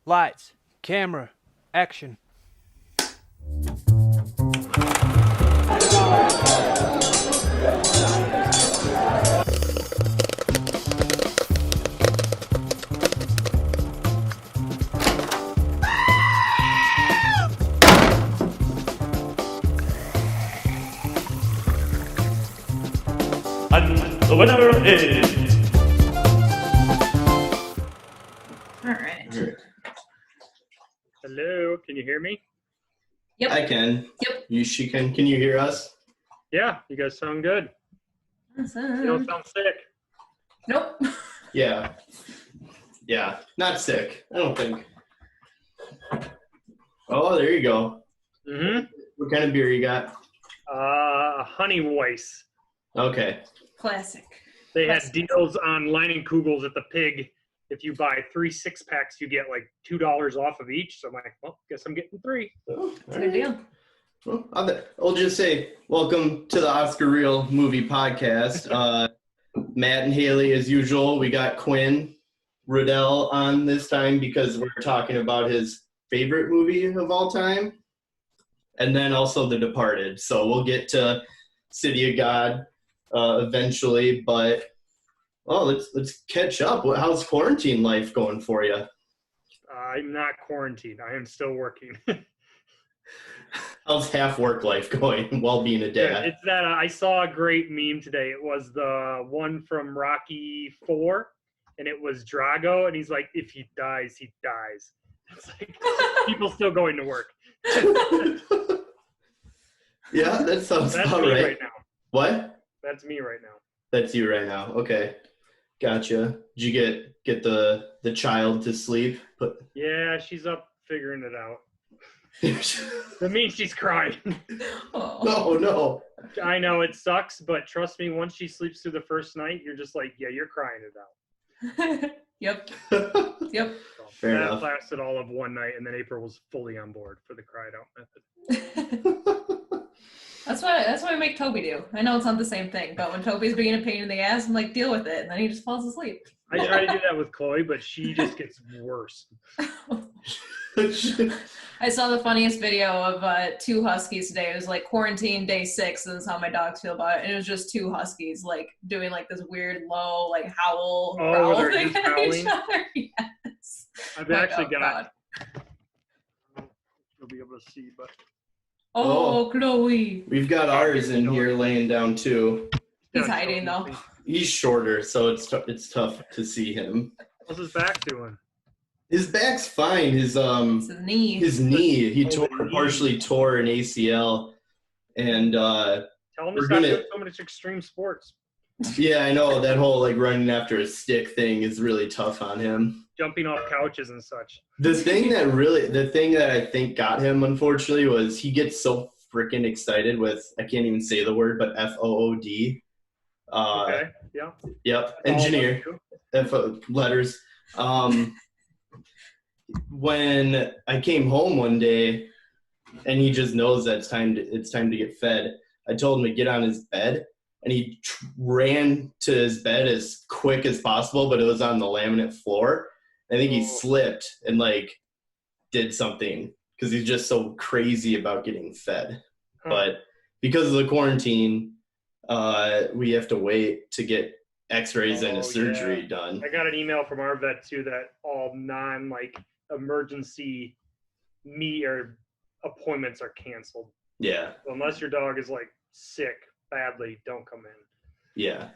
Lights, camera, action. And the winner is... All right. Hello, can you hear me? Yep. I can. Yep. She can. Can you hear us? Yeah, you guys sound good. Awesome. You don't sound sick. Nope. Yeah. Yeah. Not sick. I don't think. Oh, there you go. Mm-hmm. What kind of beer you got? Honey Weiss. Okay. Classic. They had Classic. deals on Leinenkugels at the Pig. If you buy 3 6-packs, you get like $2 off of each. So I'm like, well, guess I'm getting 3. Oh, It's a good deal. Well, I'll just say welcome to the Oscar Reel Movie Podcast. Matt and Haylie, as usual. We got Quinn, Ruddell on this time because we're talking about his favorite movie of all time, and then also The Departed. So we'll get to City of God eventually, but let's catch up. How's quarantine life going for you? I'm not quarantined. I am still working. How's half work life going while being a dad? It's that I saw a great meme today. It was the one from Rocky 4, and it was Drago, and he's like, if he dies, he dies. It's like people still going to work. Yeah, that sounds That's about me right. right now. What? That's me right now. That's you right now. Okay. Gotcha. Did you get the child to sleep? Yeah, she's up figuring it out. That means she's crying. Oh. No. I know it sucks, but trust me, once she sleeps through the first night, you're just like, yeah, you're crying it out. Yep. Yep. So Fair that enough. lasted all of one night, and then April was fully on board for the cry it out method. That's what I make Toby do. I know it's not the same thing, but when Toby's being a pain in the ass, I'm like, deal with it, and then he just falls asleep. I try to do that with Chloe, but she just gets worse. I saw the funniest video of 2 huskies today. It was like quarantine day 6, and this is how my dogs feel about it. And it was just 2 huskies like doing like this weird low like howl growl they're thing just at each howling? other. Yes. I've Like, actually oh, got. God. You'll be able to see, but Oh, Chloe. We've got ours in here laying down too. He's hiding though. He's shorter, so it's tough to see him. What's his back doing? His back's fine. His It's his knee. he Oh, the knee. partially tore an ACL, and Tell him We're to stop gonna- doing so much extreme sports. yeah, I know that whole like running after a stick thing is really tough on him. Jumping off couches and such. The thing that I think got him, unfortunately, was he gets so freaking excited with, I can't even say the word, but FOOD. Okay, yeah. Yep, engineer. Letters. When I came home one day, and he just knows that it's time to get fed, I told him to get on his bed, and he ran to his bed as quick as possible, but it was on the laminate floor. I think he slipped and like did something because he's just so crazy about getting fed. Huh. But because of the quarantine, we have to wait to get x-rays and a surgery done. I got an email from our vet too that all non emergency or appointments are canceled. Yeah. So unless your dog is like sick badly, don't come in. Yeah.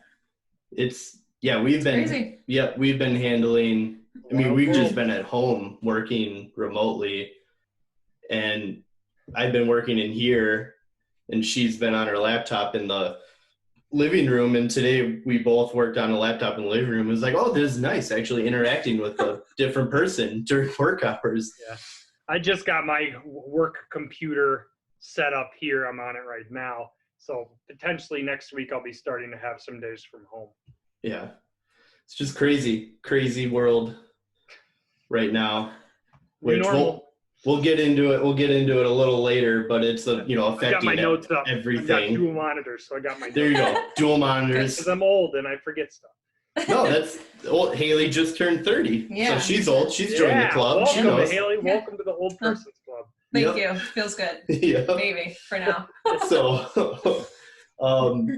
We've been Crazy. we've been handling, I mean, we've Well, just been at home working remotely, and I've been working in here, and she's been on her laptop in the living room, and today we both worked on a laptop in the living room. It was like, oh, this is nice, actually interacting with a different person during work hours. Yeah. I just got my work computer set up here. I'm on it right now. So potentially next week I'll be starting to have some days from home. Yeah. It's just crazy world right now. Which Normal. we'll get into it. We'll get into it a little later, but it's I got affecting my notes up. everything. I got dual monitors, so I got my There you go. Dual monitors. Because I'm old and I forget stuff. No, that's old. Haylie just turned 30. Yeah. So she's old. She's joined the club. She Welcome, knows. Haylie. Welcome to the old person's club. Thank Yep. you. Feels good. Yeah. Maybe for now. So,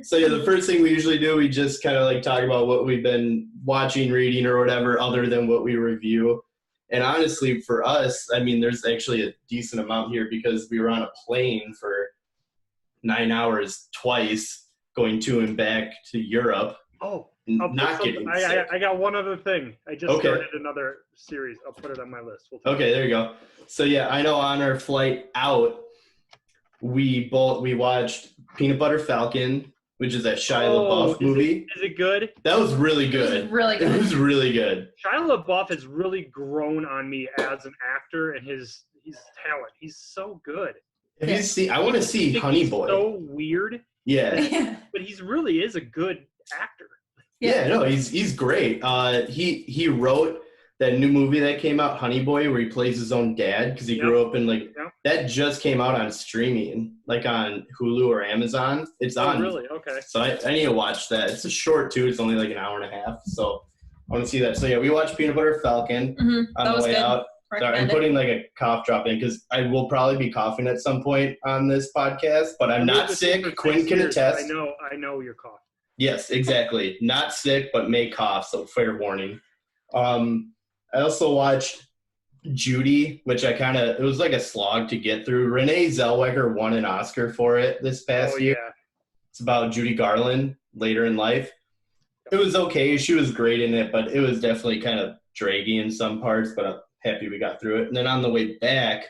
so yeah, the first thing we usually do, we just kind of like talk about what we've been watching, reading, or whatever, other than what we review. And honestly, for us, I mean, there's actually a decent amount here because we were on a plane for 9 hours twice, going to and back to Europe. Oh, Not getting sick. I got one other thing. I just started another series. I'll put it on my list. Okay, there you go. So yeah, I know on our flight out, we watched Peanut Butter Falcon, which is that Shia LaBeouf movie. Is it good? That was really good. It was really good. It was really good. Shia LaBeouf has really grown on me as an actor and his talent. He's so good. Have you seen? I want to see Honey He's Boy. so weird, Yeah. but he really is a good actor. Yeah, no, he's great. He wrote that new movie that came out, Honey Boy, where he plays his own dad because he grew up in that just came out on streaming, like on Hulu or Amazon. It's on. Oh, really? Okay. So I need to watch that. It's a short too. It's only like an hour and a half. So I want to see that. So yeah, we watched Peanut Butter Falcon on the way out. Sorry, I'm putting like a cough drop in because I will probably be coughing at some point on this podcast, but I'm not sick. Quinn can attest. I know you're coughing. Yes, exactly. Not sick, but may cough. So fair warning. I also watched Judy, which it was like a slog to get through. Renee Zellweger won an Oscar for it this past year. Yeah. It's about Judy Garland later in life. It was okay. She was great in it, but it was definitely kind of draggy in some parts, but I'm happy we got through it. And then on the way back,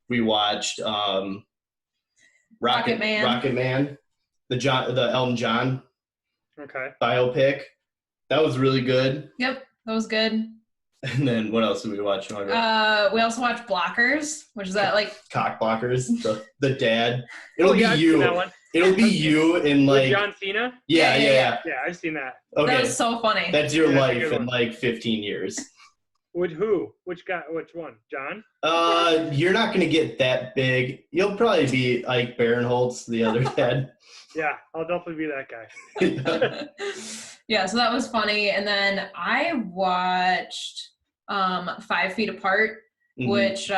we watched Rocket Man, the Elton John biopic. That was really good. Yep, that was good. And then what else did we watch? We also watched Blockers, which is that like Cock Blockers, the dad. It'll be I've you. seen that one. It'll be you in like with John Cena. Yeah. Yeah, I've seen that. Okay, that was so funny. That's your life in like 15 years. With who? Which guy? Which one? John? You're not gonna get that big. You'll probably be Ike Barinholtz, the other dad. Yeah, I'll definitely be that guy. Yeah, so that was funny. And then I watched 5 Feet Apart, which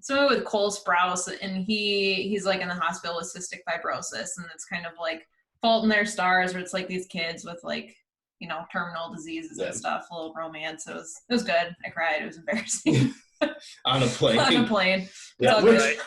so with Cole Sprouse, and he's like in the hospital with cystic fibrosis, and it's kind of like Fault in Their Stars, where it's like these kids with like, you know, terminal diseases and stuff, a little romance. It was good. I cried. It was embarrassing. On a plane. On a plane. Yeah,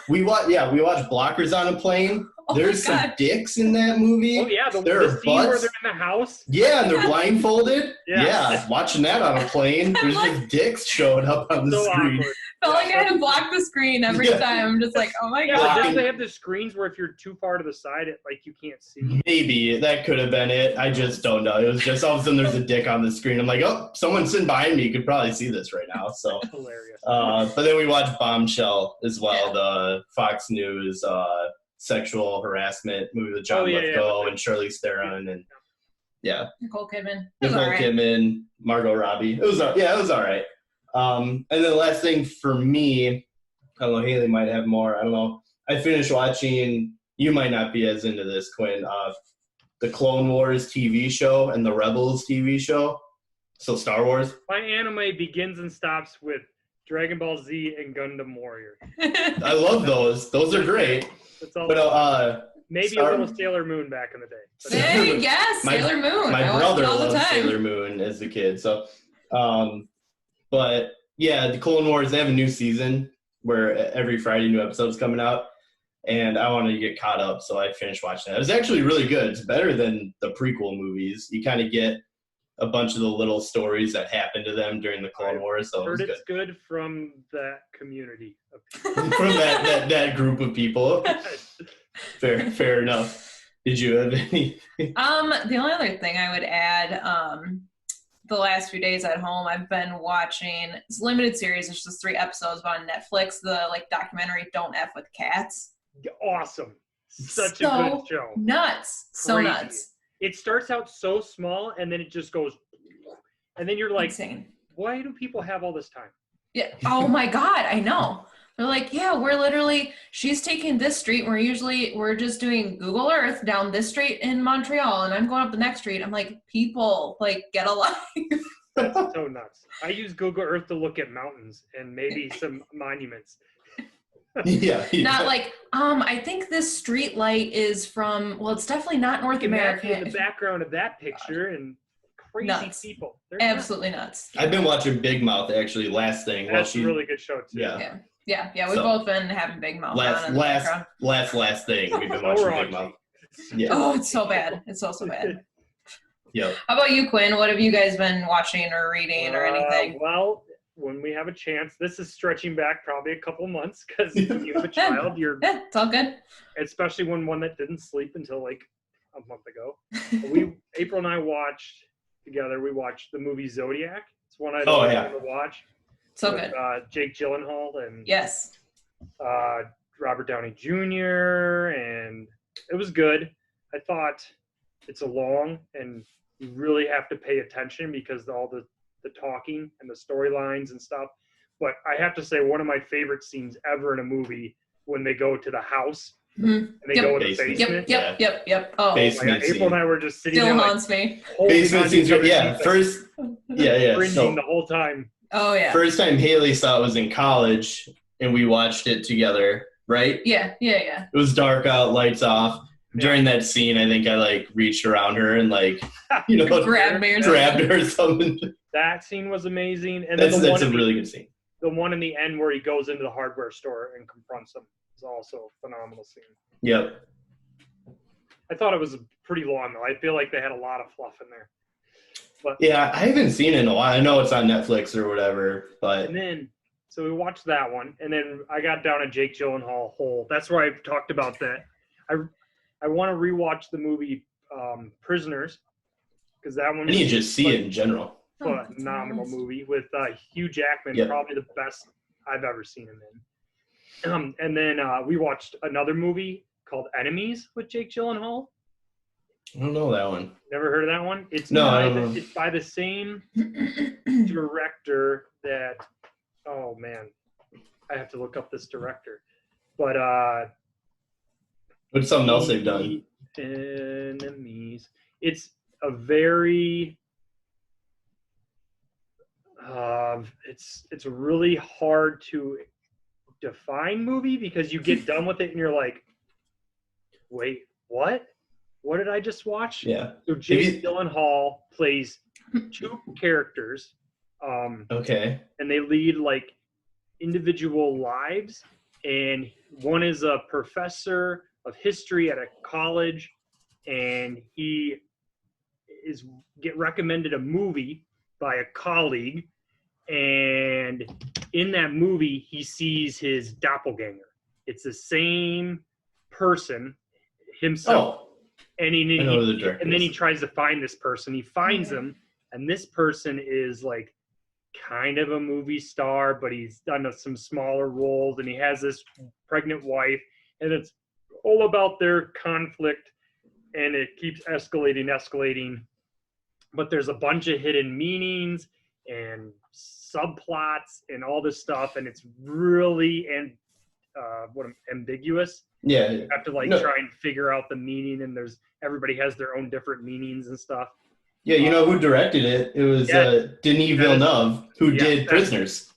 we watched Blockers on a plane. Oh There's some dicks in that movie. Oh yeah, the scene butts. where they're in the house. Yeah, and they're blindfolded. Yeah. Yeah, watching that on a plane. There's just dicks showing up on the screen. Awkward. Felt like I had to block the screen every time. I'm just like, oh my Yeah, god. but don't they have the screens where if you're too far to the side, you can't see? Maybe that could have been it. I just don't know. It was just all of a sudden there's a dick on the screen. I'm like, oh, someone sitting behind me could probably see this right now. So Hilarious. but then we watched Bombshell as well, the Fox News sexual harassment movie with John Lithgow and Charlize Theron and Nicole Kidman. Kidman, Margot Robbie. It was all right. And then the last thing for me, I don't know, Haylie might have more. I don't know. I finished watching. You might not be as into this, Quinn. The Clone Wars TV show and the Rebels TV show. So Star Wars. My anime begins and stops with Dragon Ball Z and Gundam Warrior. I love those. Those are great. That's all. But maybe a little Sailor Moon back in the day. But There you go, Sailor Moon. My I brother all the loved time. Sailor Moon as a kid. So, but yeah, the Clone Wars, they have a new season where every Friday new episode's coming out. And I wanted to get caught up, so I finished watching that. It was actually really good. It's better than the prequel movies. You kind of get a bunch of the little stories that happened to them during the Clone Wars. So heard it was it's good from that community of people. from that group of people. Fair enough. Did you have any? The only other thing I would add, the last few days at home, I've been watching it's a limited series. It's just 3 episodes on Netflix. The documentary "Don't F with Cats." Awesome. Such a So good show. Nuts. So Crazy. nuts. It starts out so small and then it just goes, and then you're like, Insane. why do people have all this time? Yeah. Oh my God. I know. They're like, yeah, she's taking this street. We're just doing Google Earth down this street in Montreal, and I'm going up the next street. I'm like, people, like, get a life. That's so nuts. I use Google Earth to look at mountains and maybe some monuments. Yeah. Not like, I think this street light is from, well, it's definitely not North America. In the background of that picture and crazy Nuts. people. They're Absolutely nuts. I've been watching Big Mouth actually. Last thing. That's a really good show too. Yeah. Yeah. We've both been having Big Mouth on in the background. Last thing we've been watching Big Mouth. Yeah. Oh, it's so bad. It's so bad. Yep. How about you, Quinn? What have you guys been watching or reading or anything? Well, when we have a chance, this is stretching back probably a couple months because when you have a child, it's all good. Especially one that didn't sleep until like a month ago. April and I watched the movie Zodiac. It's one I'd always wanted to watch. So with, good. Jake Gyllenhaal and Yes. Robert Downey Jr. and it was good. I thought it's a long and you really have to pay attention because all the talking and the storylines and stuff. But I have to say one of my favorite scenes ever in a movie when they go to the house and they go in the basement. Yep. Oh, basement April and I were just sitting still there haunts me. Basement scenes. Yeah. First. Yeah. Cringing the whole time. Oh yeah. First time Haylie saw it was in college, and we watched it together. Right? Yeah. It was dark out, lights off. During that scene, I think I like reached around her and like, grabbed her or something. That scene was amazing, and that's a really good scene. The one in the end where he goes into the hardware store and confronts him is also a phenomenal scene. Yep. I thought it was pretty long though. I feel like they had a lot of fluff in there. But yeah, I haven't seen it in a while. I know it's on Netflix or whatever, but and then so we watched that one, and then I got down a Jake Gyllenhaal hole. That's where I talked about that. I want to rewatch the movie Prisoners because that one. I need to just see it in general. Phenomenal movie with Hugh Jackman, probably the best I've ever seen him in. And then we watched another movie called Enemies with Jake Gyllenhaal. I don't know that one. Never heard of that one? It's by the same director that. Oh man, I have to look up this director. But what's something else they've done? Enemies. It's a very. It's a really hard to define movie because you get done with it and you're like, wait, what? What did I just watch? Yeah. So Jake Gyllenhaal plays two characters. Okay. And they lead like individual lives. And one is a professor of history at a college, and he get recommended a movie by a colleague, and in that movie he sees his doppelganger. It's the same person himself. And then he tries to find this person. He finds him, and this person is like kind of a movie star, but he's done some smaller roles, and he has this pregnant wife, and it's all about their conflict, and it keeps escalating. But there's a bunch of hidden meanings and subplots and all this stuff, and it's really ambiguous. Yeah. You have to try and figure out the meaning, and everybody has their own different meanings and stuff. Yeah, you know who directed it? It was Denis Villeneuve, who did Prisoners.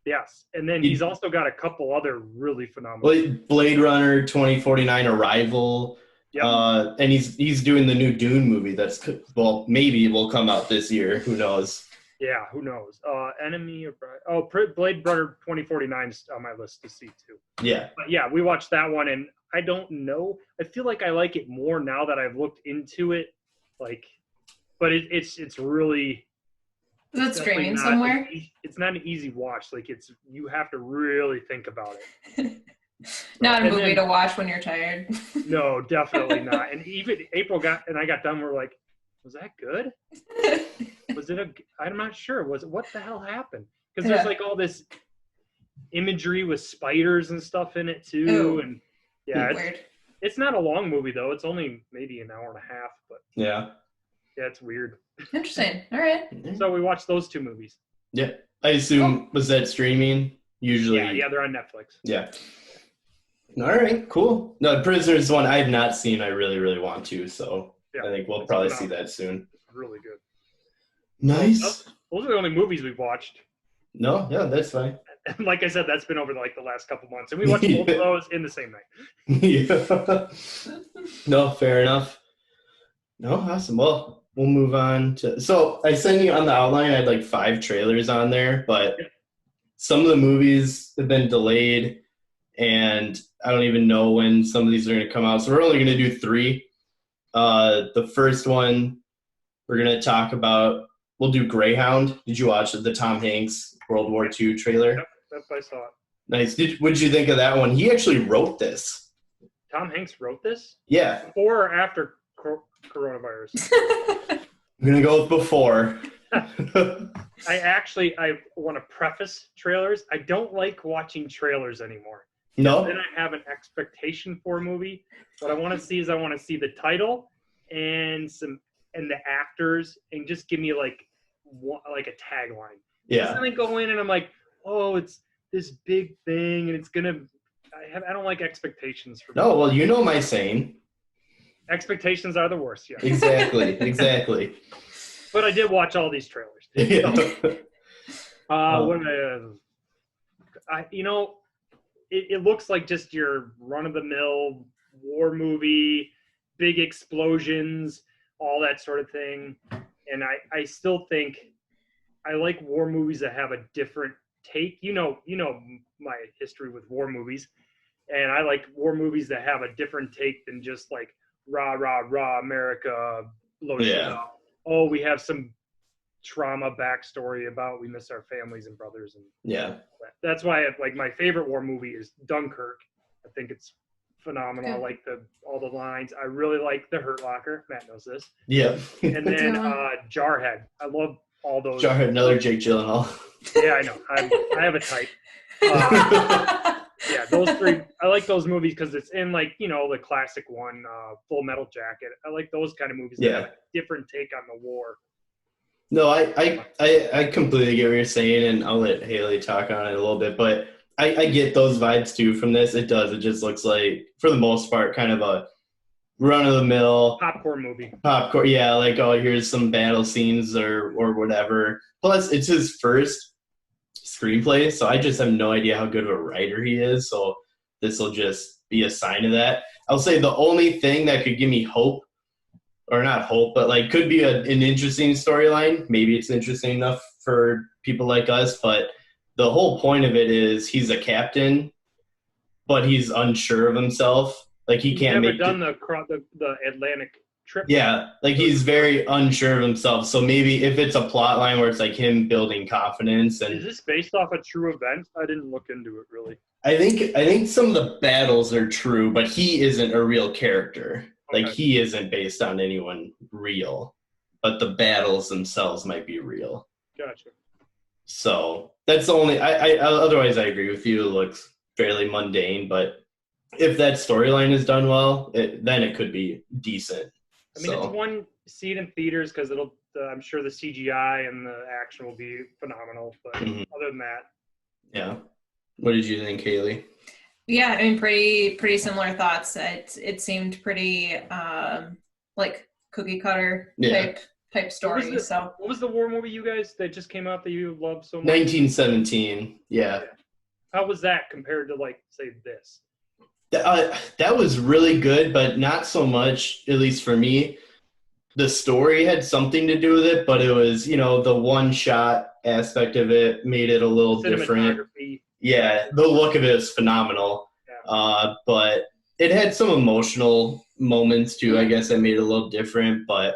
Yes, and then he's also got a couple other really phenomenal. Blade Runner, 2049, Arrival. Yep. And he's doing the new Dune movie that's, maybe will come out this year. Who knows? Yeah, who knows? Enemy of Blade Runner 2049 is on my list to see too. Yeah. But yeah, we watched that one, and I don't know. I feel like I like it more now that I've looked into it. But it's really. Is it streaming somewhere? It's not an easy watch. You have to really think about it. Not a movie to watch when you're tired. No, definitely not. And even April I got done. We're like, was that good? Was it I'm not sure. What the hell happened? Because there's all this imagery with spiders and stuff in it too. Ooh. And it's not a long movie though. It's only maybe an hour and a half, but yeah, it's weird. Interesting. All right. So we watched those two movies. Yeah, I assume was that streaming? Usually. Yeah, they're on Netflix. Yeah. All right, cool. No, Prisoners one I have not seen. I really, really want to. So Yeah, I think we'll it's probably phenomenal. see that soon. Really good. Nice. Those are the only movies we've watched. No, yeah, that's fine. And like I said, that's been over like the last couple months, and we watched both of those in the same night. Yeah. No, fair enough. No, awesome. Well, we'll move on to. So I sent you on the outline. I had like 5 trailers on there, but some of the movies have been delayed, and I don't even know when some of these are going to come out. So we're only going to do 3. The first one we're going to talk about. We'll do Greyhound. Did you watch the Tom Hanks World War II trailer? Yep, I saw it. Nice. What did you think of that one? He actually wrote this. Tom Hanks wrote this? Yeah. Before or after coronavirus? I'm going to go with before. I want to preface trailers. I don't like watching trailers anymore. No? Then I have an expectation for a movie. What I want to see is I want to see the title and the actors, and just give me like a tagline. Yeah. And then go in and I'm like, oh, it's this big thing, and it's gonna. I don't like expectations for. No, well, you know my saying. Expectations are the worst. Yeah. Exactly. But I did watch all these trailers. Yeah. It looks like just your run-of-the-mill war movie, big explosions, all that sort of thing. And I still think I like war movies that have a different take. You know my history with war movies. And I like war movies that have a different take than just like rah, rah, rah, America, blow shit up. Oh, we have some trauma backstory about we miss our families and brothers. And yeah. That's why my favorite war movie is Dunkirk. I think it's phenomenal. I like all the lines. I really like The Hurt Locker. Matt knows this. Yeah. And then Jarhead. I love all those. Jarhead, another Jake Gyllenhaal. Yeah, I know. I have a type. Yeah, those 3. I like those movies because it's in the classic one, Full Metal Jacket. I like those kind of movies. Yeah. That have a different take on the war. No, I completely get what you're saying, and I'll let Haylie talk on it a little bit, but I get those vibes too from this. It does. It just looks like, for the most part, kind of a run-of-the-mill popcorn movie. Popcorn, yeah, like, oh, here's some battle scenes or whatever. Plus, it's his first screenplay, so I just have no idea how good of a writer he is, so this will just be a sign of that. I'll say the only thing that could give me hope, or not hope, but could be an interesting storyline. Maybe it's interesting enough for people like us, but the whole point of it is he's a captain, but he's unsure of himself. He can't make. Never done the Atlantic trip. Yeah, he's very unsure of himself. So maybe if it's a plot line where it's him building confidence. And is this based off a true event? I didn't look into it really. I think some of the battles are true, but he isn't a real character. Okay. He isn't based on anyone real, but the battles themselves might be real. Gotcha. So that's the only. Otherwise, I agree with you. It looks fairly mundane, but if that storyline is done well, then it could be decent. I mean, it's one seat in theaters because I'm sure the CGI and the action will be phenomenal. But other than that, yeah. What did you think, Haylie? Yeah, I mean, pretty similar thoughts. It seemed pretty cookie cutter type story. What was the war movie you guys that just came out that you loved so much? 1917. Yeah. How was that compared to say this? That was really good, but not so much, at least for me. The story had something to do with it, but it was, the one-shot aspect of it made it a little different. Yeah, the look of it is phenomenal. Yeah. But it had some emotional moments, too, I guess, that made it a little different. But,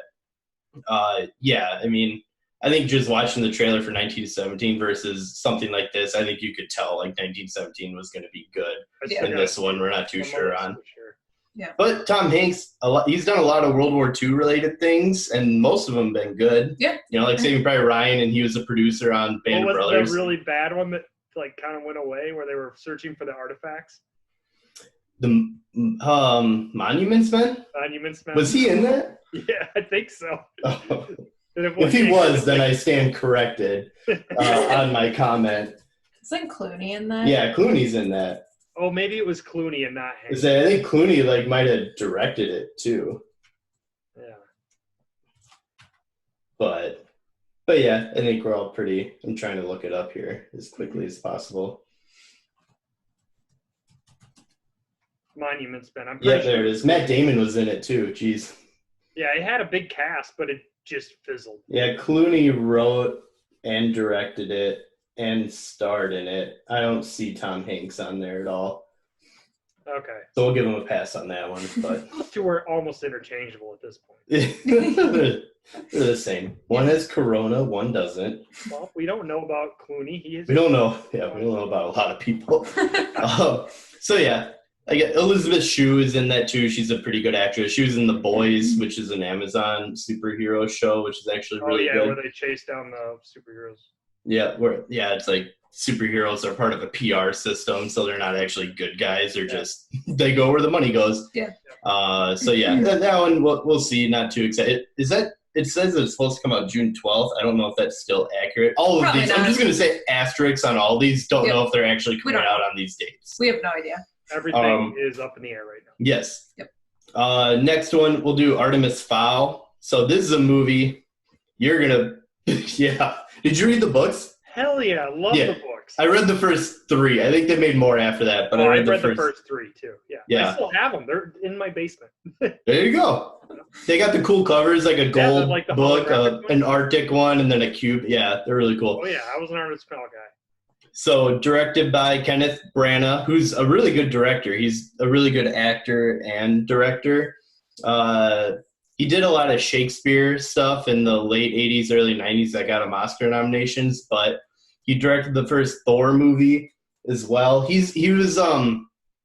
yeah, I mean, I think just watching the trailer for 1917 versus something like this, I think you could tell 1917 was going to be good. Yeah. And this one we're not too sure on. Yeah. But Tom Hanks, he's done a lot of World War II related things, and most of them been good. Yeah. Saving Private Ryan, and he was a producer on Band of Brothers. Was that really bad one that kind of went away where they were searching for the artifacts? The Monuments Men? Monuments Men. Was he in that? Yeah, I think so. If he was, then I stand corrected on my comment. Isn't Clooney in that? Yeah, Clooney's in that. Oh, maybe it was Clooney and not Hank. I think Clooney like might have directed it too. Yeah. But yeah, I think we're all pretty. I'm trying to look it up here as quickly as possible. Monuments Ben. I'm Yeah, pretty sure. there it is. Matt Damon was in it too. Jeez. Yeah, it had a big cast, but it just fizzled. Yeah, Clooney wrote and directed it and starred in it. I don't see Tom Hanks on there at all. Okay. So we'll give him a pass on that one. But Those two are almost interchangeable at this point. they're the same. One has Corona, one doesn't. Well, we don't know about Clooney. He is. We don't know. Yeah, we don't know about a lot of people. So yeah, I get Elizabeth Shue is in that too. She's a pretty good actress. She was in The Boys, which is an Amazon superhero show, which is actually really good. Where they chase down the superheroes. Yeah, it's like superheroes are part of a PR system, so they're not actually good guys. They're just they go where the money goes. Yeah. So yeah, that one we'll see. Not too excited. Is that? It says it's supposed to come out June 12th. I don't know if that's still accurate. All of Probably these, not. I'm just going to say asterisks on all these. Don't know if they're actually coming out on these dates. We have no idea. Everything is up in the air right now. Yes. Yep. Next one, we'll do Artemis Fowl. So this is a movie you're going to, yeah. Did you read the books? Hell yeah. Love the books. I read the first 3. I think they made more after that, but I read the first 3 too. Yeah. I still have them. They're in my basement. There you go. They got the cool covers, like a gold like the book, an one. Arctic one, and then a cube. Yeah, they're really cool. Oh yeah, I was an Artemis Fowl guy. So directed by Kenneth Branagh, who's a really good director. He's a really good actor and director. He did a lot of Shakespeare stuff in the late 80s, early 90s that got him Oscar nominations, but he directed the first Thor movie as well. He was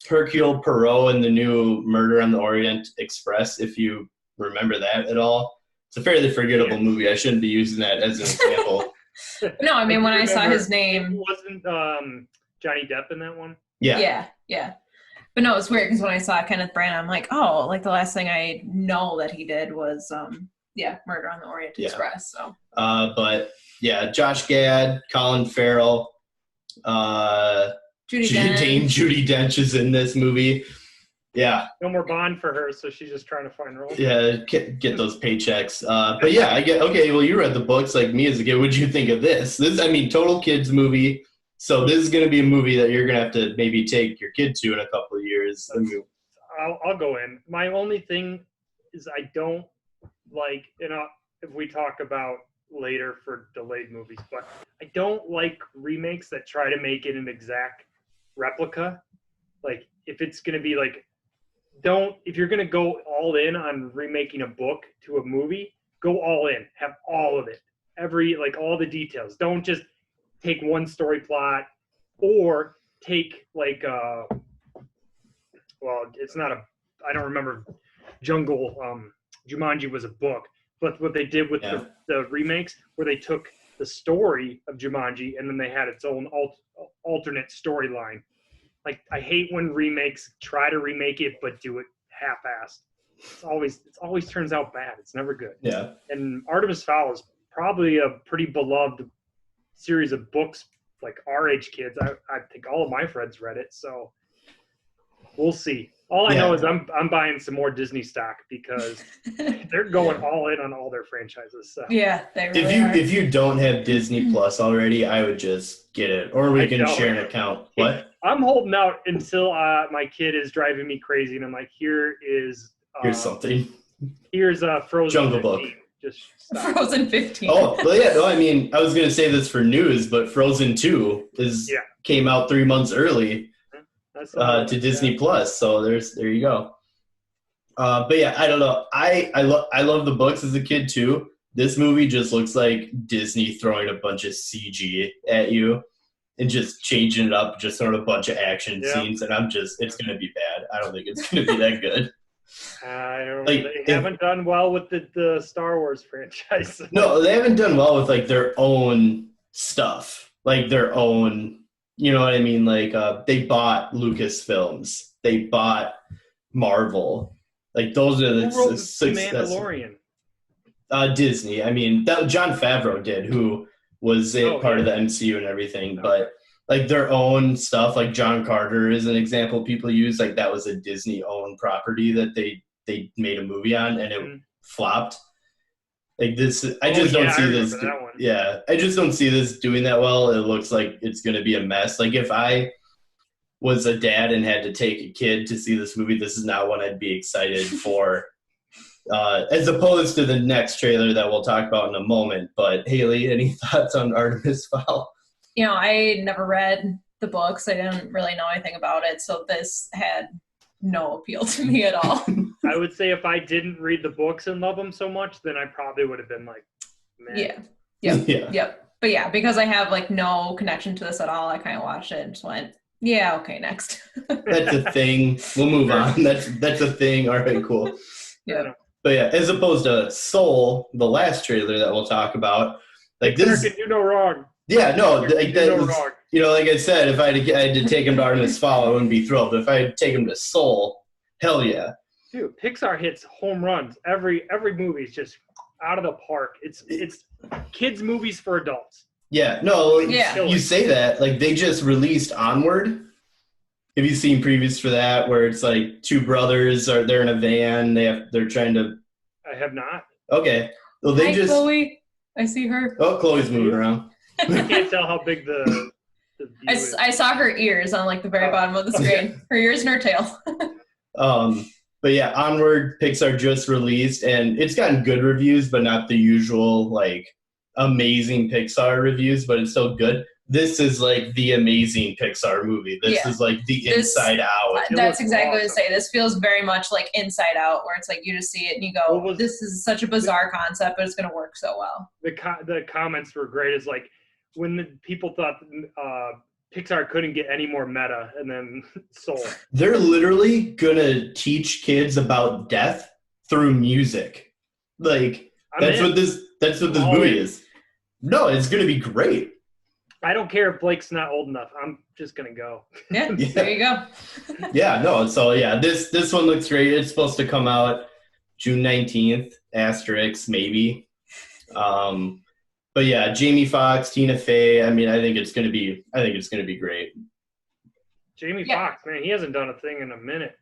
Hercule Poirot in the new Murder on the Orient Express, if you remember that at all. It's a fairly forgettable movie. I shouldn't be using that as an example. No, I mean, when I saw his name. Wasn't Johnny Depp in that one? Yeah. But no, it's weird because when I saw Kenneth Branagh, I'm like, oh, like the last thing I know that he did was, Murder on the Orient Express. So. But yeah, Josh Gad, Colin Farrell, Dame Judi Dench is in this movie. Yeah. No more Bond for her, so she's just trying to find roles. Yeah, get those paychecks. But yeah, I get, okay, well, you read the books like me as a kid. What'd you think of this? Total kids movie. So this is going to be a movie that you're going to have to maybe take your kid to in a couple of years. I'll go in. My only thing is I don't like, if we talk about later for delayed movies, but I don't like remakes that try to make it an exact replica. Like, if it's going to be like, if you're going to go all in on remaking a book to a movie, go all in. Have all of it. All the details. Don't just take one story plot or take it's not I don't remember Jumanji was a book, but what they did with the remakes where they took the story of Jumanji and then they had its own alternate storyline. Like, I hate when remakes try to remake it but do it half-assed. It always turns out bad. It's never good. Yeah. And Artemis Fowl is probably a pretty beloved series of books, like our age kids. I think all of my friends read it, so we'll see. All I know is I'm buying some more Disney stock because they're going all in on all their franchises. So. Yeah, they really are. If you don't have Disney Plus already, I would just get it, or we can share an account. What? I'm holding out until my kid is driving me crazy, and I'm like, here's something. Here's Frozen Jungle 15. Book. Just stop. Frozen 15. Oh, well, yeah. No, I mean, I was gonna say this for news, but Frozen 2 came out 3 months early to Disney Plus. So there you go. But yeah, I don't know. I love the books as a kid too. This movie just looks like Disney throwing a bunch of CG at you and just changing it up, just throwing a bunch of action scenes, and it's gonna be bad. I don't think it's gonna be that good. They haven't done well with the Star Wars franchise. No, they haven't done well with like their own stuff, like their own. You know what I mean? Like they bought Lucasfilms, they bought Marvel. Like those are the Mandalorian. Disney. I mean, that Jon Favreau did, who was part of the MCU and everything. But like their own stuff. Like John Carter is an example people use. Like that was a Disney-owned property that they made a movie on, and it flopped. Like this, I just don't see this. Yeah, I just don't see this doing that well. It looks like it's going to be a mess. Like if I was a dad and had to take a kid to see this movie, this is not one I'd be excited for. As opposed to the next trailer that we'll talk about in a moment. But Haylie, any thoughts on Artemis Fowl? You know, I never read the books. I didn't really know anything about it, so this had no appeal to me at all. I would say if I didn't read the books and love them so much, then I probably would have been like, man. Yeah. Yep. But yeah, because I have like no connection to this at all, I kind of watched it and just went, yeah, okay, next. That's a thing. We'll move on. That's a thing. All right, cool. Yeah. But yeah, as opposed to Soul, the last trailer that we'll talk about, like this. Can do no wrong. Yeah, no, like that. No wrong. You know, like I said, if I had to take him to Artemis Fowl, I wouldn't be thrilled. But if I had to take him to Soul, hell yeah. Dude, Pixar hits home runs. Every movie is just out of the park. It's kids' movies for adults. Yeah, no, Yeah. You say that. Like, they just released Onward. Have you seen previews for that where it's like two brothers, they're in a van, they're trying to... I have not. Okay. Well, they Hi, Chloe. I see her. Oh, Chloe's moving around. I can't tell how big the view is. I saw her ears on like the very bottom of the screen. Her ears and her tail. But yeah, Onward, Pixar just released, and it's gotten good reviews, but not the usual, like, amazing Pixar reviews, but it's still good. This is like the amazing Pixar movie. This is like the Inside Out. That's exactly what I say. This feels very much like Inside Out, where it's like you just see it and you go, this is such a bizarre concept, but it's going to work so well. The comments were great. It's like when the people thought Pixar couldn't get any more meta, and then Soul. They're literally going to teach kids about death through music. Like, that's what this movie is. No, it's going to be great. I don't care if Blake's not old enough. I'm just gonna go. Yeah, there you go. Yeah, no. So yeah, this one looks great. It's supposed to come out June 19th. Asterisk maybe. But yeah, Jamie Foxx, Tina Fey. I mean, I think it's gonna be great. Jamie Foxx, man, he hasn't done a thing in a minute.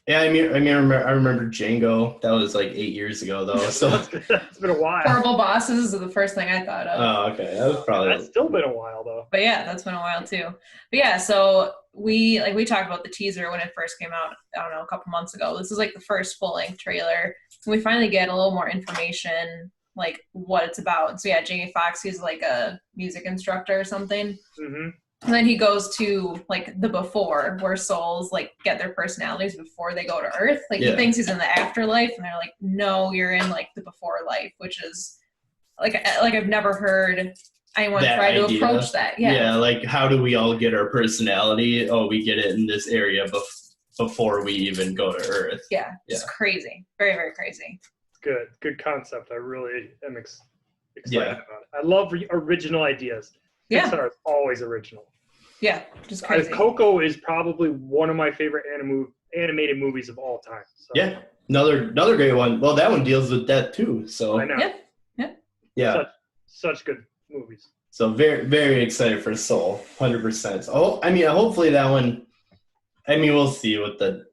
Yeah, I remember Django. That was like 8 years ago, though. So that's been a while. Horrible Bosses is the first thing I thought of. Oh, okay. That was probably. That's still been a while, though. But yeah, that's been a while too. But yeah, so we talked about the teaser when it first came out. I don't know, a couple months ago. This is like the first full-length trailer. We finally get a little more information, like what it's about. So yeah, Jamie Foxx, he's like a music instructor or something. Mm-hmm. And then he goes to like the before, where souls like get their personalities before they go to Earth. Like he thinks he's in the afterlife, and they're like, "No, you're in like the before life," which is like I've never heard anyone try to approach that. Yeah, like how do we all get our personality? Oh, we get it in this area before we even go to Earth. Yeah, it's crazy, very very crazy. Good concept. I really am excited about it. I love original ideas. Pixar is always original. Yeah, just crazy. Coco is probably one of my favorite animated movies of all time. So. Yeah, another great one. Well, that one deals with death too. So I know. Yeah. Such good movies. So very very excited for Soul, 100%. Oh, I mean, hopefully that one. I mean, we'll see what the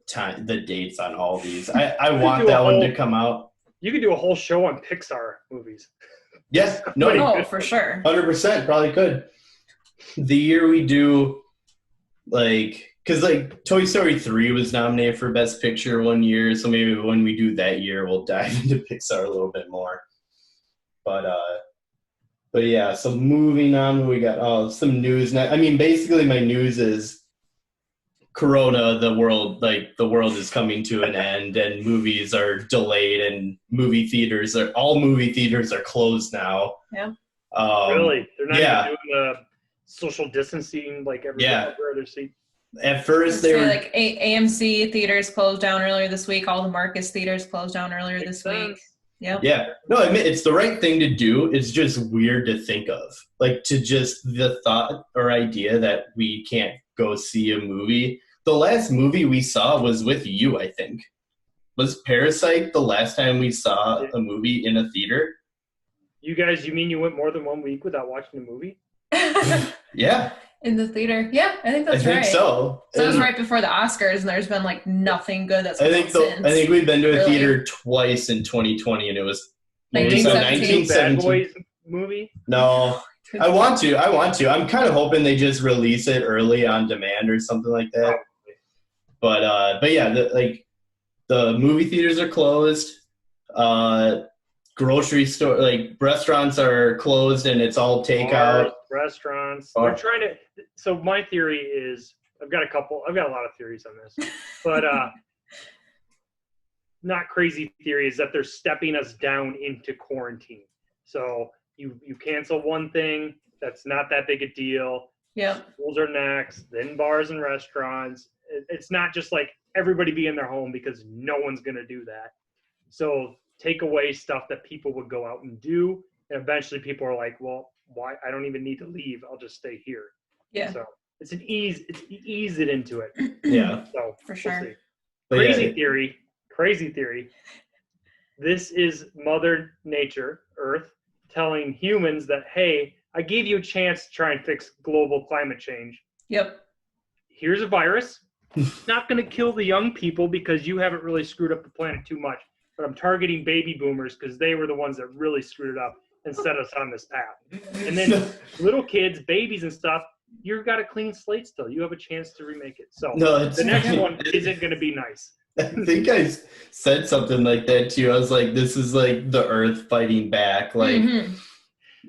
dates on all these. I want that one to come out. You could do a whole show on Pixar movies. Yes. No, for sure. 100%, probably could. The year we do, because Toy Story 3 was nominated for Best Picture one year, so maybe when we do that year, we'll dive into Pixar a little bit more. But yeah, so moving on, we got some news. I mean, basically my news is Corona, the world is coming to an end, and movies are delayed, and all movie theaters are closed now. Yeah. Really? They're not even doing the social distancing like every other seat. At first, they were like AMC theaters closed down earlier this week. All the Marcus theaters closed down earlier this week. Yep. Yeah. No, I mean, it's the right thing to do. It's just weird to think of, like, to just the thought or idea that we can't go see a movie. The last movie we saw was with you, I think. Was Parasite the last time we saw a movie in a theater? You guys, you mean you went more than 1 week without watching a movie? Yeah. In the theater. Yeah, I think that's right. I think so. So it was And right before the Oscars, and there's been like nothing good that's I come think out since. I think we've been to a Really? theater twice in 2020, and it was 1917. Bad 1917. Boys movie. No, I want to. I'm kind of hoping they just release it early on demand or something like that. But yeah, the movie theaters are closed. Grocery store, like restaurants are closed, and it's all takeout. Bars, restaurants. They're trying to. So my theory is, I've got a lot of theories on this, but not crazy theory is that they're stepping us down into quarantine. So you cancel one thing, that's not that big a deal. Yeah. Schools are next, then bars and restaurants. It's not just like everybody be in their home because no one's going to do that. So take away stuff that people would go out and do. And eventually people are like, well, why? I don't even need to leave. I'll just stay here. Yeah. So it's ease it into it. Yeah. So For sure. We'll see. But Crazy theory. This is Mother Nature, Earth, telling humans that, hey, I gave you a chance to try and fix global climate change. Yep. Here's a virus. It's not going to kill the young people because you haven't really screwed up the planet too much. But I'm targeting baby boomers because they were the ones that really screwed it up and set us on this path. And then little kids, babies and stuff, you've got a clean slate still. You have a chance to remake it. So the next one isn't going to be nice. I think I said something like that too. I was like, this is like the Earth fighting back. Like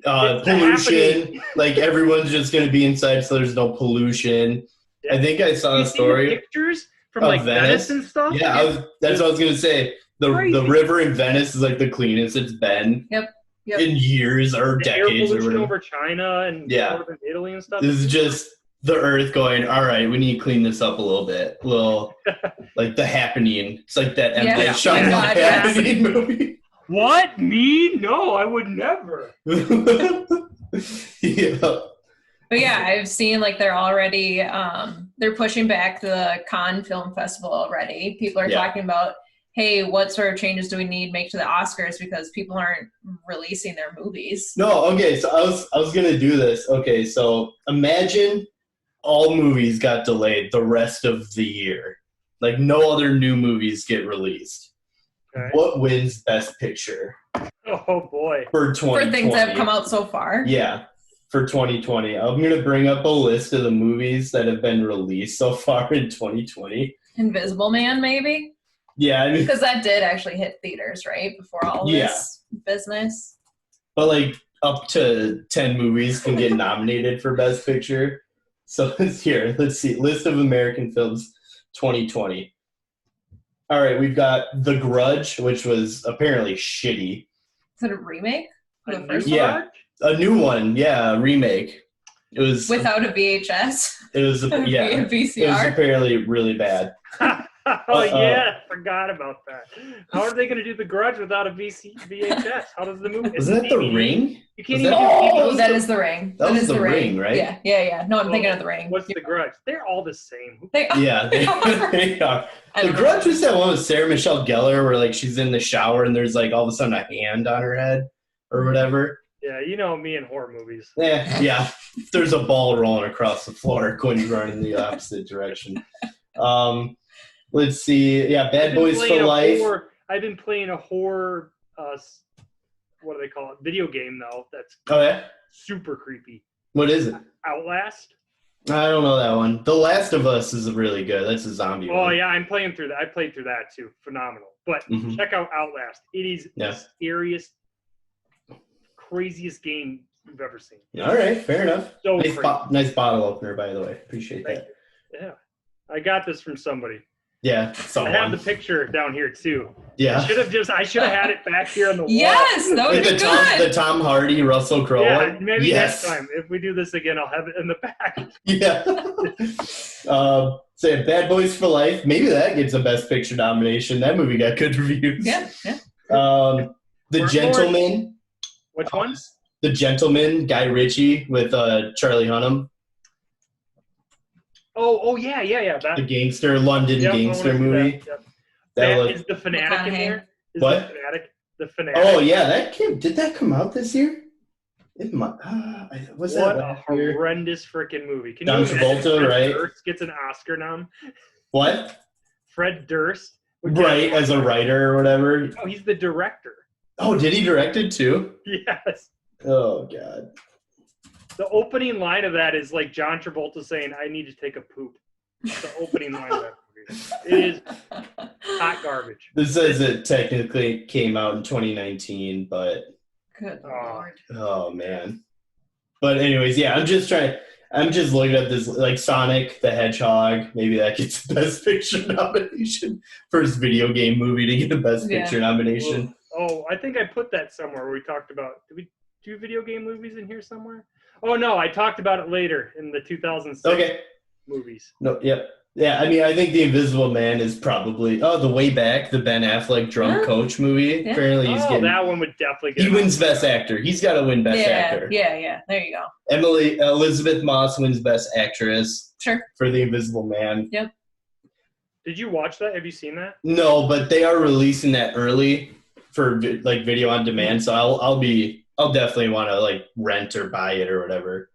pollution. Like everyone's just going to be inside so there's no pollution. Yeah. I think I saw a story. Pictures from like Venice and stuff? Yeah, that's what I was going to say. The river in Venice is like the cleanest it's been in years or the decades. Air pollution over China and northern Italy and stuff. This is just the Earth going, all right, we need to clean this up a little bit. Well, like The Happening. It's like that M. Night Shyamalan Happening movie. What? Me? No, I would never. Yeah. But yeah, I've seen like they're already they're pushing back the Cannes Film Festival already. People are talking about, hey, what sort of changes do we need to make to the Oscars because people aren't releasing their movies? No, okay, so I was gonna do this. Okay, so imagine all movies got delayed the rest of the year. Like no other new movies get released. Okay. What wins Best Picture? Oh boy. For 2020. For things that have come out so far? Yeah. For 2020. I'm going to bring up a list of the movies that have been released so far in 2020. Invisible Man, maybe? Yeah. I mean, because that did actually hit theaters, right? Before all this business. But like up to 10 movies can get nominated for Best Picture. So it's here. Let's see. List of American films 2020. All right. We've got The Grudge, which was apparently shitty. Is it a remake? Yeah. A new one, a remake. It was without a VHS. It was a VCR. It was apparently really bad. Forgot about that. How are they going to do The Grudge without a VHS? How does the movie? Isn't that The Ring? You can't even do that is The Ring. That is The Ring, right? Yeah. No, I'm thinking of The Ring. What's The Grudge? They're all the same. They are. Yeah, they are. The Grudge was that one with Sarah Michelle Gellar where like she's in the shower and there's like all of a sudden a hand on her head or whatever. Yeah, you know me in horror movies. Yeah. There's a ball rolling across the floor. Quinn's running the opposite direction. Let's see. Yeah, Bad Boys for Life. I've been playing a horror, what do they call it? Video game, though. That's super creepy. What is it? Outlast. I don't know that one. The Last of Us is really good. That's a zombie one. Oh, yeah, I'm playing through that. I played through that, too. Phenomenal. But check out Outlast. It is the scariest, craziest game you've ever seen. All right, fair enough. So nice bottle opener, by the way. Appreciate that. Yeah, I got this from somebody. Yeah, someone. I have the picture down here too. Yeah, I should have had it back here on the wall. Yes, that would be good. The Tom Hardy, Russell Crowe. Yeah, maybe next time if we do this again, I'll have it in the back. Yeah. Say Bad Boys for Life. Maybe that gets a Best Picture nomination. That movie got good reviews. Yeah. The Gentleman. Which one? The Gentleman, Guy Ritchie with Charlie Hunnam. Oh yeah. The gangster, London gangster movie. Is The Fanatic in there? What? The Fanatic. Oh yeah, did that come out this year? Was What that a last year? horrendous freaking movie. Can John you imagine Travolta, Fred right? Durst gets an Oscar nom? What? Fred Durst? would get Right, an as a Oscar. writer or whatever. Oh, he's the director. Oh, did he direct it too? Yes. Oh, God. The opening line of that is like John Travolta saying, I need to take a poop. It's the opening line of that movie. It is hot garbage. This says it technically came out in 2019, but Good Lord. oh, man. But anyways, yeah, I'm just looking at this, like Sonic the Hedgehog. Maybe that gets the Best Picture nomination. First video game movie to get a Best Picture nomination. Oh, I think I put that somewhere where we talked about, did we do video game movies in here somewhere? Oh, no, I talked about it later in the 2006 movies. No, yep. Yeah, I mean, I think The Invisible Man is probably, The Way Back, the Ben Affleck drunk coach movie. Yeah. Apparently he's getting, that one would definitely get he wins Best Actor. He's got to win Best Actor. Yeah. There you go. Elizabeth Moss wins Best Actress Sure. for The Invisible Man. Yep. Did you watch that? Have you seen that? No, but they are releasing that early for like video on demand, so I'll definitely want to like rent or buy it or whatever.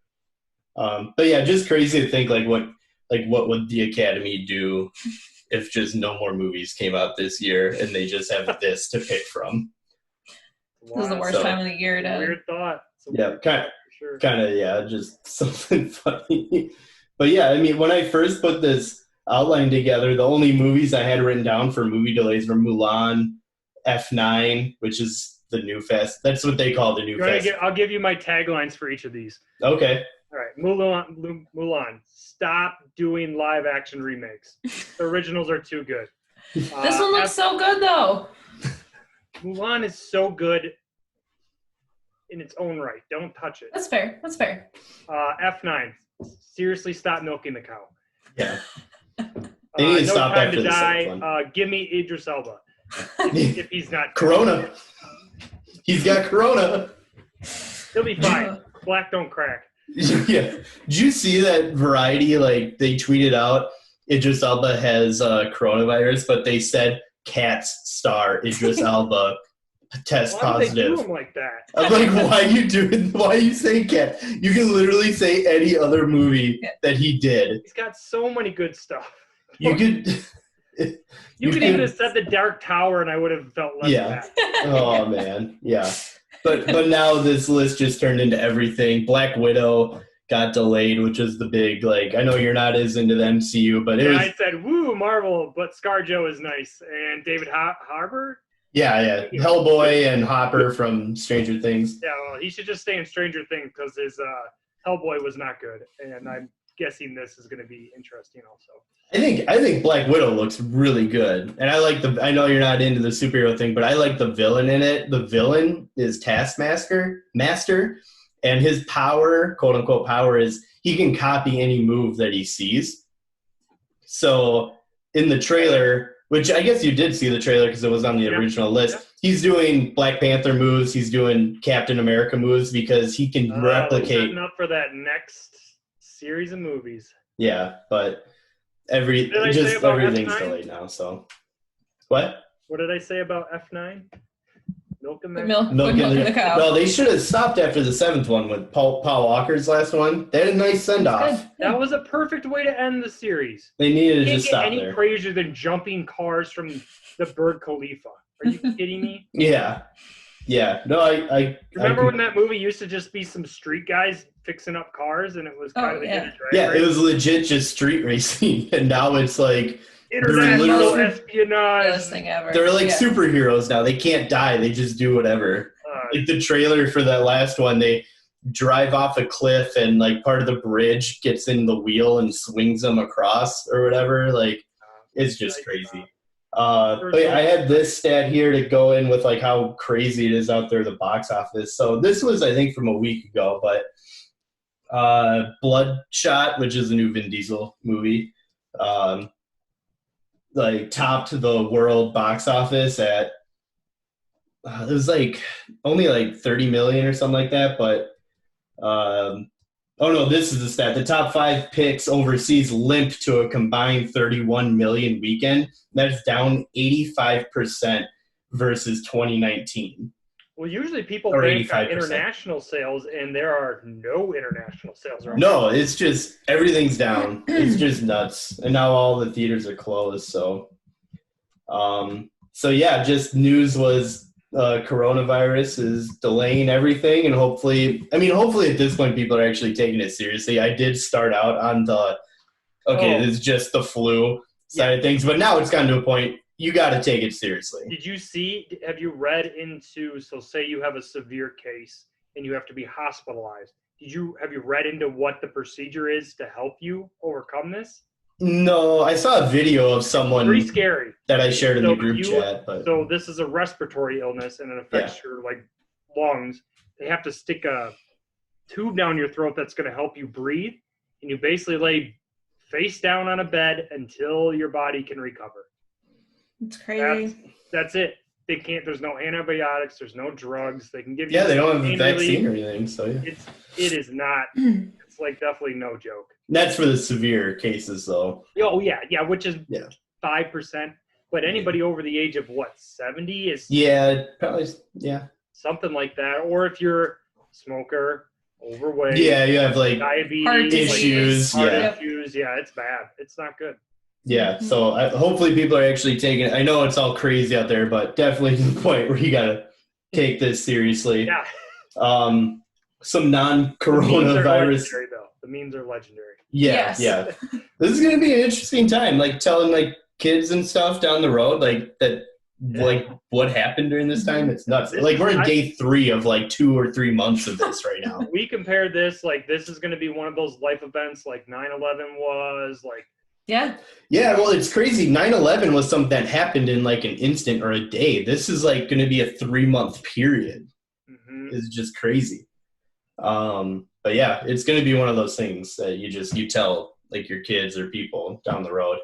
But yeah, just crazy to think what would the Academy do if just no more movies came out this year and they just have this to pick from? This is the worst time of the year to. Weird thought. Yeah, Sure. kind of, yeah, just something funny. But yeah, I mean, when I first put this outline together, the only movies I had written down for movie delays were Mulan, F9, which is the new Fast. That's what they call the new Fast. I'll give you my taglines for each of these. Okay. All right, Mulan. Stop doing live action remakes. The originals are too good. This one looks so good though. Mulan is so good in its own right. Don't touch it. That's fair. F9. Seriously, stop milking the cow. Yeah. They need to No stop Time after to the Die. seventh one. Give me Idris Elba. If he's not Corona. He's got Corona. he'll be fine. Black don't crack. Yeah. Did you see that Variety, like, they tweeted out Idris Elba has coronavirus, but they said Cats star Idris Elba test Why do they positive. do him like that? I'm like, why are you saying Cat? You can literally say any other movie that he did. He's got so many good stuff. You could... You could even have said The Dark Tower, and I would have felt less bad. Oh, man. Yeah. But now this list just turned into everything. Black Widow got delayed, which is the big, like, I know you're not as into the MCU, but it was... I said, woo, Marvel, but ScarJo is nice. And David Harbour? Yeah. Hellboy and Hopper from Stranger Things. Yeah, well, he should just stay in Stranger Things because his Hellboy was not good. And I'm guessing this is going to be interesting also. I think Black Widow looks really good. And I know you're not into the superhero thing, but I like the villain in it. The villain is Taskmaster, and his power, quote unquote power, is he can copy any move that he sees. So in the trailer, which I guess you did see the trailer because it was on the original list, he's doing Black Panther moves, he's doing Captain America moves because he can replicate. Setting up for that next series of movies. Yeah, but everything's F9? delayed now. So, what? What did I say about F9? Milk in there? Milk in the cow. No, they should have stopped after the seventh one with Paul Walker's last one. They had a nice send off. That was a perfect way to end the series. They needed to You just can't stop get any there. crazier than jumping cars from the Burj Khalifa. Are you kidding me? Yeah. No, I Remember when that movie used to just be some street guys fixing up cars, and it was kind of the drag race? It was legit just street racing, and now it's like international espionage. Best thing ever. they're like superheroes now. They can't die; they just do whatever. Like the trailer for that last one, they drive off a cliff, and like part of the bridge gets in the wheel and swings them across or whatever. Like it's just crazy. But yeah, I had this stat here to go in with like how crazy it is out there at the box office. So this was, I think, from a week ago, but Bloodshot, which is a new Vin Diesel movie, like topped the world box office at it was like only like 30 million or something like that. But oh no, this is the stat. The top 5 picks overseas limped to a combined 31 million weekend. That's down 85% versus 2019. Well, usually people Or bank on 85%. international sales, and there are no international sales right No, it's just everything's down. It's just nuts, and now all the theaters are closed. So yeah, just news was coronavirus is delaying everything, and hopefully at this point people are actually taking it seriously. I did start out on the it's just the flu side of things, but now it's gotten to a point you got to take it seriously. Have you read into, so say you have a severe case and you have to be hospitalized. Have you read into what the procedure is to help you overcome this? No, I saw a video of someone Pretty scary that I shared in the group chat. But so this is a respiratory illness and it affects your lungs. They have to stick a tube down your throat that's going to help you breathe, and you basically lay face down on a bed until your body can recover. It's crazy. That's it. They can't. There's no antibiotics. There's no drugs. They can give you. Yeah, they don't have a pain vaccine relief. or anything. So yeah, it is not. It's definitely no joke. That's for the severe cases, though. Oh yeah, which is 5%. But anybody over the age of 70 is probably something like that. Or if you're a smoker, overweight, you have diabetes, heart issues, heart issues. Yeah, it's bad. It's not good. Yeah, so hopefully people are actually taking it. I know it's all crazy out there, but definitely to the point where you got to take this seriously. Yeah. Some non-coronavirus. The memes are legendary. Yes. Yeah. This is going to be an interesting time, telling kids and stuff down the road, what happened during this time. It's nuts. We're in day 3 of 2 or 3 months of this right now. We compared this, this is going to be one of those life events like 9/11 was, Yeah. Yeah, well, it's crazy. 9/11 was something that happened in an instant or a day. This is going to be a 3-month period. Mm-hmm. It's just crazy. But yeah, it's going to be one of those things that you tell your kids or people down the road.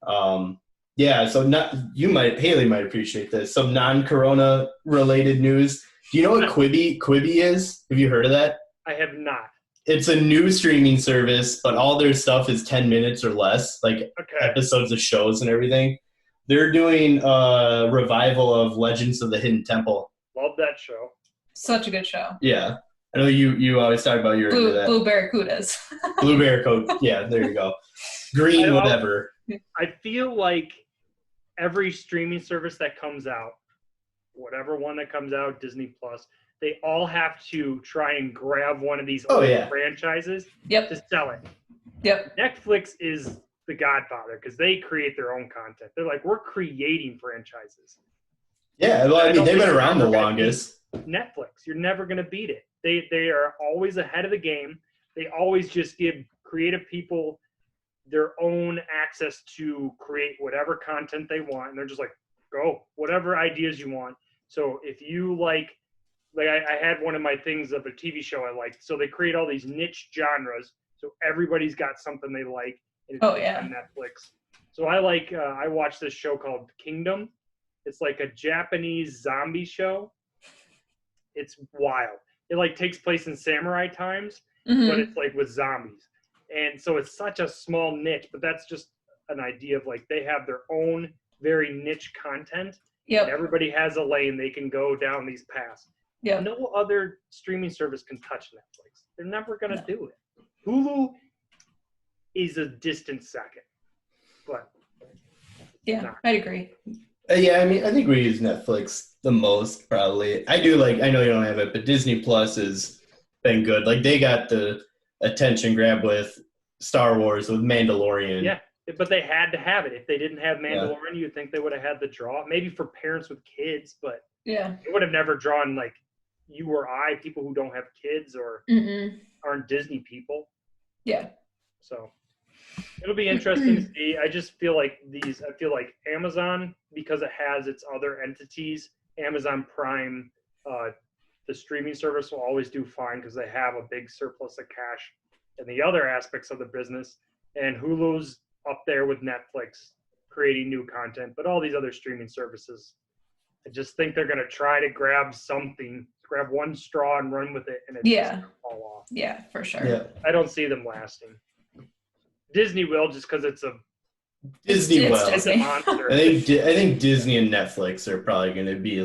So Haylie might appreciate this. Some non-corona related news. Do you know what Quibi is? Have you heard of that? I have not. It's a new streaming service, but all their stuff is 10 minutes or less, episodes of shows and everything. They're doing a revival of Legends of the Hidden Temple. Love that show. Such a good show. Yeah. I know you always talk about your into that. Blue Barracudas. Blue Barracuda. Yeah, there you go. Green, whatever. I feel like every streaming service that comes out, whatever one that comes out, Disney Plus, they all have to try and grab one of these franchises to sell it. Yep. Netflix is the godfather because they create their own content. They're we're creating franchises. Yeah, well, they've been around the longest. Netflix, you're never going to beat it. They are always ahead of the game. They always just give creative people their own access to create whatever content they want, and they're just go, whatever ideas you want. So if you I had one of my things of a TV show I liked. So they create all these niche genres, so everybody's got something they like. And it's on Netflix. So I watched this show called Kingdom. It's a Japanese zombie show. It's wild. It takes place in samurai times, but it's with zombies. And so it's such a small niche, but that's just an idea of they have their own very niche content. Yep. Everybody has a lane they can go down these paths. Yeah. No other streaming service can touch Netflix. They're never going to do it. Hulu is a distant second, but I'd agree. Yeah, I think we use Netflix the most, probably. I do I know you don't have it, but Disney Plus has been good. They got the attention grab with Star Wars, with Mandalorian. Yeah, but they had to have it. If they didn't have Mandalorian, you'd think they would have had the draw. Maybe for parents with kids, but it would have never drawn you or I, people who don't have kids or aren't Disney people. Yeah. So it'll be interesting to see. I just feel I feel like Amazon, because it has its other entities, Amazon Prime, the streaming service will always do fine because they have a big surplus of cash in the other aspects of the business. And Hulu's up there with Netflix creating new content, but all these other streaming services, I just think they're going to try to grab one straw and run with it, and it's just going to fall off. Yeah, for sure. Yeah. I don't see them lasting. Disney will, just because it's a Disney will. Disney. monster. I think Disney and Netflix are probably going to be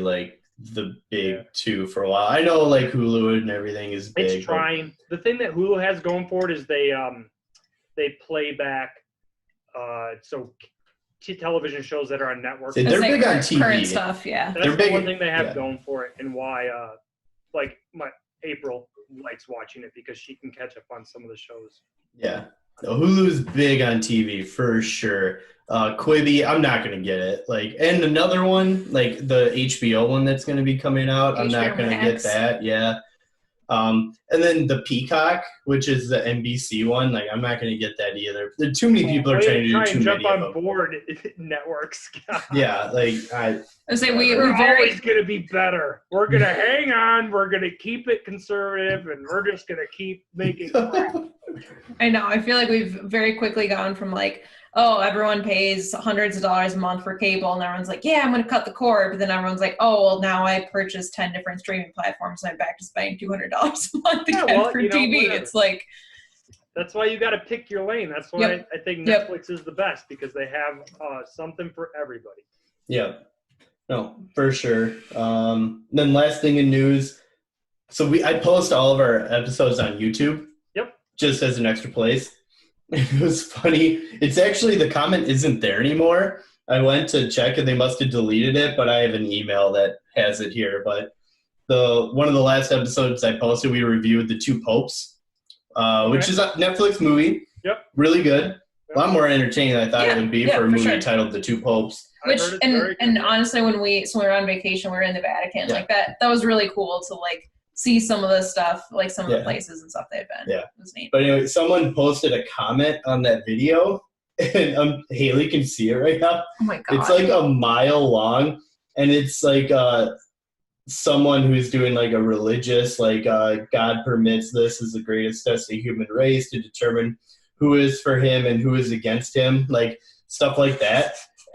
the big two for a while. I know like Hulu and everything is big. It's trying. The thing that Hulu has going for it is they play back so television shows that are on network. See, they're big on TV. Current stuff, yeah. That's big, one thing they have yeah. going for it, and why like my April likes watching it because she can catch up on some of the shows. Yeah. No, Hulu's big on TV for sure. Quibi, I'm not gonna get it. Like, and another one, like the HBO one that's gonna be coming out, I'm not gonna get that. Yeah. And then the Peacock, which is the NBC one, like I'm not gonna get that either. There too many people are trying to do too many jump of on board networks. Yeah, like I say we're always gonna be better. We're gonna hang on. We're gonna keep it conservative, and we're just gonna keep making crap. I know. I feel like we've very quickly gone from like, oh, everyone pays hundreds of dollars a month for cable, and everyone's like, yeah, I'm going to cut the cord. But then everyone's like, oh, well, now I purchased 10 different streaming platforms, and I'm back to spending $200 a month again for TV. It's like, that's why you got to pick your lane. That's why I think Netflix is the best, because they have something for everybody. Yeah, no, for sure. Then last thing in news, so I post all of our episodes on YouTube. Yep. Just as an extra place. It was funny. It's actually, the comment isn't there anymore. I went to check and they must have deleted it, but I have an email that has it here. But one of the last episodes I posted, we reviewed The Two Popes, which is a Netflix movie. Yep. Really good. A lot more entertaining than I thought it would be for a movie titled The Two Popes. Which, and honestly, when we were on vacation, we were in the Vatican, like that was really cool to like see some of the stuff, like some of the places and stuff they've been. Yeah. It was neat. But anyway, someone posted a comment on that video, and Haylie can see it right now. Oh my God. It's like a mile long, and it's like someone who's doing like a religious, like God permits this as the greatest test of the human race to determine who is for him and who is against him, like stuff like that.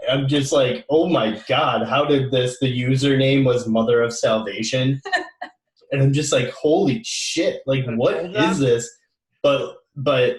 I'm just like, oh my God, how did the username was Mother of Salvation? And I'm just like, holy shit, like, what is this? But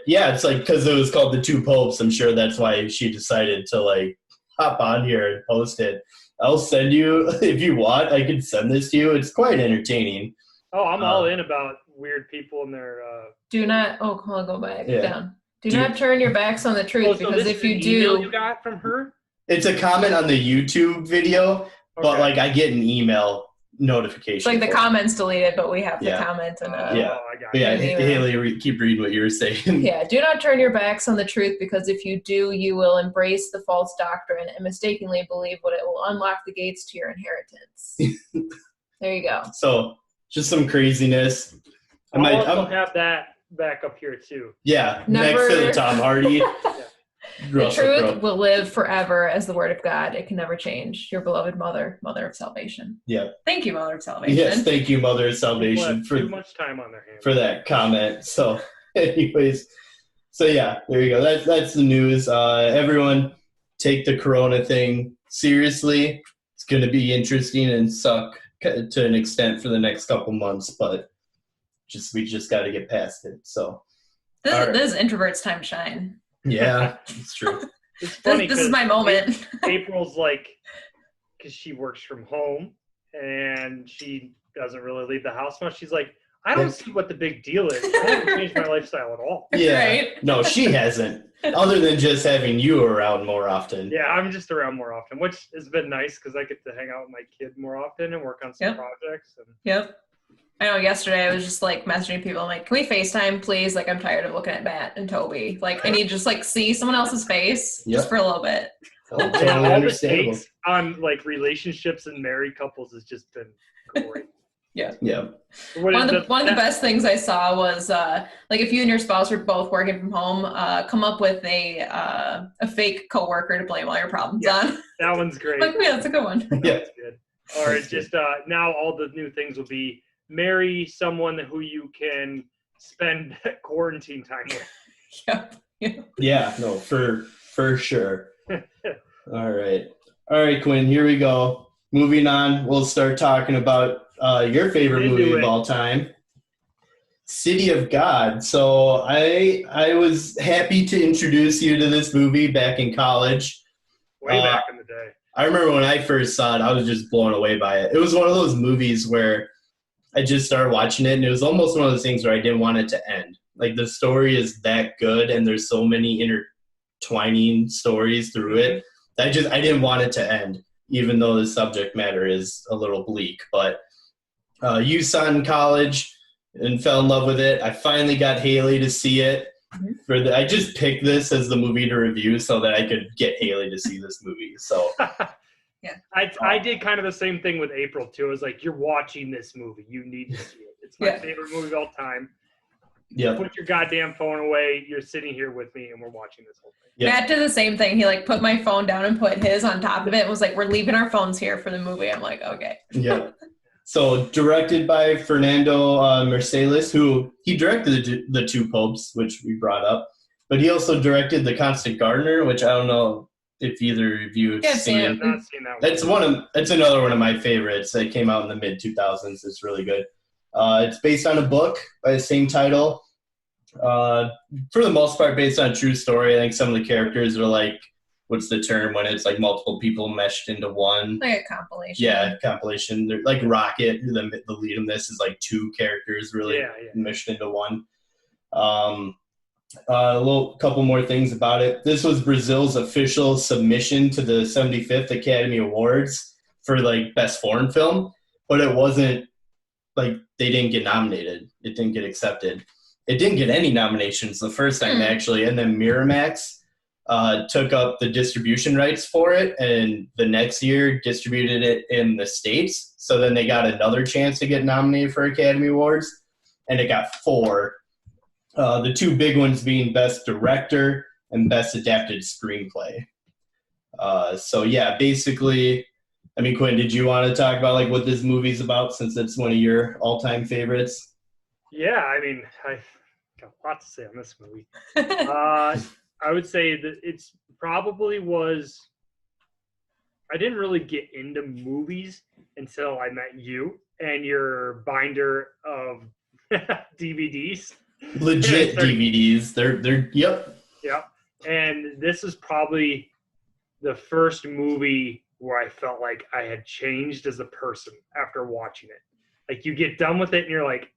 yeah, it's like, because it was called The Two Popes, I'm sure that's why she decided to, like, hop on here and post it. I'll send you, if you want, I can send this to you. It's quite entertaining. Oh, I'm all in about weird people and their... Do not, go back down. Do not turn your backs on the truth, because if you do... Email you got from her? It's a comment on the YouTube video, but, like, I get an email notification. It's like the comments deleted, but we have the comment and I got it. Yeah, Haylie, keep reading what you were saying. Yeah, do not turn your backs on the truth, because if you do, you will embrace the false doctrine and mistakenly believe what it will unlock the gates to your inheritance. There you go. So, just some craziness. I'll also have that back up here too. Yeah, next to the Tom Hardy. The truth will live forever as the word of God. It can never change. Your beloved Mother of Salvation. Yeah. Thank you, Mother of Salvation. Yes, thank you, Mother of Salvation, for too much time on their hands for that comment. So, anyways, yeah, there you go. That's the news. Everyone, take the Corona thing seriously. It's going to be interesting and suck to an extent for the next couple months, but we just got to get past it. So, this is introverts' time to shine. Yeah, it's true. It's funny. This is my moment. April's like, because she works from home and she doesn't really leave the house much. She's like, I don't see what the big deal is. I haven't changed my lifestyle at all. Yeah, right? No, she hasn't. Other than just having you around more often. Yeah, I'm just around more often, which has been nice because I get to hang out with my kid more often and work on some projects. Yep. I know yesterday I was just like messaging people. I'm like, can we FaceTime, please? Like, I'm tired of looking at Matt and Toby. Like, I need to just like see someone else's face just for a little bit. Totally all the takes on like relationships and married couples has just been great. Yeah. One of the best things I saw was like if you and your spouse are both working from home, come up with a fake coworker to blame all your problems on. That one's great. Like, yeah, that's a good one. Yeah. Good. All right, just now all the new things will be marry someone who you can spend quarantine time with. Yeah, no, for sure. All right, Quinn, here we go. Moving on, we'll start talking about your favorite movie of all time, City of God. So I was happy to introduce you to this movie back in college. Way back in the day. I remember when I first saw it, I was just blown away by it. It was one of those movies where I just started watching it, and it was almost one of those things where I didn't want it to end. Like, the story is that good, and there's so many intertwining stories through it. I didn't want it to end, even though the subject matter is a little bleak. But you saw it in college and fell in love with it. I finally got Haylie to see it. I just picked this as the movie to review so that I could get Haylie to see this movie. So Yeah. I did kind of the same thing with April too. I was like, you're watching this movie. You need to see it. It's my favorite movie of all time. yeah. Put your goddamn phone away. You're sitting here with me and we're watching this whole thing. Yeah. Matt did the same thing. He like put my phone down and put his on top of it and was like, we're leaving our phones here for the movie. I'm like, okay. Yeah. So directed by Fernando Mercedes, who he directed the Two Popes, which we brought up, but he also directed The Constant Gardener, which I don't know if either of you have seen. I've not seen that one. It's another one of my favorites. It came out in the mid 2000s. It's really good. It's based on a book by the same title. For the most part, based on a true story. I think some of the characters are like, what's the term when it's like multiple people meshed into one? Like a compilation. Yeah, compilation. They're like Rocket, the lead in this is like two characters really meshed into one. Couple more things about it. This was Brazil's official submission to the 75th Academy Awards for like Best Foreign Film, but it wasn't like they didn't get nominated. It didn't get accepted. It didn't get any nominations the first time actually, and then Miramax took up the distribution rights for it, and the next year distributed it in the States. So then they got another chance to get nominated for Academy Awards, and it got 4. The two big ones being Best Director and Best Adapted Screenplay. So yeah, basically, I mean, Quinn, did you want to talk about like what this movie's about, since it's one of your all-time favorites? Yeah, I mean, I got a lot to say on this movie. I would say that it's probably was. I didn't really get into movies until I met you and your binder of DVDs. Legit DVDs. They're yep. Yeah, and this is probably the first movie where I felt like I had changed as a person after watching it. Like, you get done with it and you're like,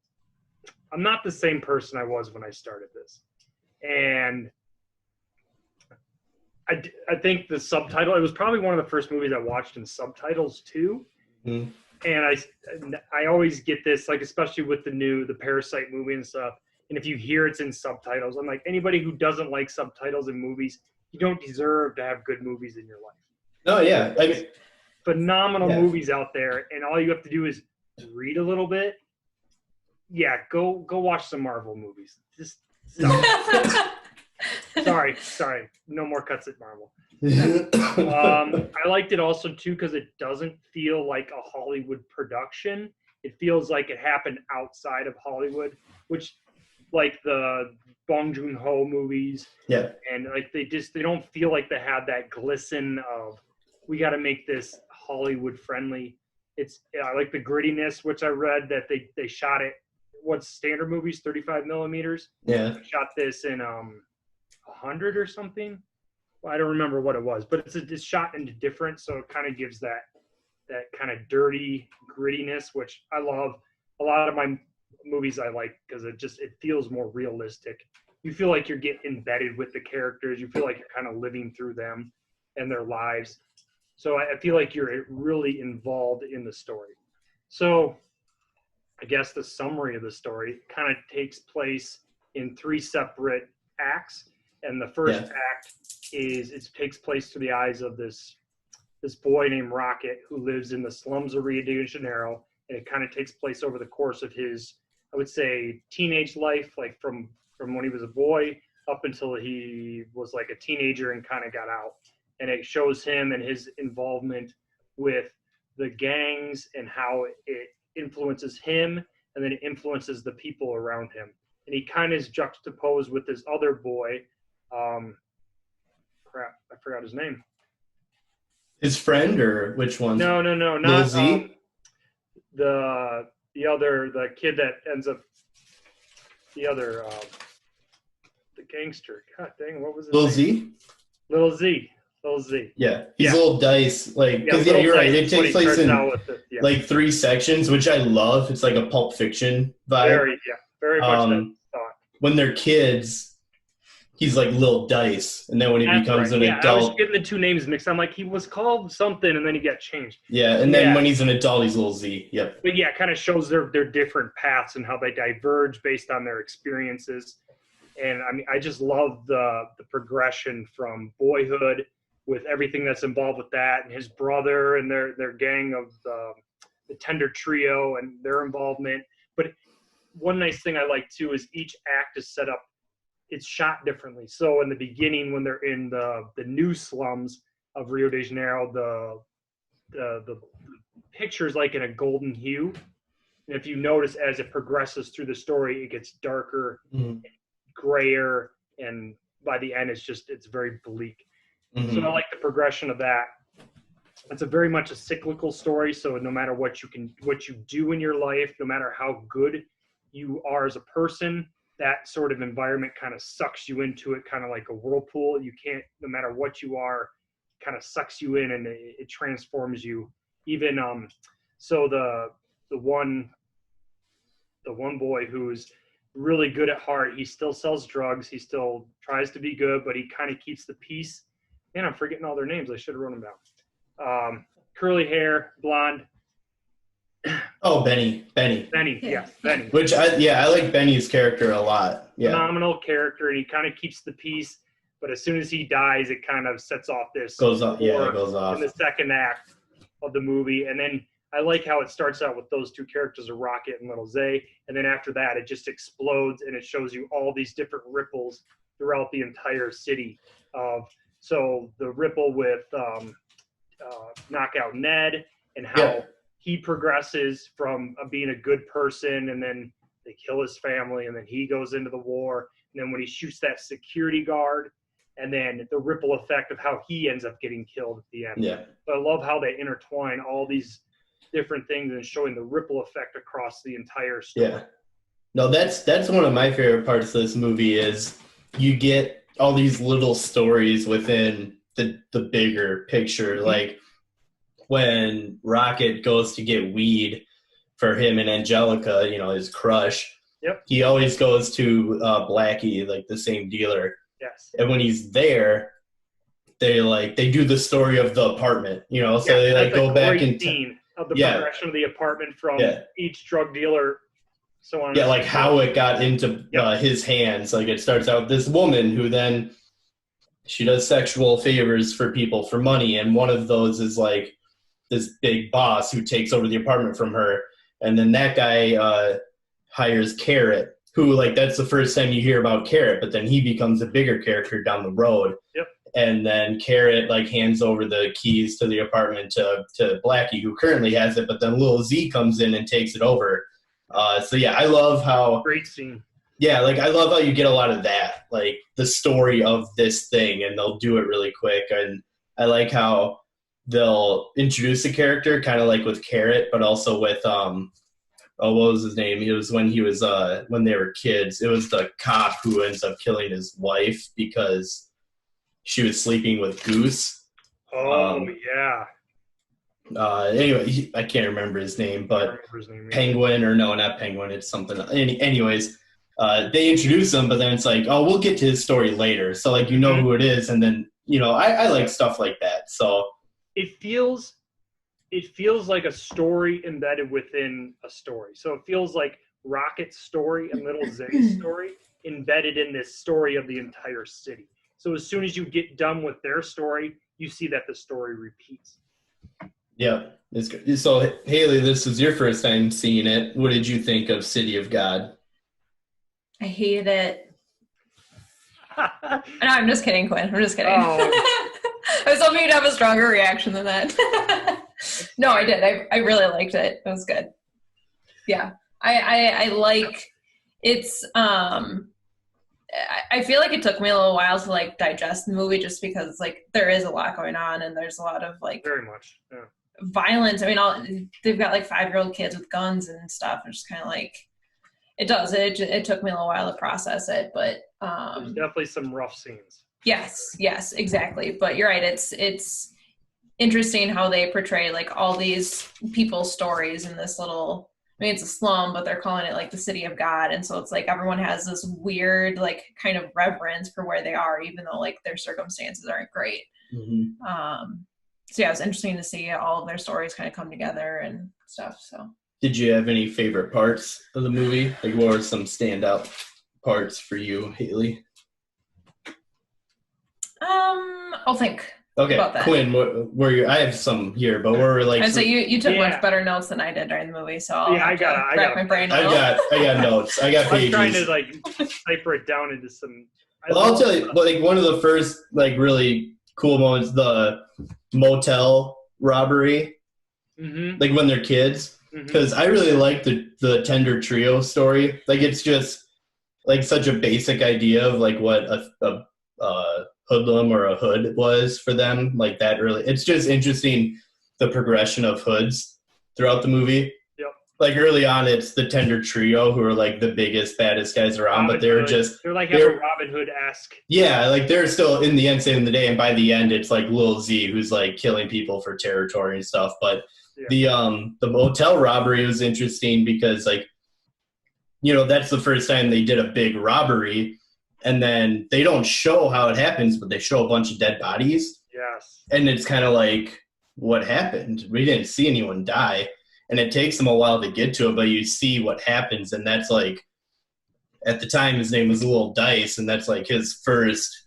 I'm not the same person I was when I started this. And I think the subtitle, it was probably one of the first movies I watched in subtitles too. Mm-hmm. And I always get this, like, especially with the Parasite movie and stuff. And if you hear it's in subtitles, I'm like, anybody who doesn't like subtitles in movies, you don't deserve to have good movies in your life. Oh yeah, I mean, phenomenal movies out there, and all you have to do is read a little bit. Yeah, go watch some Marvel movies. Just sorry, no more cuts at Marvel. I liked it also too because it doesn't feel like a Hollywood production. It feels like it happened outside of Hollywood, which, like the Bong Joon-ho movies, and like they don't feel like they have that glisten of, we got to make this Hollywood friendly. I like the grittiness, which I read that they shot it. What's standard movies, 35 millimeters? Yeah. They shot this in 100 or something. Well, I don't remember what it was, but it's shot into different, so it kind of gives that kind of dirty grittiness, which I love. A lot of my movies I like because it feels more realistic. You feel like you're getting embedded with the characters. You feel like you're kind of living through them and their lives. So I feel like you're really involved in the story. So I guess the summary of the story kind of takes place in 3 separate acts. And the first act it takes place through the eyes of this boy named Rocket, who lives in the slums of Rio de Janeiro. And it kind of takes place over the course of his, I would say, teenage life, like from when he was a boy up until he was like a teenager and kind of got out. And it shows him and his involvement with the gangs and how it influences him, and then it influences the people around him. And he kind of is juxtaposed with this other boy. I forgot his name. His friend, or which one? No, not Lil Z? The kid that ends up the gangster. God dang, what was his name? Lil Z? Lil Z. Little Z. Yeah, he's Yeah. little dice, like, because Little you're right. Dice It is what takes he place starts in out with it, like 3 sections, which I love. It's like a Pulp Fiction vibe. very much that thought. When they're kids, he's like Lil Dice, and then when he That's becomes right. an I was adult, getting the 2 names mixed. I'm like, he was called something, and then he got changed. and then when he's an adult, he's Lil Z. Yep. But yeah, it kind of shows their different paths and how they diverge based on their experiences. And I mean, I just love the progression from boyhood with everything that's involved with that, and his brother and their gang of the Tender Trio and their involvement. But one nice thing I like too is each act is set up. It's shot differently. So in the beginning, when they're in the new slums of Rio de Janeiro, the picture's like in a golden hue. And if you notice, as it progresses through the story, it gets darker, grayer, and by the end, it's very bleak. So I like the progression of that. It's a very much a cyclical story. So no matter what you do in your life, no matter how good you are as a person, that sort of environment kind of sucks you into it, kind of like a whirlpool. You can't, no matter what you are, kind of sucks you in, and it transforms you. Even so the one boy who's really good at heart, he still sells drugs, he still tries to be good, but he kind of keeps the peace. Man, I'm forgetting all their names. I should have written them down. Curly hair, blonde. Oh, Benny. Yes, Benny. Which I like Benny's character a lot. Yeah. Phenomenal character, and he kind of keeps the peace, but as soon as he dies, it kind of sets off this Goes off. Yeah, it goes in off. the second act of the movie. And then I like how it starts out with those 2 characters of Rocket and Little Zay, and then after that, it just explodes, and it shows you all these different ripples throughout the entire city. So the ripple with Knockout Ned, and how he progresses from being a good person, and then they kill his family, and then he goes into the war, and then when he shoots that security guard, and then the ripple effect of how he ends up getting killed at the end. Yeah. But I love how they intertwine all these different things and showing the ripple effect across the entire story. Yeah. No, that's one of my favorite parts of this movie is you get all these little stories within the bigger picture. Like when Rocket goes to get weed for him and Angelica, his crush. Yep. He always goes to Blackie, like the same dealer. Yes. And when he's there, they do the story of the apartment, so they go back and scene of the progression of the apartment from each drug dealer. So on. Yeah, like how it got into his hands. Like it starts out with this woman who then she does sexual favors for people for money, and one of those is like this big boss who takes over the apartment from her, and then that guy hires Carrot, who like that's the first time you hear about Carrot, but then he becomes a bigger character down the road. Yep. And then Carrot like hands over the keys to the apartment to Blackie, who currently has it, but then Lil Z comes in and takes it over. So yeah, I love how great scene. Yeah, like I love how you get a lot of that, like the story of this thing, and they'll do it really quick. And I like how they'll introduce a character, kind of like with Carrot, but also with what was his name? It was when they were kids. It was the cop who ends up killing his wife because she was sleeping with Goose. Yeah. Anyway, I can't remember his name, but Penguin, or no, not Penguin. It's something. Anyways, they introduce him, but then it's like, oh, we'll get to his story later. So like, who it is. And then, I like stuff like that. So it feels like a story embedded within a story. So it feels like Rocket's story and Little Zay's story embedded in this story of the entire city. So as soon as you get done with their story, you see that the story repeats. Yeah, it's good. So, Haylie, this is your first time seeing it. What did you think of City of God? I hated it. No, I'm just kidding, Quinn. I'm just kidding. Oh. I was hoping you'd have a stronger reaction than that. No, I did. I really liked it. It was good. Yeah. I like it's I feel like it took me a little while to like digest the movie just because like there is a lot going on and there's a lot of like very much violence. I mean, they've got like 5-year-old kids with guns and stuff. And just kind of like it took me a little while to process it, but there's definitely some rough scenes. Yes, exactly. But you're right. It's interesting how they portray like all these people's stories in this little. I mean, it's a slum, but they're calling it like the city of God, and so it's like everyone has this weird like kind of reverence for where they are, even though like their circumstances aren't great. So yeah, it was interesting to see all of their stories kind of come together and stuff. So, did you have any favorite parts of the movie? Like, what were some standout parts for you, Haylie? I'll think. Okay, about that. Quinn, what were you? I have some here, but we're like. And so you took much better notes than I did during the movie, so I got my brain. I got notes. I got pages. I'm trying to like cipher it down into some. Well, I'll tell you, like one of the first like really cool moments, the motel robbery, like when they're kids, because I really like the Tender Trio story. Like it's just like such a basic idea of like what a hoodlum or a hood was for them, like that really. It's just interesting the progression of hoods throughout the movie. Yep. Like early on, it's the Tender Trio who are like the biggest, baddest guys around, but they're like a Robin Hood-esque. Yeah, like they're still in the end, saving the day, and by the end, it's like Lil Z who's like killing people for territory and stuff. But the motel robbery was interesting because like, you know, that's the first time they did a big robbery. And then they don't show how it happens, but they show a bunch of dead bodies. Yes. And it's kind of like, what happened? We didn't see anyone die. And it takes them a while to get to it, but you see what happens. And that's like, at the time, his name was Lil Dice. And that's like his first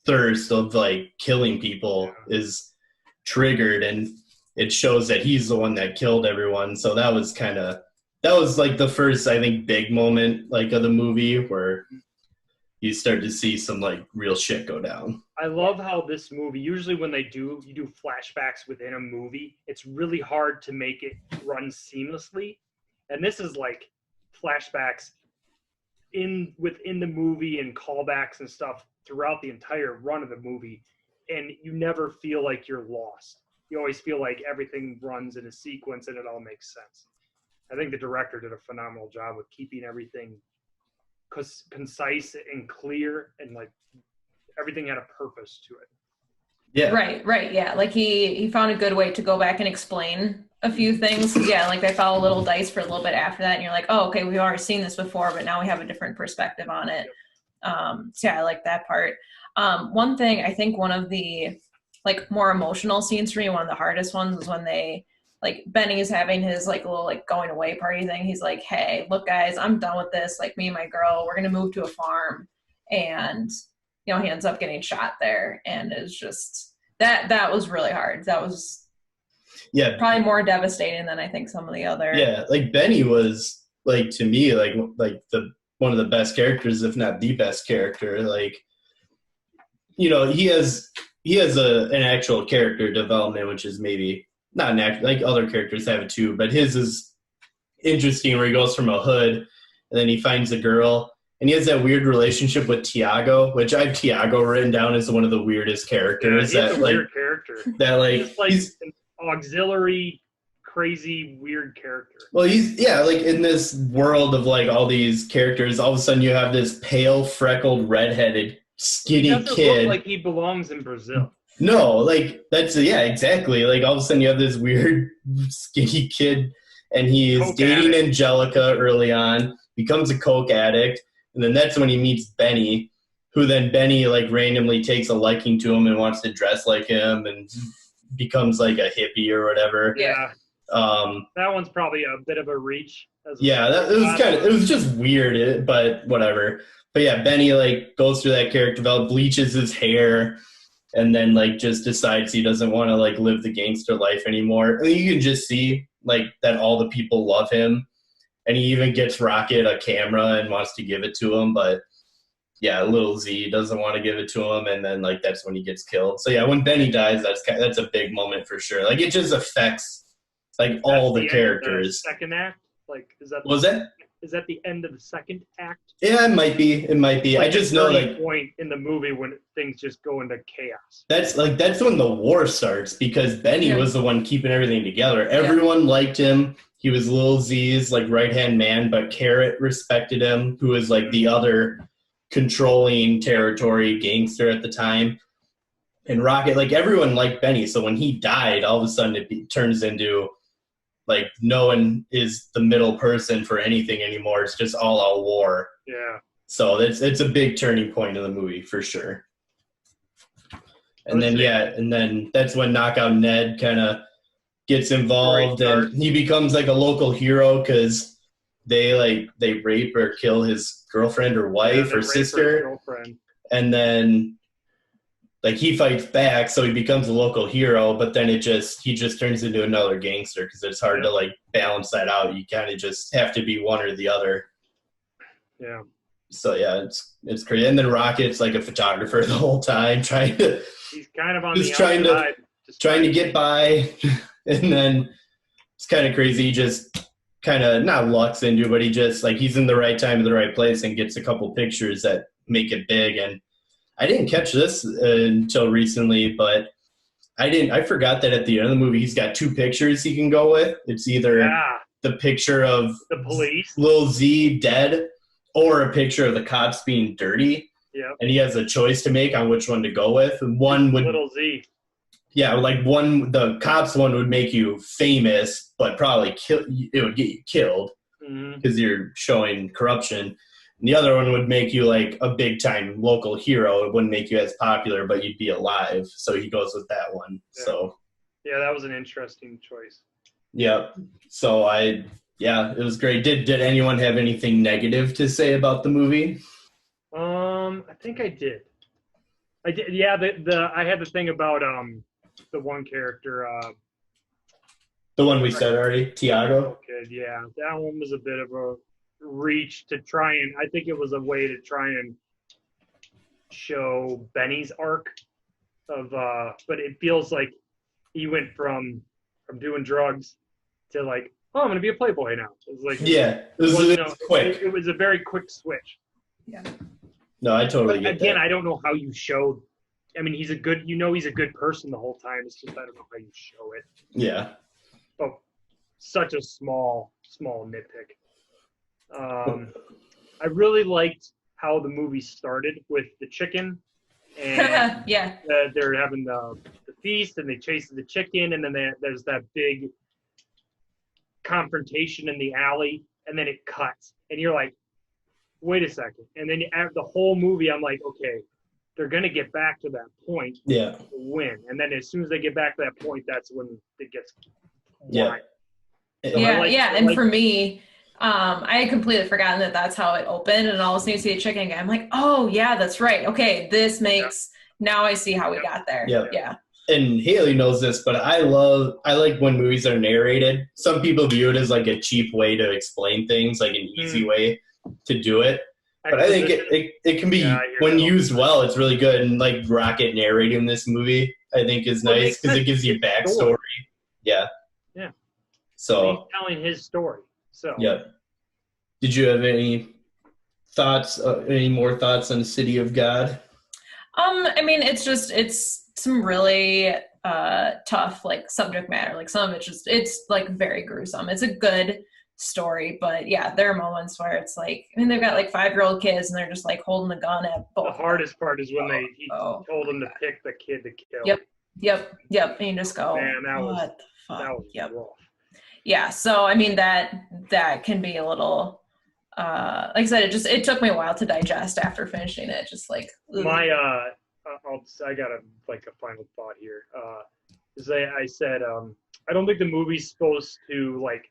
thirst of like killing people is triggered. And it shows that he's the one that killed everyone. So that was like the first, I think, big moment like of the movie where you start to see some like real shit go down. I love how this movie, usually when you do flashbacks within a movie, it's really hard to make it run seamlessly. And this is like flashbacks within the movie and callbacks and stuff throughout the entire run of the movie. And you never feel like you're lost. You always feel like everything runs in a sequence and it all makes sense. I think the director did a phenomenal job with keeping everything concise and clear, and like everything had a purpose to it. Yeah. Right. Yeah. Like he found a good way to go back and explain a few things. Yeah. Like they follow Little Dice for a little bit after that, and you're like, oh, okay, we've already seen this before, but now we have a different perspective on it. So yeah, I like that part. One thing, I think one of the like more emotional scenes for me, one of the hardest ones, was when like Benny's having his like little like going away party thing. He's like, hey, look guys, I'm done with this. Like me and my girl, we're going to move to a farm. And, you know, he ends up getting shot there. And it's just, that was really hard. That was probably more devastating than I think some of the other. Yeah. Like Benny was like, to me, like one of the best characters, if not the best character. Like, you know, he has an actual character development, which is maybe not an act, like other characters have it too, but his is interesting where he goes from a hood and then he finds a girl and he has that weird relationship with Tiago, which I have Tiago written down as one of the weirdest characters. Yeah, he's a weird character. That like he's an auxiliary, crazy, weird character. Well, like in this world of like all these characters, all of a sudden you have this pale, freckled, redheaded, skinny kid. Look like he belongs in Brazil. No, like that's exactly. Like all of a sudden you have this weird skinny kid and he's dating Angelica early on, becomes a coke addict, and then that's when he meets Benny, who then Benny like randomly takes a liking to him and wants to dress like him and becomes like a hippie or whatever. Yeah. That one's probably a bit of a reach. It was just weird, but whatever. But yeah, Benny like goes through that character development, bleaches his hair, and then like just decides he doesn't want to like live the gangster life anymore. I mean, you can just see like that all the people love him, and he even gets Rocket a camera and wants to give it to him, but yeah, Lil Z doesn't want to give it to him, and then like that's when he gets killed. So yeah, when Benny dies, that's a big moment for sure. Like it just affects like all the characters. Second act, like is that Is that the end of the second act? Yeah, it might be. Like I just know like point in the movie when things just go into chaos. That's when the war starts because Benny was the one keeping everything together. Everyone liked him. He was Lil Z's like right hand man, but Carrot respected him, who was like the other controlling territory gangster at the time. And Rocket, like everyone liked Benny, so when he died, all of a sudden it turns into like no one is the middle person for anything anymore. It's just all out war. Yeah. So it's a big turning point in the movie for sure. And then that's when Knockout Ned kind of gets involved, and he becomes like a local hero because they rape or kill his girlfriend or wife or sister, and then like he fights back, so he becomes a local hero. But then he just turns into another gangster because it's hard to like balance that out. You kind of just have to be one or the other. Yeah. So yeah, it's crazy. And then Rocket's like a photographer the whole time, He's kind of on the outside, trying to get by. And then it's kind of crazy. He just kind of not lucks into, but he just like he's in the right time in the right place and gets a couple pictures that make it big. And I didn't catch this until recently, but I forgot that at the end of the movie he's got two pictures he can go with. It's either the picture of the police, Lil Z dead, or a picture of the cops being dirty. Yeah. And he has a choice to make on which one to go with. One would Little Z. Yeah, like the cops one would make you famous, but probably it would get you killed because you're showing corruption. And the other one would make you like a big time local hero. It wouldn't make you as popular, but you'd be alive. So he goes with that one. Yeah. So yeah, that was an interesting choice. Yep. So it was great. Did anyone have anything negative to say about the movie? I think I did. Yeah, I had the thing about the one character. The one we said already, Tiago. Okay, yeah, that one was a bit of a reach to try and. I think it was a way to try and show Benny's arc of. But it feels like he went from doing drugs to like, oh, I'm gonna be a playboy now. It was like it was quick. It was a very quick switch. Yeah. No, I totally get again, that. I don't know how you showed. I mean, he's a good person the whole time. It's just I don't know how you show it. Yeah. Oh, such a small nitpick. I really liked how the movie started with the chicken, and they're having the feast, and they chase the chicken, and then there's that big confrontation in the alley, and then it cuts, and you're like, wait a second. And then the whole movie, I'm like, okay, they're going to get back to that point to win. And then as soon as they get back to that point, that's when it gets wide. And for me, I had completely forgotten that that's how it opened. And all of a sudden you see a chicken guy. I'm like, oh, yeah, that's right. Okay, this makes now I see how we got there. Yeah. And Haylie knows this, but I like when movies are narrated. Some people view it as like a cheap way to explain things, like an easy way to do it, but I think it can be when used well. It's really good, and like Rocket narrating this movie, I think is nice because it gives you backstory. Yeah. So he's telling his story. So Did you have any thoughts? Any more thoughts on City of God? I mean, it's some really tough like subject matter. Like some of it's like very gruesome. It's a good story, but there are moments where it's like, I mean, they've got like 5-year-old kids and they're just like holding the gun at both. The hardest part is when he told them to pick the kid to kill. Yep. And you just go, man, what the fuck? That was rough. Yeah. So I mean that can be a little like I said, it took me a while to digest after finishing it. Just like I got a final thought here. I said I don't think the movie's supposed to like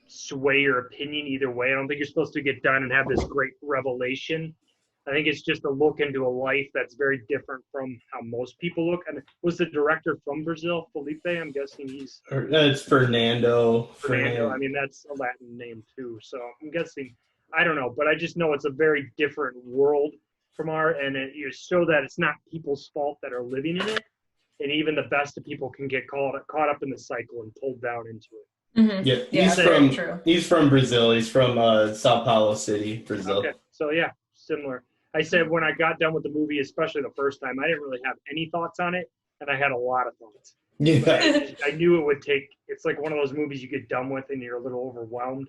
sway your opinion either way. I don't think you're supposed to get done and have this great revelation. I think it's just a look into a life that's very different from how most people look. And was the director from Brazil, Felipe? I'm guessing he's... It's Fernando. I mean, that's a Latin name too. So I'm guessing, I don't know, but I just know it's a very different world from and you show that it's not people's fault that are living in it. And even the best of people can get caught up in the cycle and pulled down into it. Mm-hmm. He's from Brazil. He's from Sao Paulo City, Brazil. Okay, so similar. I said when I got done with the movie, especially the first time, I didn't really have any thoughts on it, and I had a lot of thoughts. Yeah. I knew it would take. It's like one of those movies you get done with and you're a little overwhelmed,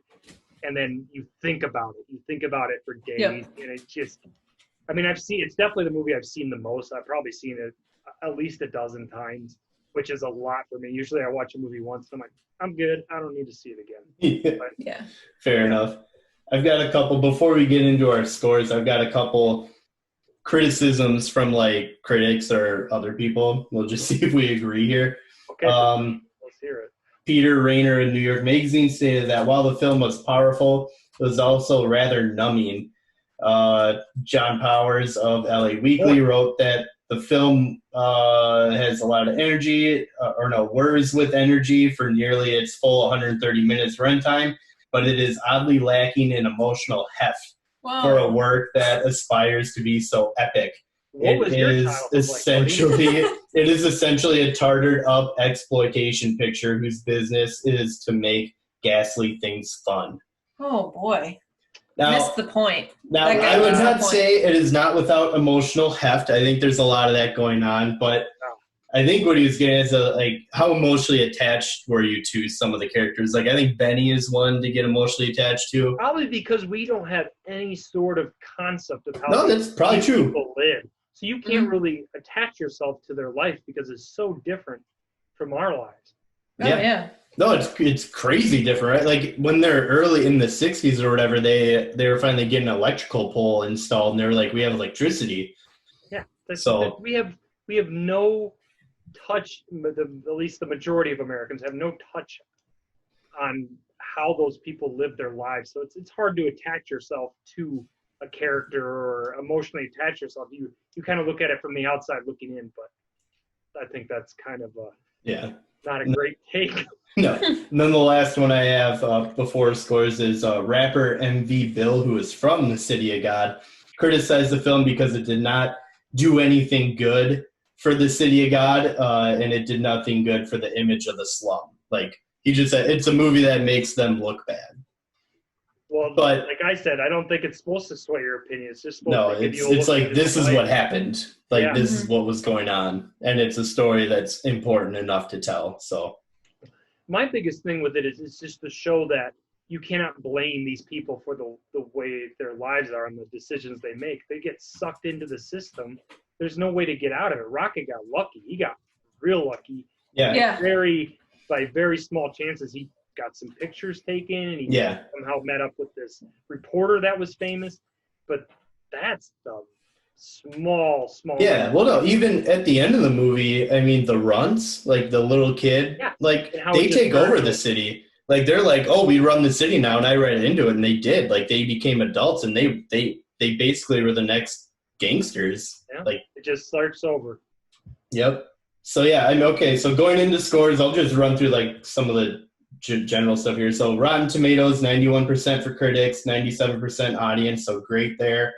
and then you think about it. You think about it for days, and I mean, it's definitely the movie I've seen the most. I've probably seen it at least a dozen times, which is a lot for me. Usually I watch a movie once and I'm like, I'm good. I don't need to see it again. But, Yeah. Fair enough. I've got a couple, before we get into our scores, I've got a couple criticisms from like critics or other people. We'll just see if we agree here. Okay, let's hear it. Peter Rayner in New York Magazine stated that while the film was powerful, it was also rather numbing. John Powers of LA Weekly wrote that the film has a lot of energy, whirs with energy for nearly its full 130 minutes runtime, but it is oddly lacking in emotional heft for a work that aspires to be so epic. What was your It is essentially a tarted up exploitation picture whose business is to make ghastly things fun. Oh boy. Now, Missed the point. Now, I would not say it is not without emotional heft. I think there's a lot of that going on, but I think what he was getting is how emotionally attached were you to some of the characters? Like, I think Benny is one to get emotionally attached to. Probably because we don't have any sort of concept of how that's probably true. People live. So you can't really attach yourself to their life because it's so different from our lives. Oh, yeah. No, it's crazy different, right? Like when they're early in the 60s or whatever, they were finally getting an electrical pole installed, and they were like, we have electricity. Yeah. So we have no touch. At least the majority of Americans have no touch on how those people live their lives. So it's hard to attach yourself to a character or emotionally attach yourself. You kind of look at it from the outside looking in, but I think that's kind of not a great take. No. And then the last one I have before scores is rapper MV Bill, who is from the City of God, criticized the film because it did not do anything good for the City of God, and it did nothing good for the image of the slum. Like, he just said, it's a movie that makes them look bad. Well, but like I said, I don't think it's supposed to sway your opinion. It's just supposed to give you a it's like, this is what happened. Like, this is what was going on. And it's a story that's important enough to tell, so. My biggest thing with it is it's just to show that you cannot blame these people for the way their lives are and the decisions they make. They get sucked into the system. There's no way to get out of it. Rocket got lucky. He got real lucky. Yeah. By very small chances, he got some pictures taken, and he somehow met up with this reporter that was famous. But that's the small. Yeah, well, no, even at the end of the movie, I mean, the Runts, like the little kid, like they take over the city. Like they're like, oh, we run the city now, and I ran into it, and they did. Like they became adults, and they basically were the next gangsters. Yeah, like it just starts over. Yep. So yeah, I'm okay. So going into scores, I'll just run through like some of the general stuff here. So Rotten Tomatoes, 91% for critics, 97% audience. So great there.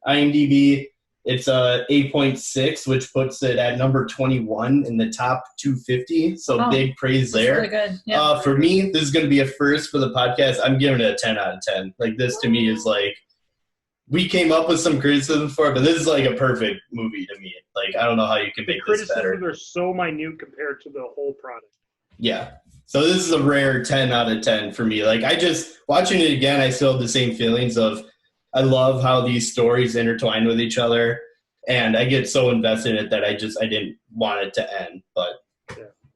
IMDb, it's 8.6, which puts it at number 21 in the top 250. So big praise there. Really good. Yeah. For me, this is going to be a first for the podcast. I'm giving it a 10 out of 10. Like this to me is like, we came up with some criticism for it, but this is like a perfect movie to me. Like, I don't know how you can make this better. The criticisms are so minute compared to the whole product. Yeah. So this is a rare 10 out of 10 for me. Like, watching it again, I still have the same feelings of, I love how these stories intertwine with each other, and I get so invested in it that I didn't want it to end. But,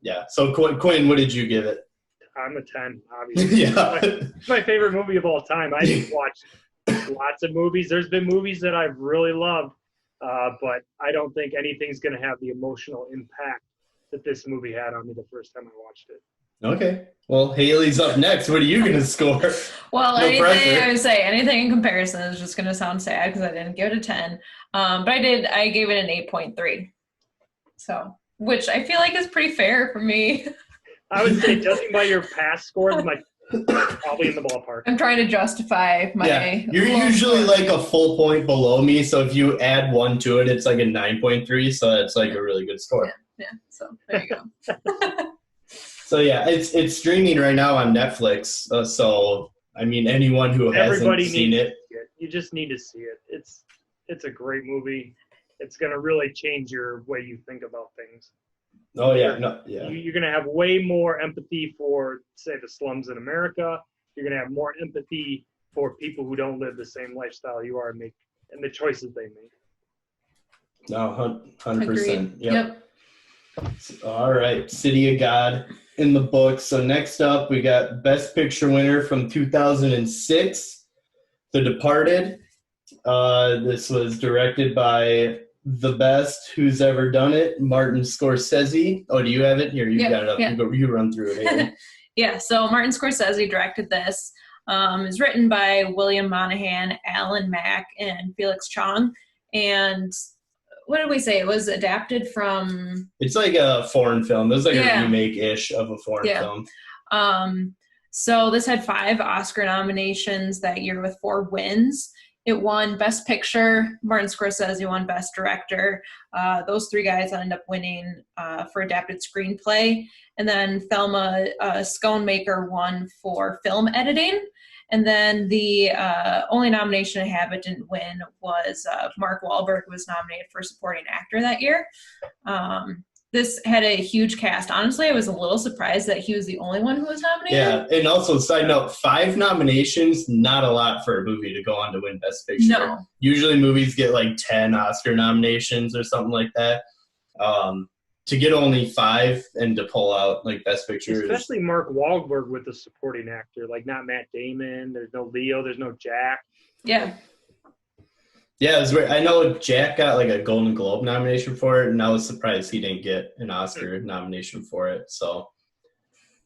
yeah. So, Quinn, what did you give it? I'm a 10, obviously. Yeah. It's my favorite movie of all time. I've watched lots of movies. There's been movies that I've really loved, but I don't think anything's going to have the emotional impact that this movie had on me the first time I watched it. Okay. Well, Haley's up next. What are you going to score? Well, I would say anything in comparison is just going to sound sad because I didn't give it a 10. But I gave it an 8.3. So, which I feel like is pretty fair for me. I would say, judging by your past scores, probably in the ballpark. I'm trying to justify my. Yeah, you're usually like a full point below me, so if you add 1 to it, it's like a 9.3. So that's like a really good score. Yeah. So there you go. So yeah, it's streaming right now on Netflix. So I mean, anyone who hasn't seen it, you just need to see it. It's a great movie. It's gonna really change your way you think about things. Oh yeah, You're gonna have way more empathy for, say, the slums in America. You're gonna have more empathy for people who don't live the same lifestyle you are and the choices they make. No, 100%. Agreed. Yep. All right, City of God in the book. So next up, we got Best Picture winner from 2006, The Departed. This was directed by the best who's ever done it, Martin Scorsese. Oh, do you have it? Here, you got it up. Yeah. You run through it. Haley. Yeah, so Martin Scorsese directed this. It's written by William Monahan, Alan Mack, and Felix Chong. And what did we say? It was adapted from... It's like a foreign film. It was like a remake-ish of a foreign film. So this had 5 Oscar nominations that year with 4 wins. It won Best Picture. Martin Scorsese won Best Director. Those 3 guys ended up winning for Adapted Screenplay. And then Thelma Schoonmaker won for Film Editing. And then the only nomination I have it didn't win was Mark Wahlberg, who was nominated for Supporting Actor that year. This had a huge cast. Honestly, I was a little surprised that he was the only one who was nominated. Yeah, and also, side note, 5 nominations, not a lot for a movie to go on to win Best Picture. No. Usually movies get like 10 Oscar nominations or something like that. To get only 5 and to pull out like Best Picture. Especially Mark Wahlberg with the supporting actor, like not Matt Damon. There's no Leo. There's no Jack. Yeah. Yeah, it was weird. I know Jack got like a Golden Globe nomination for it, and I was surprised he didn't get an Oscar nomination for it. So,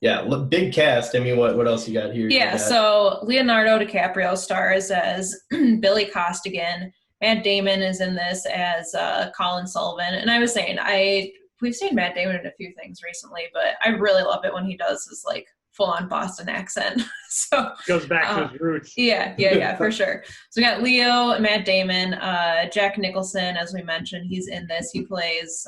yeah, big cast. I mean, what else you got here? Yeah, so Leonardo DiCaprio stars as Billy Costigan. Matt Damon is in this as Colin Sullivan. And I was saying, we've seen Matt Damon in a few things recently, but I really love it when he does his like full-on Boston accent. So goes back to his roots. Yeah, for sure. So we got Leo, Matt Damon, Jack Nicholson, as we mentioned, he's in this. He plays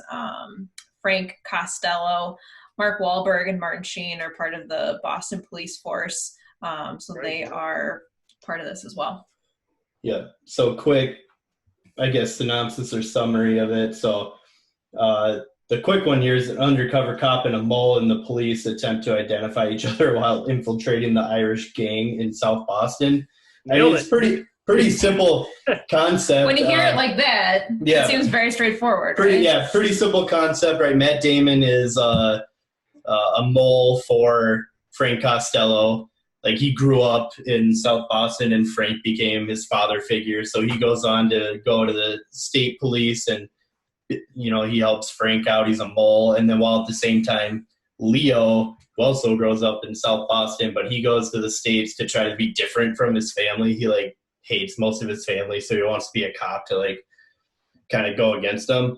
Frank Costello. Mark Wahlberg and Martin Sheen are part of the Boston police force. So they are part of this as well. Yeah. So quick, I guess, synopsis or summary of it. So the quick one here is an undercover cop and a mole and the police attempt to identify each other while infiltrating the Irish gang in South Boston. I mean, it's pretty simple concept. When you hear it like that, it seems very straightforward. Right? Yeah, pretty simple concept, right? Matt Damon is a mole for Frank Costello. Like, he grew up in South Boston and Frank became his father figure. So he goes on to go to the state police and, you know, he helps Frank out. He's a mole. And then while at the same time, Leo, who also grows up in South Boston, but he goes to the States to try to be different from his family. He like hates most of his family. So he wants to be a cop to like kind of go against them.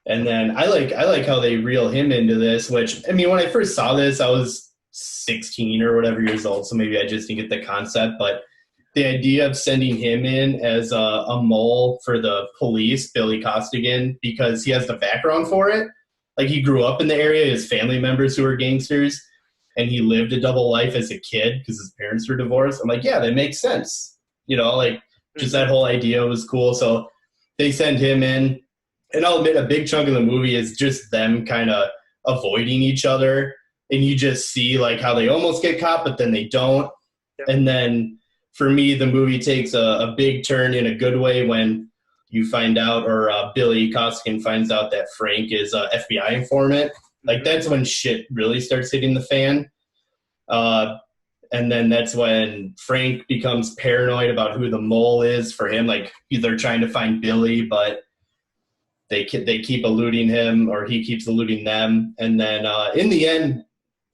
And then I like how they reel him into this, which, I mean, when I first saw this, I was 16 or whatever years old. So maybe I just didn't get the concept, but the idea of sending him in as a mole for the police, Billy Costigan, because he has the background for it. Like, he grew up in the area, his family members who were gangsters, and he lived a double life as a kid because his parents were divorced. I'm like, yeah, that makes sense. You know, like, just that whole idea was cool. So they send him in. And I'll admit, a big chunk of the movie is just them kind of avoiding each other. And you just see, like, how they almost get caught, but then they don't. Yep. And then, for me, the movie takes a big turn in a good way when you find out, or Billy Costigan finds out that Frank is an FBI informant. Like, that's when shit really starts hitting the fan. And then that's when Frank becomes paranoid about who the mole is for him. Like, they're trying to find Billy, but they keep eluding him, or he keeps eluding them. And then in the end,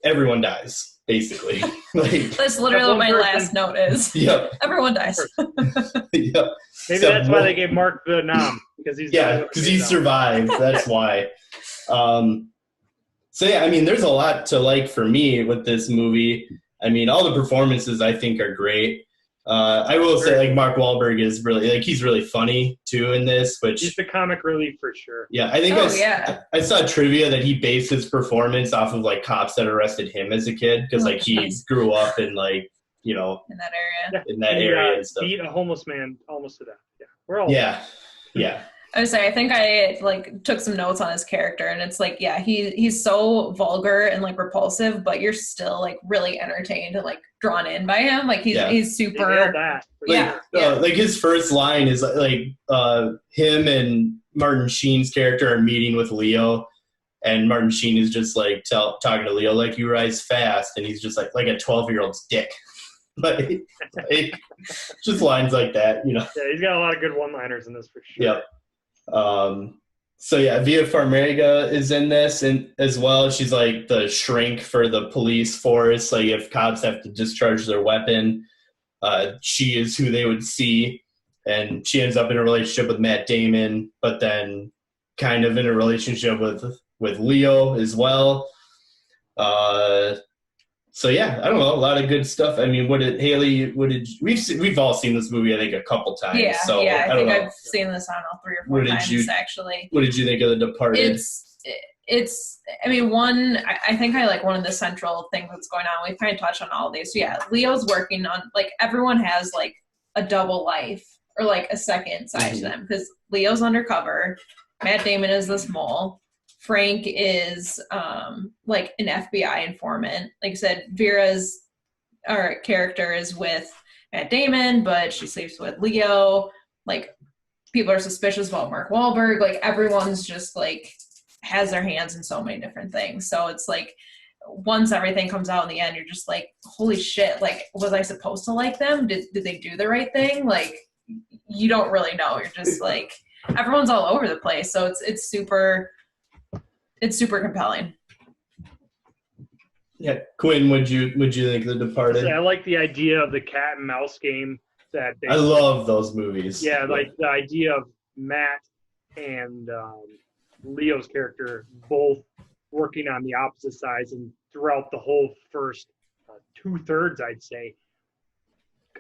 everyone dies. Basically, like, that's literally what my last note is. Yep. Everyone dies. Yep. Maybe that's why they gave Mark the nom, because he survived. That's why. So yeah, I mean, there's a lot to like for me with this movie. I mean, all the performances I think are great. I will say, like, Mark Wahlberg is really, like, he's really funny too in this, which he's the comic relief for sure. Yeah, I think I saw trivia that he based his performance off of like cops that arrested him as a kid, because like he grew up in, like, you know, in that area. In that area and stuff. Beat a homeless man almost to death. Yeah, we're all. Yeah. I would say, I think I like took some notes on his character, and it's like, yeah, he's so vulgar and like repulsive, but you're still like really entertained and like drawn in by him. Like he's super. Like his first line is like him and Martin Sheen's character are meeting with Leo, and Martin Sheen is just like talking to Leo like, you rise fast, and he's just like a 12-year-old's dick. like just lines like that, you know. Yeah, he's got a lot of good one-liners in this for sure. Yep. So yeah, Via Farmiga is in this and as well. She's like the shrink for the police force. Like if cops have to discharge their weapon, she is who they would see. And she ends up in a relationship with Matt Damon, but then kind of in a relationship with Leo as well. So yeah, I don't know, a lot of good stuff. I mean, we've all seen this movie, I think, a couple times. Yeah, so I think know. I've seen this, I don't know, 3 or 4 times actually. What did you think of The Departed? It's I mean, I think I like one of the central things that's going on. We've kind of touched on all of these. So yeah, Leo's working on, like, everyone has like a double life or like a second side to them, because Leo's undercover, Matt Damon is this mole, Frank is like an FBI informant. Like I said, Vera's character is with Matt Damon, but she sleeps with Leo. Like, people are suspicious about Mark Wahlberg. Like, everyone's just like has their hands in so many different things. So it's like, once everything comes out in the end, you're just like, holy shit, like, was I supposed to like them? Did they do the right thing? Like, you don't really know. You're just like, everyone's all over the place. So it's super compelling. Yeah, Quinn, would you think of The Departed? I like the idea of the cat and mouse game. I love those movies. Yeah, like the idea of Matt and Leo's character both working on the opposite sides, and throughout the whole first 2/3, I'd say,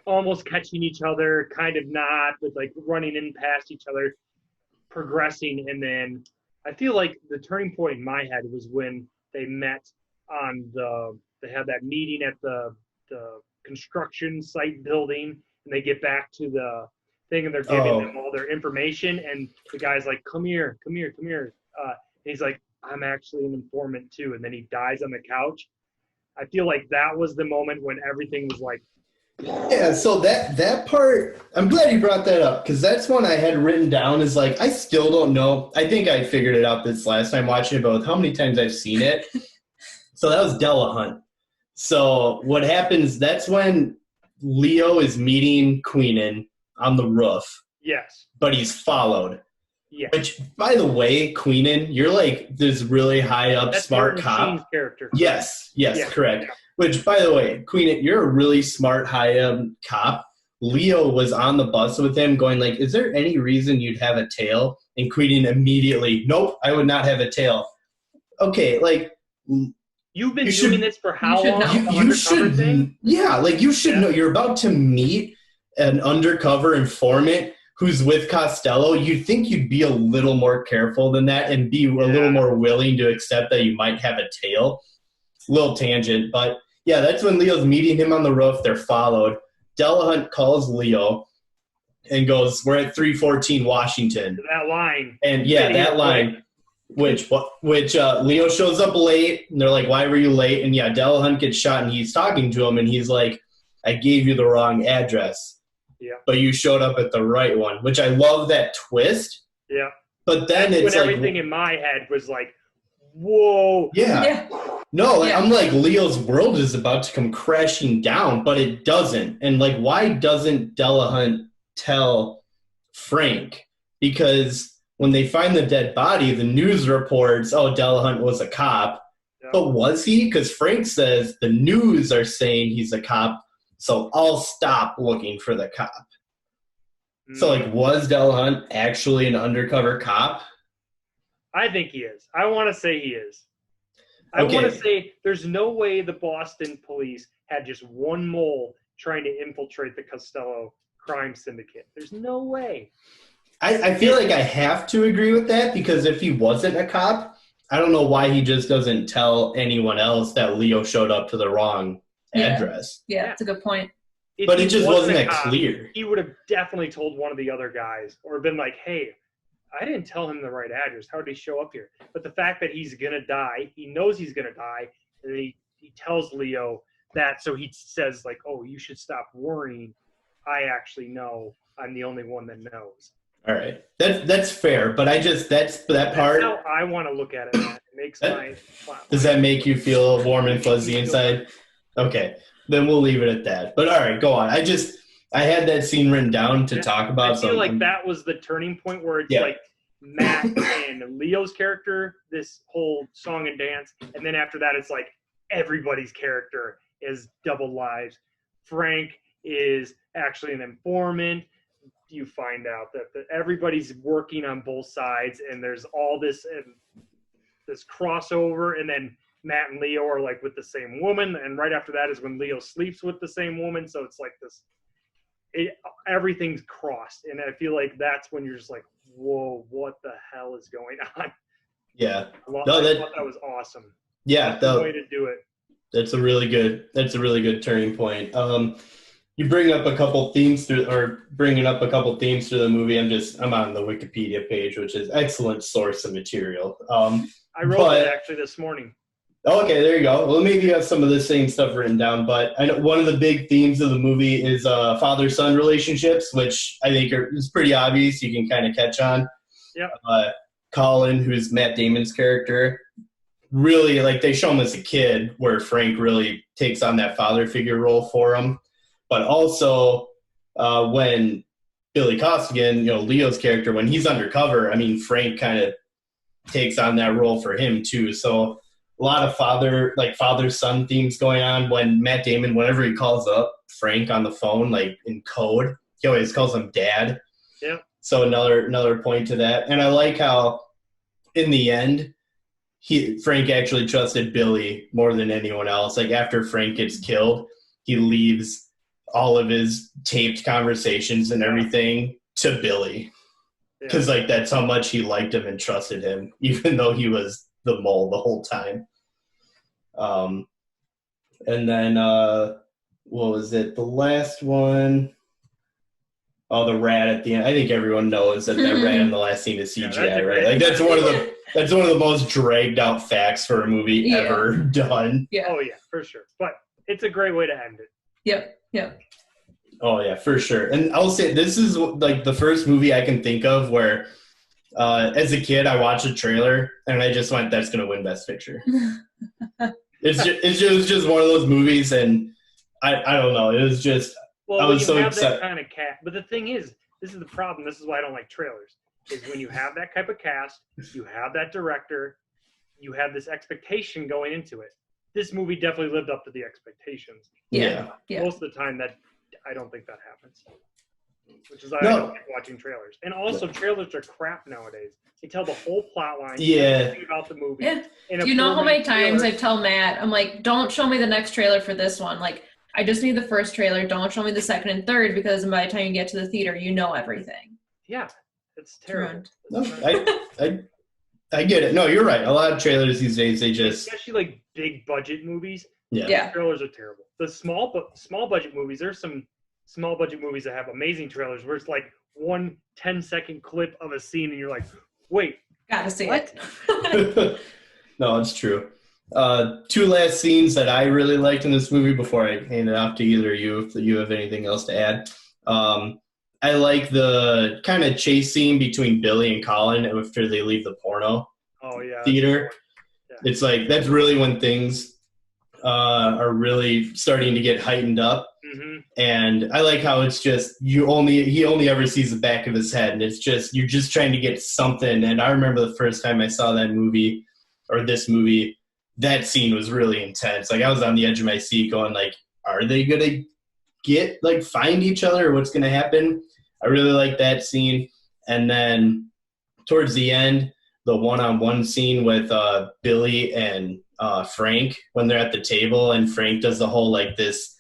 almost catching each other, kind of not, but like running in past each other, progressing. And then I feel like the turning point in my head was when they met they had that meeting at the construction site building, and they get back to the thing, and they're giving them all their information, and the guy's like, come here. And he's like, I'm actually an informant too. And then he dies on the couch. I feel like that was the moment when everything was like, yeah, so that part, I'm glad you brought that up, because that's one I had written down is like, I still don't know. I think I figured it out this last time watching it, but with how many times I've seen it. So that was Delahunt. So what happens, that's when Leo is meeting Queenan on the roof. Yes. But he's followed. Yeah. Which, by the way, Queenan, you're like this really high up, that's smart Martin cop. Sheen's character. Yes, yeah, correct. Yeah. Which, by the way, Queenan, you're a really smart, high up cop. Leo was on the bus with him going like, is there any reason you'd have a tail? And Queenan immediately, nope, I would not have a tail. Okay, like... You've been doing this for how long? You should, thing? Yeah, like you should know. You're about to meet an undercover informant who's with Costello. You'd think you'd be a little more careful than that and be a little more willing to accept that you might have a tail. Little tangent, but yeah, that's when Leo's meeting him on the roof. They're followed. Delahunt calls Leo and goes, we're at 314 Washington. That line. And yeah, that line. Which Leo shows up late, and they're like, why were you late? And yeah, Delahunt gets shot, and he's talking to him, and he's like, I gave you the wrong address. Yeah. But you showed up at the right one, which I love that twist. Yeah. But then it's when like... everything in my head was like, whoa. Yeah. No, like, I'm like, Leo's world is about to come crashing down, but it doesn't. And like, why doesn't Delahunt tell Frank? Because... when they find the dead body, the news reports, Delahunt was a cop. Yeah. But was he? Because Frank says the news are saying he's a cop, so I'll stop looking for the cop. So, like, was Delahunt actually an undercover cop? I think he is. I want to say he is. I want to say there's no way the Boston police had just one mole trying to infiltrate the Costello crime syndicate. There's no way. I feel like I have to agree with that, because if he wasn't a cop, I don't know why he just doesn't tell anyone else that Leo showed up to the wrong address. Yeah, that's a good point. But it just wasn't that clear. He would have definitely told one of the other guys, or been like, hey, I didn't tell him the right address. How did he show up here? But the fact that he's going to die, he knows he's going to die, and he tells Leo that, so he says, like, oh, you should stop worrying. I actually know. I'm the only one that knows. All right. That's fair, but that part. That's how I want to look at it. Matt. It makes my plot. Does that make you feel warm and fuzzy inside? Okay, then we'll leave it at that. But all right, go on. I had that scene written down to talk about. I feel like that was the turning point where it's like Matt and Leo's character, this whole song and dance, and then after that, it's like everybody's character is double lives. Frank is actually an informant. You find out that everybody's working on both sides, and there's all this crossover, and then Matt and Leo are like with the same woman, and right after that is when Leo sleeps with the same woman. So it's like this, everything's crossed, and I feel like that's when you're just like, whoa, what the hell is going on? Yeah, I thought that was awesome. Yeah, the way to do it. That's a really good turning point. You bring up a couple themes through the movie. I'm on the Wikipedia page, which is excellent source of material. I wrote it actually this morning. Okay, there you go. Well, maybe you have some of the same stuff written down, but I know one of the big themes of the movie is father-son relationships, which I think is pretty obvious. You can kind of catch on. Yeah. Colin, who's Matt Damon's character, really, like, they show him as a kid where Frank really takes on that father figure role for him. But also when Billy Costigan, Leo's character, when he's undercover, I mean, Frank kind of takes on that role for him too. So a lot of father-son themes going on when Matt Damon, whenever he calls up Frank on the phone, like in code, he always calls him Dad. Yeah. So another point to that. And I like how in the end, Frank actually trusted Billy more than anyone else. Like after Frank gets killed, he leaves all of his taped conversations and everything to Billy. Because that's how much he liked him and trusted him, even though he was the mole the whole time. And then what was it? The last one. Oh, the rat at the end. I think everyone knows that rat in the last scene is CGI, right? Like that's one of the most dragged out facts for a movie ever done. Yeah. Oh yeah, for sure. But it's a great way to end it. Yep. Oh yeah, for sure. And I'll say this is like the first movie I can think of where, as a kid, I watched a trailer and I just went, "That's gonna win Best Picture." It's just one of those movies, and I don't know. It was just I was so excited. That kind of cast, but the thing is, this is the problem. This is why I don't like trailers. Is when you have that type of cast, you have that director, you have this expectation going into it. This movie definitely lived up to the expectations. Yeah. Most of the time, that I don't think that happens. Which is why I don't like watching trailers. And also, trailers are crap nowadays. They tell the whole plot line. Everything about the movie. Yeah. Do you know how many times I tell Matt, I'm like, don't show me the next trailer for this one. Like, I just need the first trailer. Don't show me the second and third, because by the time you get to the theater, you know everything. Yeah. It's terrible. No, I get it. No, you're right. A lot of trailers these days, they just... Especially like big budget movies. Yeah. Trailers are terrible. The small budget movies, there's some small budget movies that have amazing trailers where it's like 1 10-second clip of a scene and you're like, wait. Gotta see what? it. No, it's true. 2 last scenes that I really liked in this movie before I hand it off to either of you, if you have anything else to add. I like the kind of chase scene between Billy and Colin after they leave the porno theater. Yeah. It's like, that's really when things are really starting to get heightened up. Mm-hmm. And I like how it's just, he only ever sees the back of his head, and it's just, you're just trying to get something. And I remember the first time I saw this movie, that scene was really intense. Like, I was on the edge of my seat going like, are they going to find each other, or what's going to happen? I really like that scene. And then towards the end, the one-on-one scene with Billy and Frank when they're at the table, and Frank does the whole like this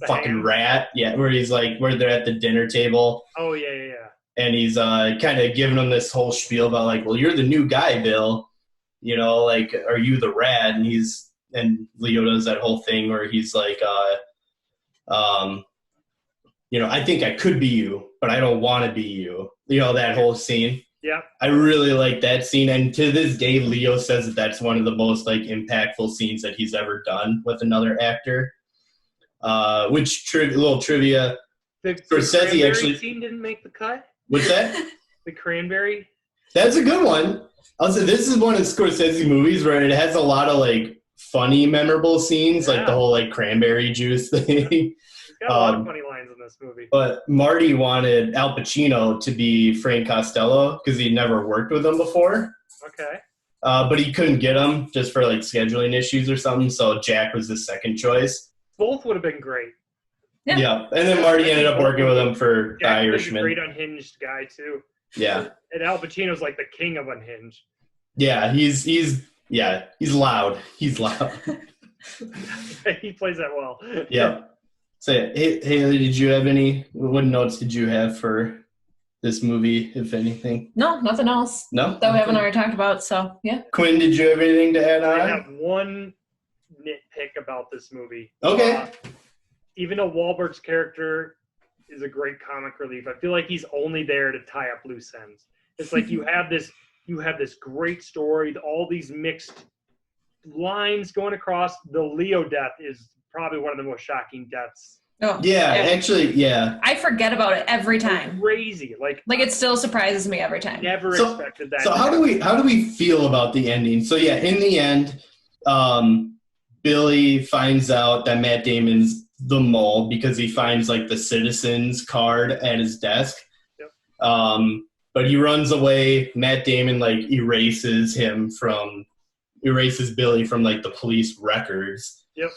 fucking rat, where they're at the dinner table. Oh yeah. And he's kind of giving them this whole spiel about like, well, you're the new guy, Bill. Like, are you the rat? And Leo does that whole thing where he's like, I think I could be you, but I don't want to be you. That whole scene. Yeah. I really like that scene. And to this day, Leo says that that's one of the most impactful scenes that he's ever done with another actor. Which little trivia. The Scorsese actually scene didn't make the cut? What's that? The cranberry. That's a good one. Also, this is one of Scorsese movies where it has a lot of like funny, memorable scenes, like the whole like cranberry juice thing. He's got a lot of funny lines in this movie. But Marty wanted Al Pacino to be Frank Costello because he'd never worked with him before. Okay. But he couldn't get him just for like scheduling issues or something. So Jack was his second choice. Both would have been great. Yeah. And then Marty ended up working with him for The Irishman. He's a great unhinged guy too. Yeah. And Al Pacino's like the king of unhinged. Yeah, he's loud. He's loud. He plays that well. Yeah. So, Haylie, did you have what notes did you have for this movie, if anything? No, nothing else. No? That we haven't already talked about, so yeah. Quinn, did you have anything to add on? I have one nitpick about this movie. Okay. Even though Wahlberg's character is a great comic relief, I feel like he's only there to tie up loose ends. It's like you have this great story, all these mixed lines going across. The Leo death is probably one of the most shocking deaths. Oh, yeah, actually, yeah. I forget about it every time. Crazy, like it still surprises me every time. Never expected that. So how do we feel about the ending? So yeah, in the end, Billy finds out that Matt Damon's the mole because he finds like the citizen's card at his desk. Yep. But he runs away. Matt Damon like erases Billy from like the police records. Yep.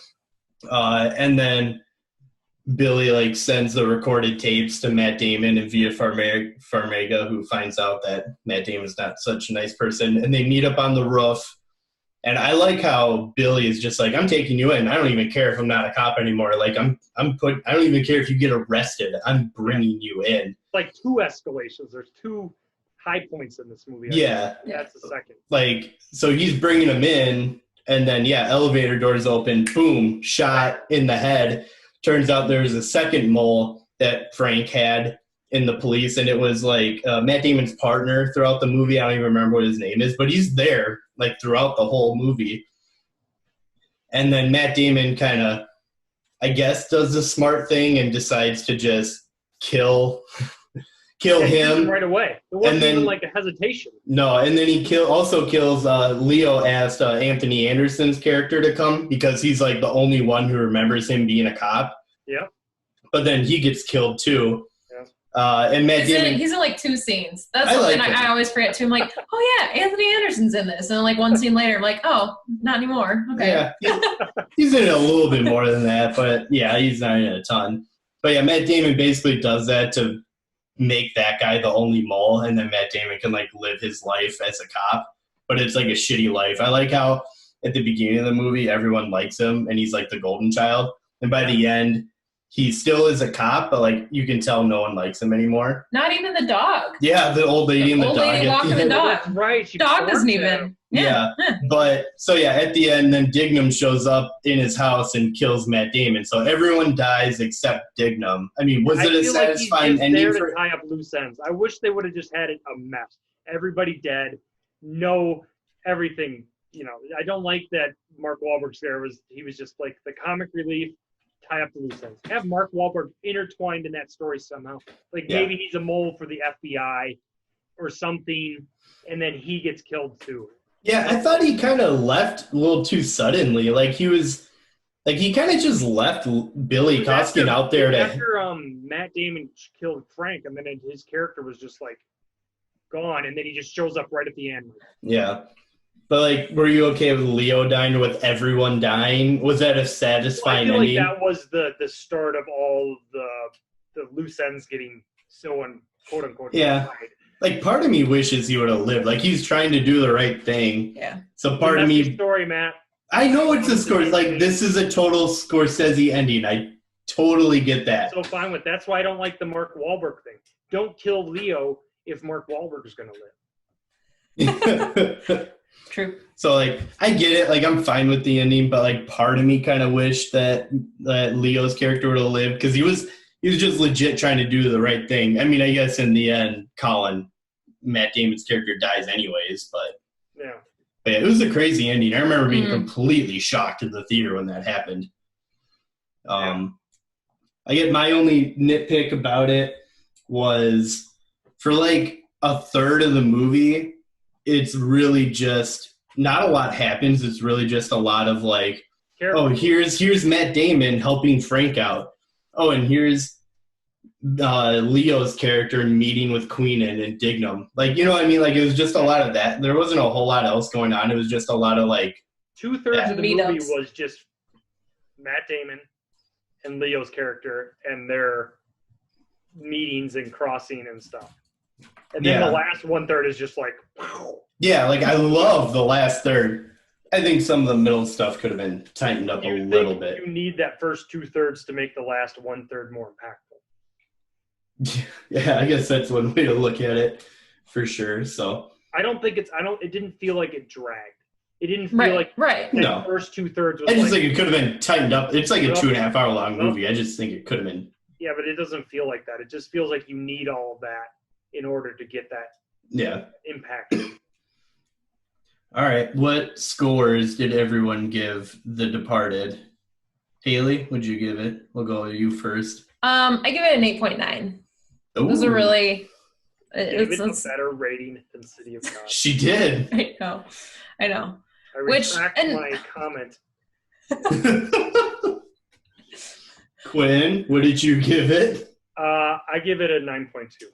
And then Billy like sends the recorded tapes to Matt Damon and Via Farmiga, who finds out that Matt Damon's not such a nice person, and they meet up on the roof. And I like how Billy is just like, I'm taking you in. I don't even care if I'm not a cop anymore. Like I don't even care if you get arrested. I'm bringing you in. Like two escalations. There's two high points in this movie. Yeah. That's the second. Like, so he's bringing him in, and then, elevator doors open, boom, shot in the head. Turns out there was a second mole that Frank had in the police, and it was like Matt Damon's partner throughout the movie. I don't even remember what his name is, but he's there like throughout the whole movie. And then Matt Damon kind of, I guess, does the smart thing and decides to just kill him right away. It wasn't even like a hesitation. No, and then he also kills Leo asked Anthony Anderson's character to come because he's like the only one who remembers him being a cop. Yeah. But then he gets killed too. Yeah. And Matt Damon, he's in like two scenes. That's something I always forget too. I'm like, oh yeah, Anthony Anderson's in this. And then like one scene later, I'm like, oh, not anymore. Okay. Yeah, he's in it a little bit more than that, but yeah, he's not in it a ton. But yeah, Matt Damon basically does that to make that guy the only mole, and then Matt Damon can like live his life as a cop, but it's like a shitty life. I like how at the beginning of the movie everyone likes him and he's like the golden child, and by the end he still is a cop, but like you can tell no one likes him anymore. Not even the dog. Yeah, the old lady and the dog. Old lady walking the dog. That's right. Dog doesn't even. Yeah. But so yeah, at the end, then Dignam shows up in his house and kills Matt Damon. So everyone dies except Dignam. I mean, was it a satisfying ending? There to tie up loose ends. I wish they would have just had it a mess. Everybody dead. No, everything. You know, I don't like that Mark Wahlberg's there. He was just like the comic relief. Tie up the loose ends. Have Mark Wahlberg intertwined in that story somehow. Like maybe he's a mole for the FBI or something, and then he gets killed too. Yeah, I thought he kind of left a little too suddenly. Like he kind of just left Billy Koskin out there to. After Matt Damon killed Frank, and then his character was just like gone, and then he just shows up right at the end. Yeah. But, like, were you okay with Leo dying, with everyone dying? Was that a satisfying ending? I feel like that was the start of all the loose ends getting sewn, quote-unquote. Yeah. Died. Like, part of me wishes he would have lived. Like, he's trying to do the right thing. Yeah. So part of me... story, Matt. I know it's a Scorsese... Like, this is a total Scorsese ending. I totally get that. So fine with that's why I don't like the Mark Wahlberg thing. Don't kill Leo if Mark Wahlberg is going to live. True. So, like, I get it. Like, I'm fine with the ending, but, like, part of me kind of wished that Leo's character would have lived because he was just legit trying to do the right thing. I mean, I guess in the end, Matt Damon's character dies anyways, but yeah, it was a crazy ending. I remember being completely shocked in the theater when that happened. I get my only nitpick about it was for, like, a third of the movie, it's really just not a lot happens. It's really just a lot of like, oh, here's Matt Damon helping Frank out. Oh, and here's Leo's character meeting with Quinn and Dignam. Like, you know what I mean? Like, it was just a lot of that. There wasn't a whole lot else going on. It was just a lot of like 2/3 of the movie was just Matt Damon and Leo's character and their meetings and crossing and stuff. And then the last 1/3 is just like, wow. Yeah, like I love the last third. I think some of the middle stuff could have been tightened up a little bit. You need that first 2/3 to make the last 1/3 more impactful. Yeah, I guess that's one way to look at it for sure. So it didn't feel like it dragged. It didn't feel like the first 2/3 was I just think it could have been tightened up. It's like a 2.5 hour long movie. I just think it could have been. Yeah, but it doesn't feel like that. It just feels like you need all of that in order to get that impact. All right. What scores did everyone give The Departed? Haylie, would you give it? We'll go with you first. I give it an 8.9. It was a really... It's a better rating than City of God. She did. I know. I retract my comment. Quinn, what did you give it? I give it a 9.2.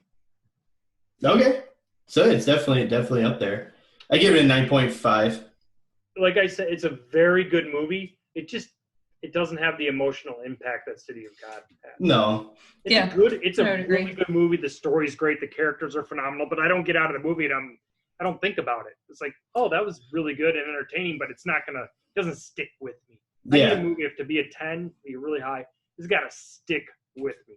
Okay. So it's definitely up there. I give it a 9.5. Like I said, it's a very good movie. It doesn't have the emotional impact that City of God has. No. It's a really good movie. The story's great. The characters are phenomenal. But I don't get out of the movie and I don't think about it. It's like, oh, that was really good and entertaining, but it doesn't stick with me. I need a movie to be a 10, be really high. It's got to stick with me.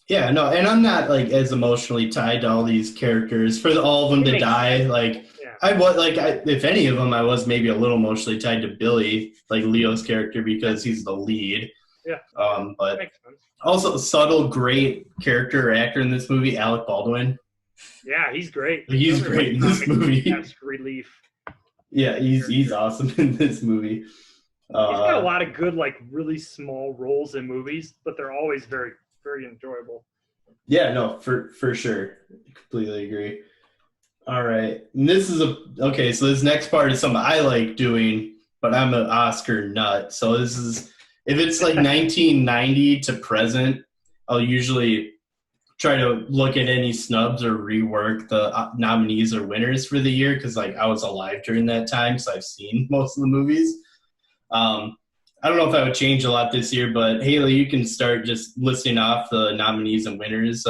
Yeah, no, and I'm not like as emotionally tied to all these characters. For all of them to die, like if any of them, I was maybe a little emotionally tied to Billy, like Leo's character, because he's the lead. Yeah. But also subtle, great character or actor in this movie, Alec Baldwin. Yeah, he's great. He's great in this movie. Relief. Yeah, he's awesome in this movie. He's got a lot of good, like really small roles in movies, but they're always very, very enjoyable. Yeah, no, for sure. Completely agree. All right. And this is so this next part is something I like doing, but I'm an Oscar nut. So this is, if it's like 1990 to present, I'll usually try to look at any snubs or rework the nominees or winners for the year, because like I was alive during that time, so I've seen most of the movies. I don't know if I would change a lot this year, but Haylie, you can start just listing off the nominees and winners.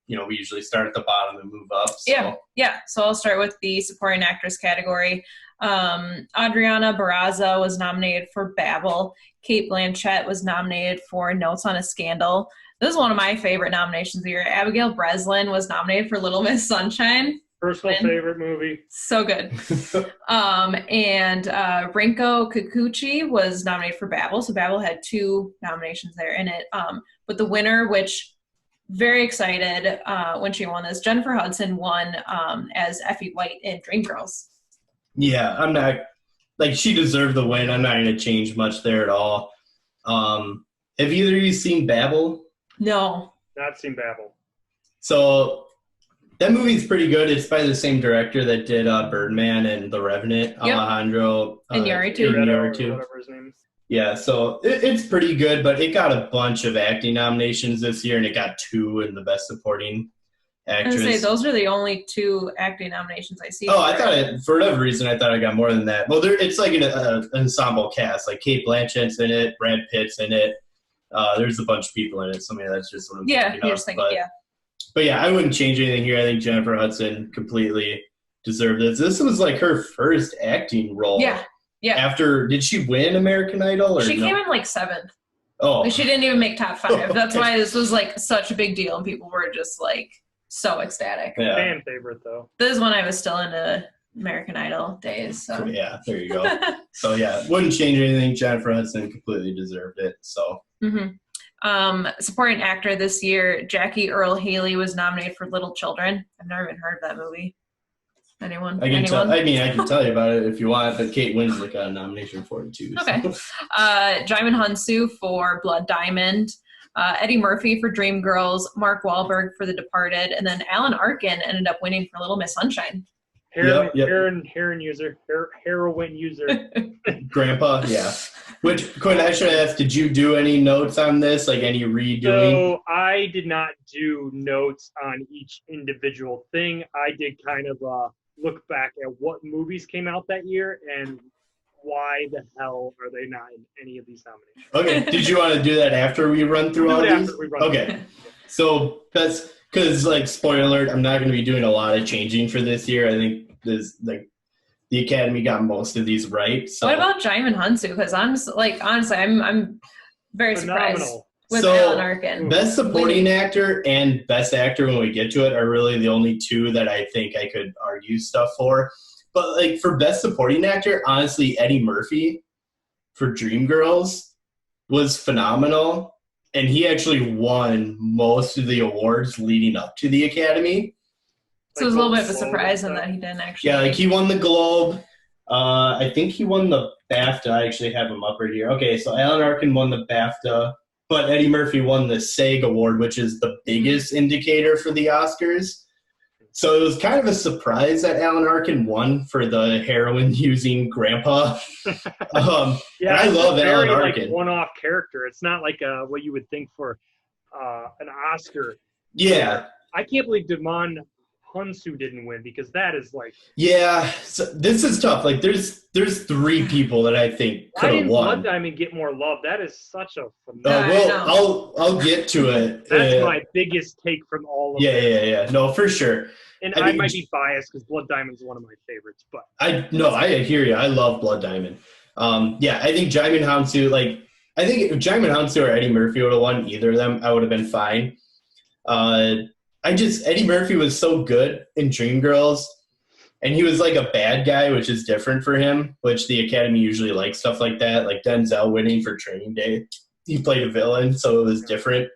We usually start at the bottom and move up. So. Yeah. So I'll start with the supporting actress category. Adriana Barraza was nominated for Babel. Cate Blanchett was nominated for Notes on a Scandal. This is one of my favorite nominations of the year. Abigail Breslin was nominated for Little Miss Sunshine. Personal favorite movie. So good. And Rinko Kikuchi was nominated for Babel. So Babel had 2 nominations there in it. But the winner, which very excited when she won this, Jennifer Hudson won as Effie White in Dreamgirls. Yeah, I'm not, like, she deserved the win. I'm not going to change much there at all. Have either of you seen Babel? No. Not seen Babel. So that movie's pretty good. It's by the same director that did Birdman and The Revenant, Alejandro Iñárritu. Whatever his name is. Yeah, so it's pretty good, but it got a bunch of acting nominations this year, and it got 2 in the Best Supporting Actress. I was going to say, those are the only 2 acting nominations I see. Oh, I thought for whatever reason, I thought I got more than that. Well, it's like an ensemble cast. Like Cate Blanchett's in it, Brad Pitt's in it. There's a bunch of people in it, so maybe that's just what I'm thinking of. But yeah, I wouldn't change anything here. I think Jennifer Hudson completely deserved this. This was like her first acting role. Yeah. After, did she win American Idol? Or she came in like 7th. Oh. Like, she didn't even make top 5. That's why this was like such a big deal, and people were just like so ecstatic. Yeah. Fan favorite though. This is when I was still into American Idol days. So yeah, there you go. So yeah, wouldn't change anything. Jennifer Hudson completely deserved it. So. Supporting actor this year, Jackie Earle Haley was nominated for Little Children. I've never even heard of that movie. Anyone? I can tell you about it if you want, but Kate Winslet got a nomination for it too. So. Okay. Jaimin Hunsu for Blood Diamond. Eddie Murphy for Dreamgirls, Mark Wahlberg for The Departed, and then Alan Arkin ended up winning for Little Miss Sunshine. Heroin user. Grandpa, yeah. Which, Quinn, I should ask, did you do any notes on this? Like any redoing? So I did not do notes on each individual thing. I did kind of look back at what movies came out that year and why the hell are they not in any of these nominations. Okay, did you want to do that after we run through all these? Okay, so that's because, like, spoiler alert, I'm not going to be doing a lot of changing for this year. I think the Academy got most of these right. So. What about Jaimin Hunsu? Because honestly, I'm very surprised with so, Alan Arkin. Best Supporting Actor and Best Actor, when we get to it, are really the only two that I think I could argue stuff for. But, like, for Best Supporting Actor, honestly, Eddie Murphy for Dreamgirls was phenomenal. And he actually won most of the awards leading up to the Academy. So it was a little bit of a surprise in that he didn't actually. Yeah, like he won the Globe. I think he won the BAFTA. I actually have him up right here. Okay, so Alan Arkin won the BAFTA, but Eddie Murphy won the SAG Award, which is the biggest indicator for the Oscars. So it was kind of a surprise that Alan Arkin won for the heroin-using grandpa. Yeah, I love Alan Arkin. Like one-off character. It's not like what you would think for an Oscar. Yeah. I can't believe Damon Hunsu didn't win because that is like. Yeah, so this is tough. Like, there's three people that I think could have won. Why didn't Blood Diamond get more love? That is such a phenomenal. Well, I'll get to it. That's my biggest take from all of them. Yeah. No, for sure. And I might be biased because Blood Diamond is one of my favorites, but I hear you. I love Blood Diamond. I think Jaimin Hansu, I think if Jaimin Hansu or Eddie Murphy would have won either of them, I would have been fine. Eddie Murphy was so good in Dreamgirls, and he was like a bad guy, which is different for him, which the Academy usually likes stuff like that. Like Denzel winning for Training Day, he played a villain, so it was different.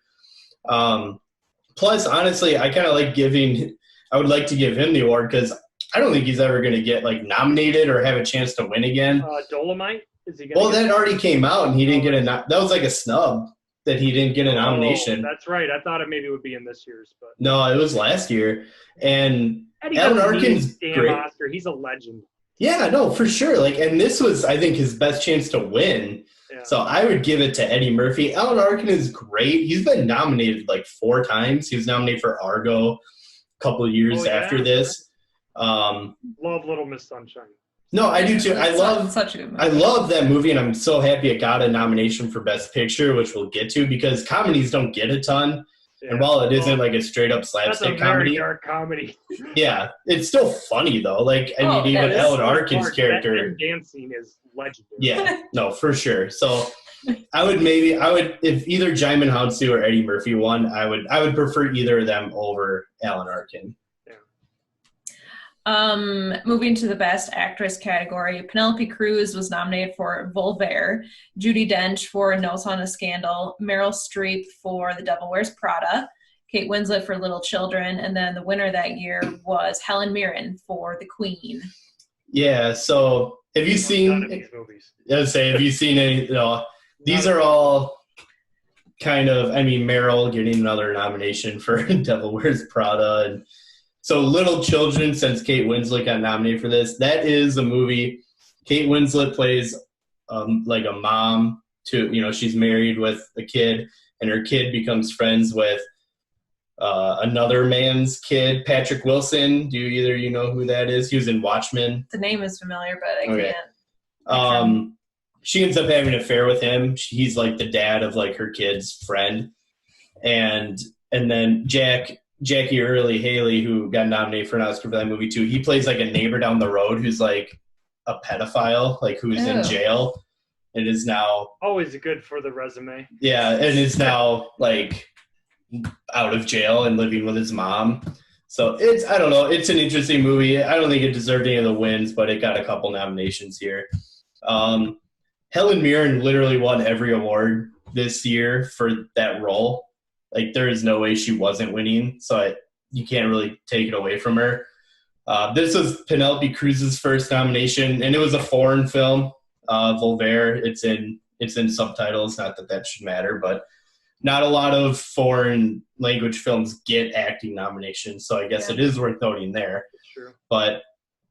Plus, honestly, I would like to give him the award because I don't think he's ever going to get nominated or have a chance to win again. Dolomite? Is he? That already came out, and he didn't get that was like a snub that he didn't get a nomination. That's right. I thought it maybe would be in this year's, but no, it was last year. And Eddie Alan Arkin's great. Oscar. He's a legend. Yeah, no, for sure. And this was, I think, his best chance to win. Yeah. So I would give it to Eddie Murphy. Alan Arkin is great. He's been nominated 4 times. He was nominated for Argo a couple of years after this. Love Little Miss Sunshine. No, I do too. I love that movie, and I'm so happy it got a nomination for Best Picture, which we'll get to, because comedies don't get a ton. Yeah. And while it isn't a straight up slapstick comedy, dark comedy. Yeah, it's still funny though. Even Alan Arkin's character, that dancing is legendary. Yeah, no, for sure. So I would if either Jaimin Hansu or Eddie Murphy won, I would prefer either of them over Alan Arkin. Moving to the Best Actress category, Penelope Cruz was nominated for Voltaire, Judi Dench for Notes on a Scandal, Meryl Streep for The Devil Wears Prada, Kate Winslet for Little Children, and then the winner that year was Helen Mirren for The Queen. Yeah, so have you seen these movies? Have you seen any? These are all kind of, Meryl getting another nomination for Devil Wears Prada, and so Little Children, since Kate Winslet got nominated for this, that is a movie. Kate Winslet plays a mom to, she's married with a kid, and her kid becomes friends with another man's kid, Patrick Wilson. Do either you know who that is? He was in Watchmen. The name is familiar, but I can't. She ends up having an affair with him. He's the dad of her kid's friend. And then Jackie Earle Haley, who got nominated for an Oscar for that movie too, he plays a neighbor down the road who's a pedophile, who's in jail and is now always good for the resume. Yeah, and is now out of jail and living with his mom. So I don't know, it's an interesting movie. I don't think it deserved any of the wins, but it got a couple nominations here. Helen Mirren literally won every award this year for that role. There is no way she wasn't winning, so you can't really take it away from her. This was Penelope Cruz's first nomination, and it was a foreign film, Voltaire. It's in subtitles, not that should matter, but not a lot of foreign language films get acting nominations, so I guess it is worth noting there. It's true. But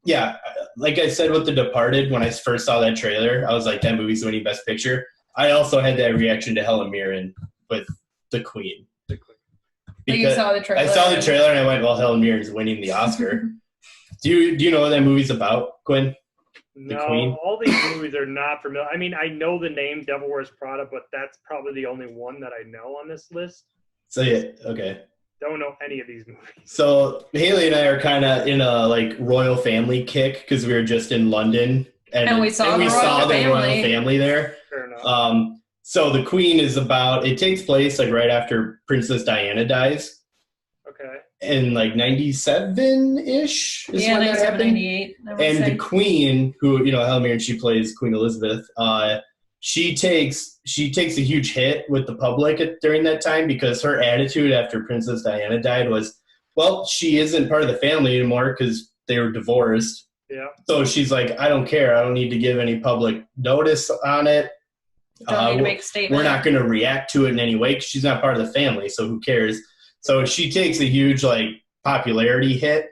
yeah, like I said with The Departed, when I first saw that trailer, I was like, that movie's winning Best Picture. I also had that reaction to Helen Mirren with The Queen. So you saw the trailer. I saw the trailer and I went, well, Helen Mirren's winning the Oscar. Do you know what that movie's about, Quinn? No, Queen? all these movies are not familiar. I mean, I know the name Devil Wears Prada, but that's probably the only one that I know on this list. So yeah, okay. Don't know any of these movies. So Haylie and I are kind of in a like royal family kick because we were just in London and we saw the royal family there. Fair enough. So The Queen is about, it takes place like right after Princess Diana dies. Okay. In like 97-ish is when that 97, happened. 98. And the Queen, who, Helen Mirren, she plays Queen Elizabeth, she takes a huge hit with the public during that time because her attitude after Princess Diana died was, well, she isn't part of the family anymore because they were divorced. Yeah. So she's like, I don't care. I don't need to give any public notice on it. Don't need to make a statement. We're not going to react to it in any way because she's not part of the family, so who cares? So she takes a huge popularity hit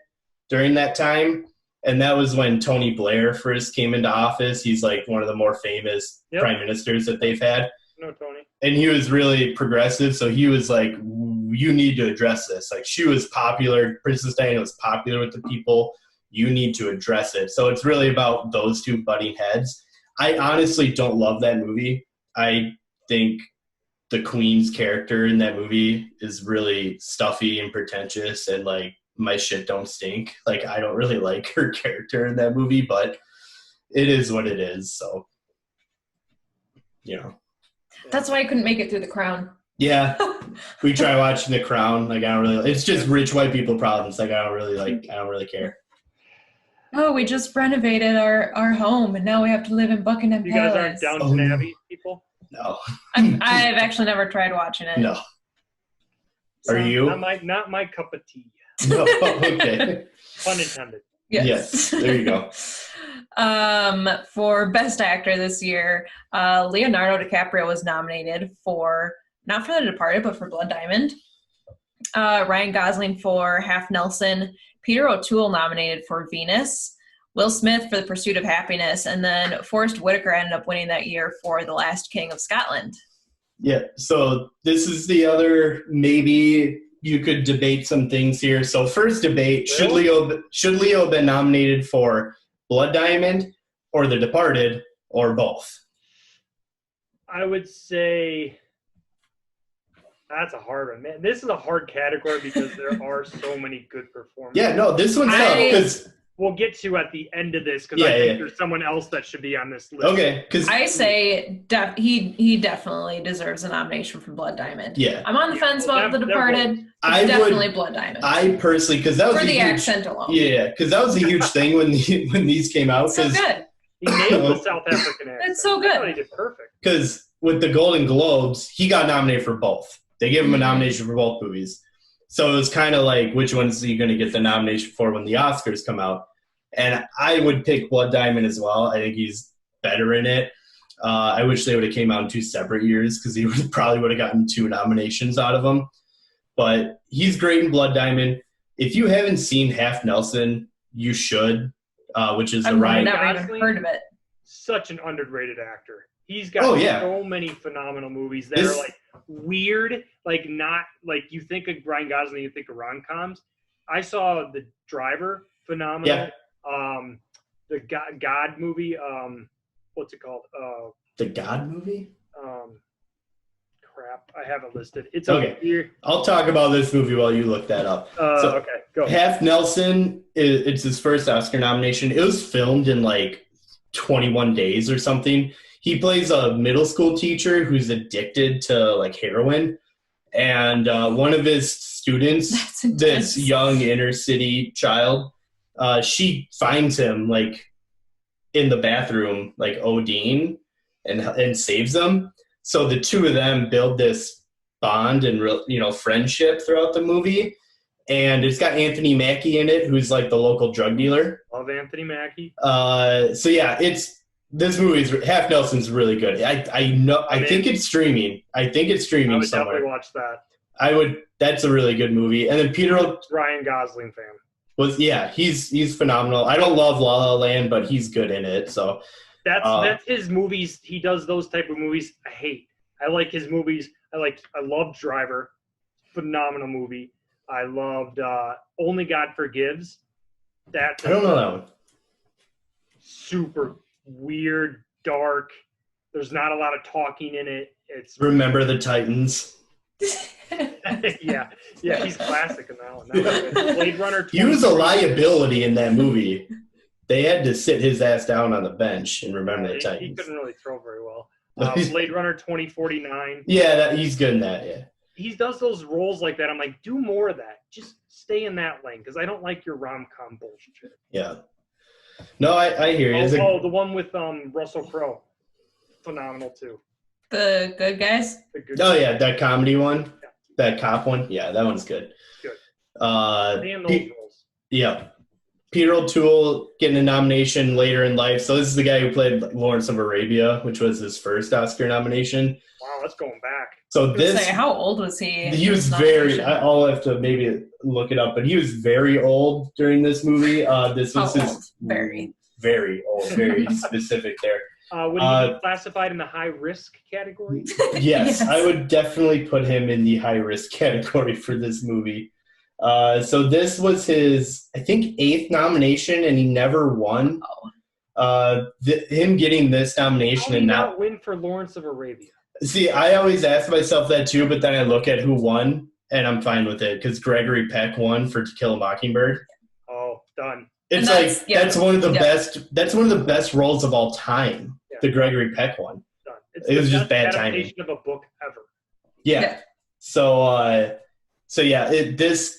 during that time, and that was when Tony Blair first came into office. He's like one of the more famous prime ministers that they've had. No, Tony. And he was really progressive, so he was like, you need to address this. Like, she was popular. Princess Diana was popular with the people. You need to address it. So it's really about those two butting heads. I honestly don't love that movie. I think the Queen's character in that movie is really stuffy and pretentious and my shit don't stink. I don't really like her character in that movie, but it is what it is. So, That's why I couldn't make it through The Crown. Yeah. We try watching The Crown. I don't really, it's just rich white people problems. I don't really care. Oh, we just renovated our home, and now we have to live in Buckingham You Palace. guys aren't Downton Abbey people? No. I've actually never tried watching it. No. So, Are you? Not my cup of tea. No. Okay. Pun intended. Yes. There you go. For Best Actor this year, Leonardo DiCaprio was nominated for, not for The Departed, but for Blood Diamond. Ryan Gosling for Half Nelson. Peter O'Toole nominated for Venus. Will Smith for The Pursuit of Happiness. And then Forrest Whitaker ended up winning that year for The Last King of Scotland. Yeah. So this is the other, maybe you could debate some things here. So first debate, should Leo have been nominated for Blood Diamond or The Departed or both? I would say that's a hard one, man. This is a hard category because there are so many good performances. Yeah, no, this one's tough because we'll get to at the end of this because I think there's someone else that should be on this list. Okay, because I say he definitely deserves a nomination for Blood Diamond. Yeah, I'm on the fence about The Departed. Definitely Blood Diamond. I personally, because that was for the huge, accent alone. Yeah, because that was a huge thing when these came out. So good. He nailed the South African accent. It's so good. I thought he did perfect. Because with the Golden Globes, he got nominated for both. They gave him a nomination for both movies. So it was kind of like, which ones are you going to get the nomination for when the Oscars come out? And I would pick Blood Diamond as well. I think he's better in it. I wish they would have came out in 2 separate years because he probably would have gotten 2 nominations out of them. But he's great in Blood Diamond. If you haven't seen Half Nelson, you should, which is the Ryan. I've never even heard of it. Such an underrated actor. He's got so many phenomenal movies that are weird, not you think of Ryan Gosling, you think of rom-coms. I saw The Driver, phenomenal. Yeah. The God movie, what's it called? The God movie? Crap, I have it listed. It's okay. Here. I'll talk about this movie while you look that up. Okay, go. Half Nelson, it's his first Oscar nomination. It was filmed in 21 days or something. He plays a middle school teacher who's addicted to heroin, and one of his students, this young inner city child, she finds him in the bathroom ODing and saves him. So the two of them build this bond and friendship throughout the movie, and it's got Anthony Mackie in it, who's the local drug dealer. Love Anthony Mackie. So yeah, This movie's Half Nelson's really good. I think it's streaming. I would somewhere. Definitely watch that. That's a really good movie. And then Peter Ryan Gosling fan. He's phenomenal. I don't love La La Land, but he's good in it. So that's his movies. He does those type of movies I hate. I like his movies. I love Driver. Phenomenal movie. I loved Only God Forgives. I don't know that one. Super weird, dark. There's not a lot of talking in it. It's Remember the Titans. yeah, he's classic in that one. Blade Runner. He was a liability in that movie. They had to sit his ass down on the bench and Remember the Titans. He couldn't really throw very well. Blade Runner 2049. Yeah, he's good in that. Yeah, he does those roles like that. I'm like, do more of that. Just stay in that lane because I don't like your rom-com bullshit. Yeah. No, I hear you. The one with Russell Crowe. Phenomenal, too. The Good Guys? Yeah, that comedy one. Yeah. That cop one. Yeah, that one's good. Good. Damn those roles. Yeah. Peter O'Toole getting a nomination later in life. So this is the guy who played Lawrence of Arabia, which was his first Oscar nomination. Wow, that's going back. So how old was he? He was very. I'll have to maybe look it up, but he was very old during this movie. This was his very old, very specific there. Would he be classified in the high risk category? Yes, I would definitely put him in the high risk category for this movie. So this was his, I think, 8th nomination, and he never won. Him getting this nomination and not win for Lawrence of Arabia. See, I always ask myself that too, but then I look at who won, and I'm fine with it because Gregory Peck won for To Kill a Mockingbird. Oh, done. It's that's one of the best. That's one of the best roles of all time. Yeah. The Gregory Peck one. Done. It was just bad timing. Adaptation of a book ever. Yeah. So this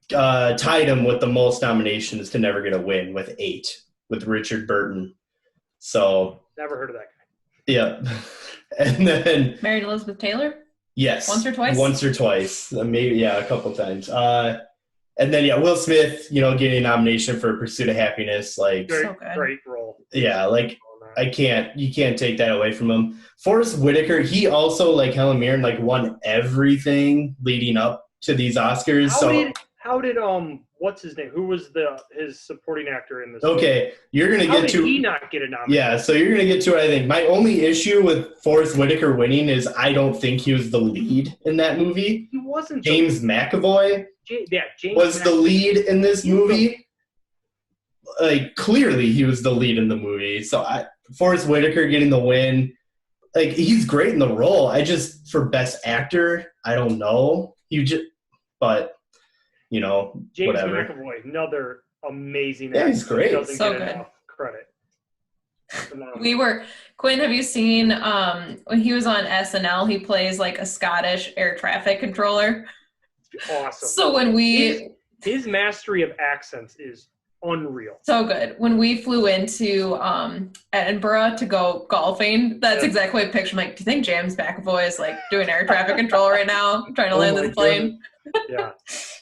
tied him with the most nominations to never get a win with 8 with Richard Burton. So never heard of that guy. Yeah. And then Married Elizabeth Taylor? Yes. Once or twice? Once or twice. Maybe, a couple times. And then, Will Smith, getting a nomination for Pursuit of Happiness. Great role. Yeah, you can't take that away from him. Forrest Whitaker, he also, like Helen Mirren, won everything leading up to these Oscars. How did what's his name? Who was his supporting actor in this? Okay, you're gonna get to. How did he not get a nomination? Yeah, so you're gonna get to it. I think my only issue with Forrest Whitaker winning is I don't think he was the lead in that movie. He wasn't. James McAvoy. James was the lead in this movie. Clearly, he was the lead in the movie. So Forrest Whitaker getting the win. He's great in the role. For Best Actor, I don't know. But. James whatever. McAvoy, another amazing actor. Yeah, he's great. Doesn't so get good. Enough credit. Quinn, have you seen when he was on SNL, he plays a Scottish air traffic controller? Awesome. So when his mastery of accents is unreal. So good. When we flew into Edinburgh to go golfing, that's exactly what I pictured. I'm like, do you think James McAvoy is doing air traffic control right now, trying to land this plane? Yeah.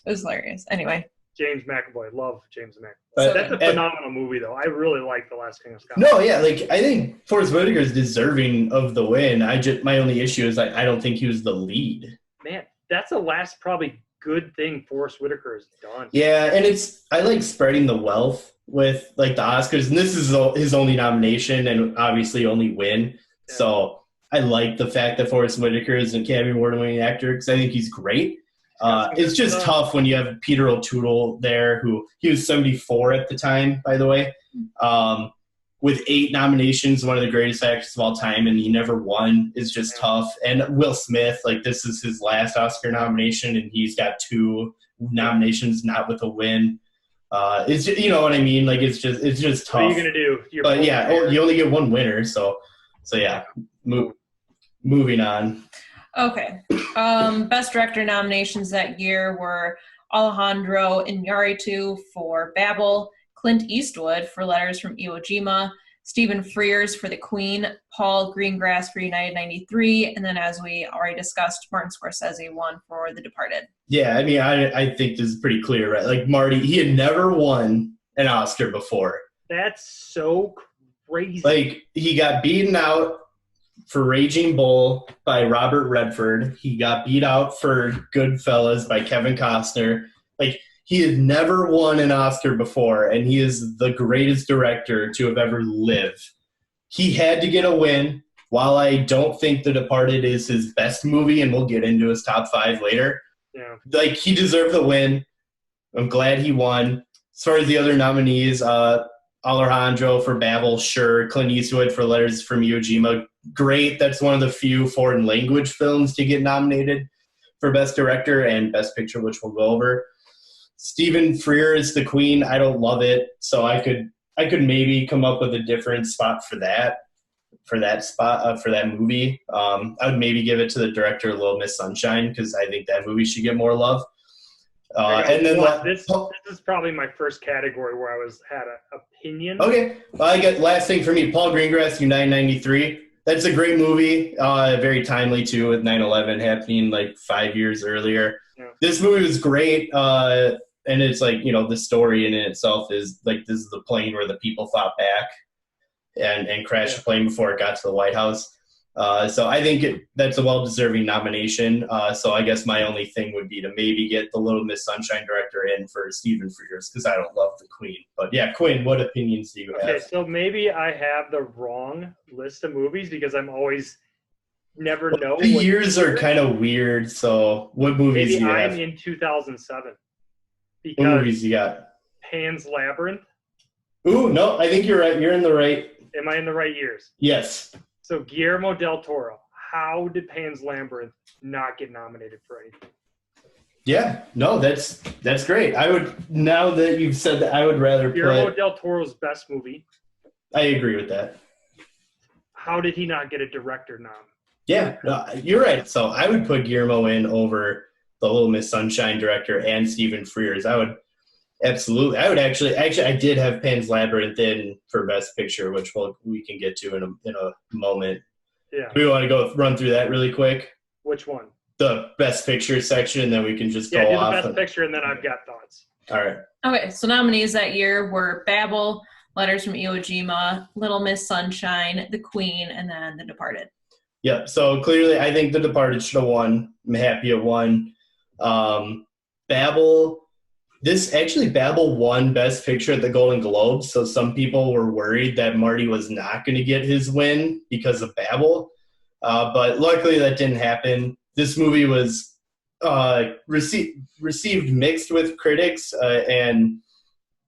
It was hilarious. Anyway. James McAvoy. Love James McAvoy. That's a phenomenal movie, though. I really like The Last King of Scotland. No, yeah. I think Forrest Whitaker is deserving of the win. My only issue is I don't think he was the lead. Man, that's the last probably good thing Forrest Whitaker has done. Yeah, and I like spreading the wealth with the Oscars, and this is his only nomination and obviously only win. Yeah. So I like the fact that Forrest Whitaker is an Academy Award-winning actor because I think he's great. It's just tough when you have Peter O'Toole there, who he was 74 at the time, by the way, with 8 nominations, one of the greatest actors of all time, and he never won. Is just tough. And Will Smith, this is his last Oscar nomination, and he's got 2 nominations, not with a win. It's just, you know what I mean? It's just tough. What are you gonna do? But you only get 1 winner, so yeah. Moving on. Okay. Best Director nominations that year were Alejandro Iñárritu for Babel, Clint Eastwood for Letters from Iwo Jima, Stephen Frears for The Queen, Paul Greengrass for United 93, and then as we already discussed, Martin Scorsese won for The Departed. Yeah, I mean, I think this is pretty clear, right? Marty, he had never won an Oscar before. That's so crazy. Like, he got beaten out for Raging Bull by Robert Redford. He got beat out for Goodfellas by Kevin Costner. Like, he had never won an Oscar before, and he is the greatest director to have ever lived. He had to get a win. While I don't think The Departed is his best movie, and we'll get into his top 5 later, like, he deserved the win. I'm glad he won. As far as the other nominees, Alejandro for Babel, sure. Clint Eastwood for Letters from Iwo Jima, great. That's one of the few foreign language films to get nominated for Best Director and Best Picture, which we'll go over. Stephen Frears, The Queen, I don't love it, so I could maybe come up with a different spot for that movie. I would maybe give it to the director Little Miss Sunshine because I think that movie should get more love. And then this is probably my first category where I had an opinion. Okay, well, I get last thing for me. Paul Greengrass, United 93. That's a great movie. Very timely too, with 9/11 happening like 5 years earlier. Yeah. This movie was great. And it's like, you know, the story in itself is like, this is the plane where the people fought back and crashed the plane before it got to the White House. So I think that's a well-deserving nomination. So I guess my only thing would be to maybe get the Little Miss Sunshine director in for Stephen Frears because I don't love The Queen. But yeah, Quinn, what opinions do you have? Okay, so maybe I have the wrong list of movies because I'm always never know. The years are kind of weird. So what movies do you have? I'm in 2007. What movies you got? Pan's Labyrinth. Ooh, no, I think you're right. You're in the right. Am I in the right years? Yes. So Guillermo del Toro. How did Pan's Labyrinth not get nominated for anything? Yeah, no, that's great. I would, now that you've said that, I would rather Guillermo del Toro's best movie. I agree with that. How did he not get a director nom? Yeah, no, you're right. So I would put Guillermo in over the Little Miss Sunshine director and Stephen Frears. I would absolutely. I would actually. I did have Pan's Labyrinth in for Best Picture, which we can get to in a moment. Yeah. Do we want to go run through that really quick? Which one? The Best Picture section, and then we can just go do off. the Best Picture, and then I've got thoughts. All right. Okay, so nominees that year were Babel, Letters from Iwo Jima, Little Miss Sunshine, The Queen, and then The Departed. Yep. So clearly, I think The Departed should have won. I'm happy it won. Babel. Babel won Best Picture at the Golden Globes, so some people were worried that Marty was not going to get his win because of Babel. But luckily, that didn't happen. This movie was received mixed with critics and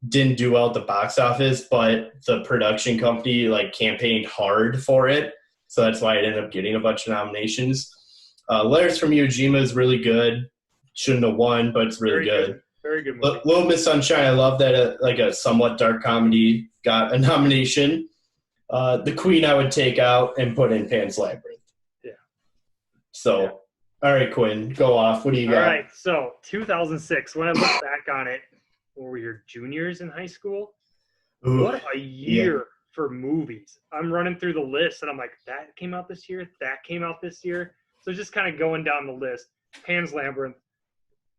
didn't do well at the box office, but the production company campaigned hard for it, so that's why it ended up getting a bunch of nominations. Letters from Iwo Jima is really good. Shouldn't have won, but it's really good. Very good movie. Little Miss Sunshine, I love that a somewhat dark comedy got a nomination. The Queen I would take out and put in Pan's Labyrinth. Yeah. So, yeah. All right, Quinn, go off. What do you got? All right, so 2006, when I look back on it, when we were juniors in high school, what a year for movies. I'm running through the list, and I'm like, that came out this year, that came out this year. So just kind of going down the list. Pan's Labyrinth,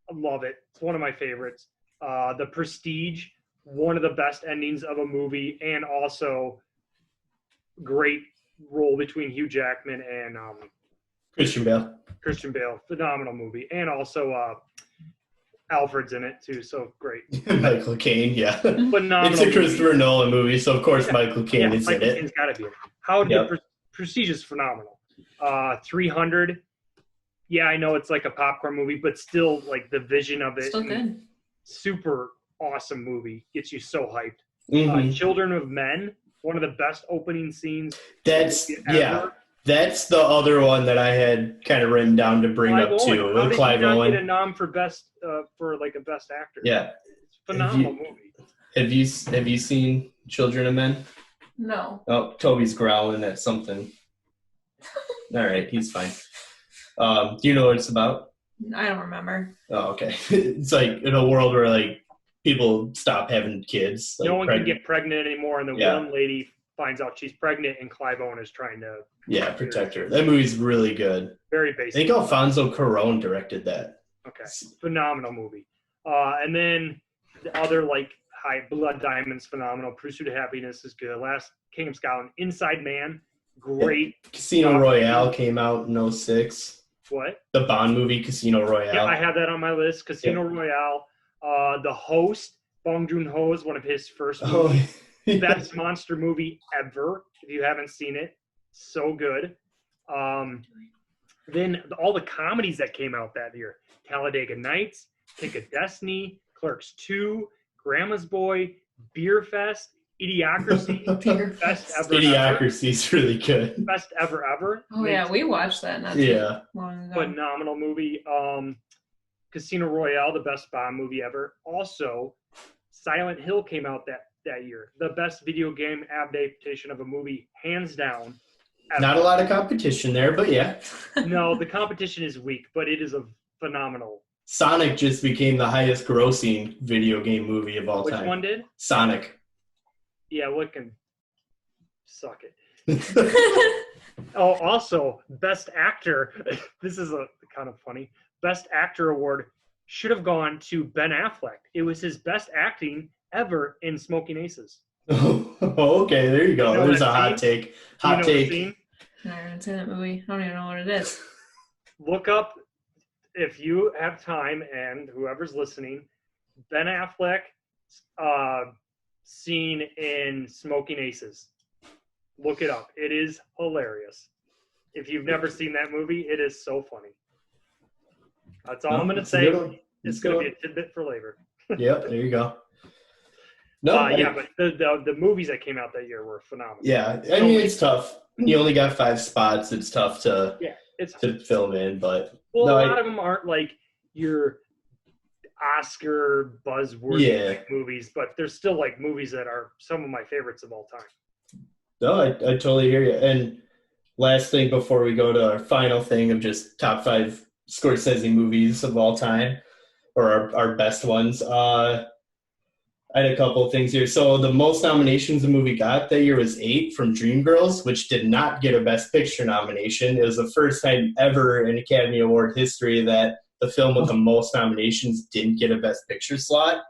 I love it. It's one of my favorites. The Prestige, one of the best endings of a movie, and also great role between Hugh Jackman and Christian Bale. Phenomenal movie. And also Alfred's in it too, so great. Michael Caine, yeah. Phenomenal. It's a Christopher Nolan movie, so of course Michael Caine is in it. Caine's got to be in it. How did Prestige is phenomenal. 300. Yeah, I know it's like a popcorn movie, but still, the vision of it. Still good. Super awesome movie. Gets you so hyped. Mm-hmm. Children of Men, one of the best opening scenes. That's the other one that I had kind of written down to bring up too. How did Clive he not Owen. get a nom for best for a best actor? Yeah, it's a phenomenal movie. Have you seen Children of Men? No. Oh, Toby's growling at something. All right, he's fine. Do you know what it's about? I don't remember. Oh, okay. It's in a world where people stop having kids. No one can get pregnant anymore, and the one lady finds out she's pregnant, and Clive Owen is trying to protect her. That movie's really good. Very basic. I think Alfonso Cuarón directed that. Okay, phenomenal movie. And then the other High Blood Diamond's phenomenal. Pursuit of Happiness is good. Last King of Scotland. Inside Man, great. Casino Royale came out in 06. What? The Bond movie, Casino Royale. Yeah, I have that on my list. Casino Royale. The Host, Bong Joon-ho is one of his first movies. Best monster movie ever. If you haven't seen it, so good. Then all the comedies that came out that year: Talladega Nights, Pick of Destiny, Clerks 2, Grandma's Boy, Beer Fest, Idiocracy. Best ever. Idiocracy's really good. Best ever. Oh yeah, we watched that not too long ago. Phenomenal movie. Casino Royale, the best Bond movie ever. Also, Silent Hill came out that year. The best video game adaptation of a movie, hands down. Ever. Not a lot of competition there, but yeah. No, the competition is weak, but it is a phenomenal. Sonic just became the highest grossing video game movie of all time. Which one did? Sonic. Yeah, what can suck it. Oh, also, Best Actor. This is a kind of funny. Best Actor award should have gone to Ben Affleck. It was his best acting ever in Smoking Aces. Oh, okay, there you go. There's a hot take. Hot take. I haven't seen that movie. I don't even know what it is. Look up, if you have time, and whoever's listening, Ben Affleck scene in Smoking Aces. Look it up. It is hilarious. If you've never seen that movie, it is so funny. That's all I'm going to say. It's going to be a tidbit for later. Yep, there you go. No, but the movies that came out that year were phenomenal. Yeah, I mean, it's tough. You only got 5 spots. It's tough to film in, but a lot of them aren't like your Oscar buzzword movies, but there's still like movies that are some of my favorites of all time. No, I totally hear you. And last thing before we go to our final thing of just top 5 Scorsese movies of all time, or our best ones. I had a couple of things here. So the most nominations the movie got that year was 8 from Dreamgirls, which did not get a Best Picture nomination. It was the first time ever in Academy Award history that the film with the most nominations didn't get a Best Picture slot.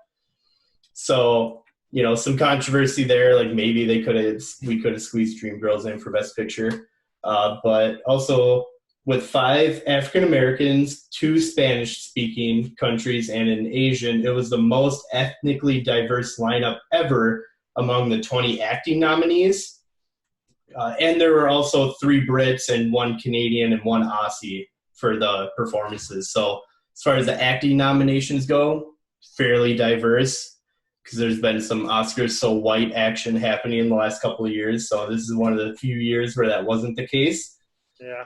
So, some controversy there. Like maybe we could have squeezed Dreamgirls in for Best Picture. But also with 5 African Americans, 2 Spanish-speaking countries, and an Asian, it was the most ethnically diverse lineup ever among the 20 acting nominees. And there were also 3 Brits and 1 Canadian and 1 Aussie for the performances. So as far as the acting nominations go, fairly diverse, because there's been some Oscars so white action happening in the last couple of years. So this is one of the few years where that wasn't the case. Yeah.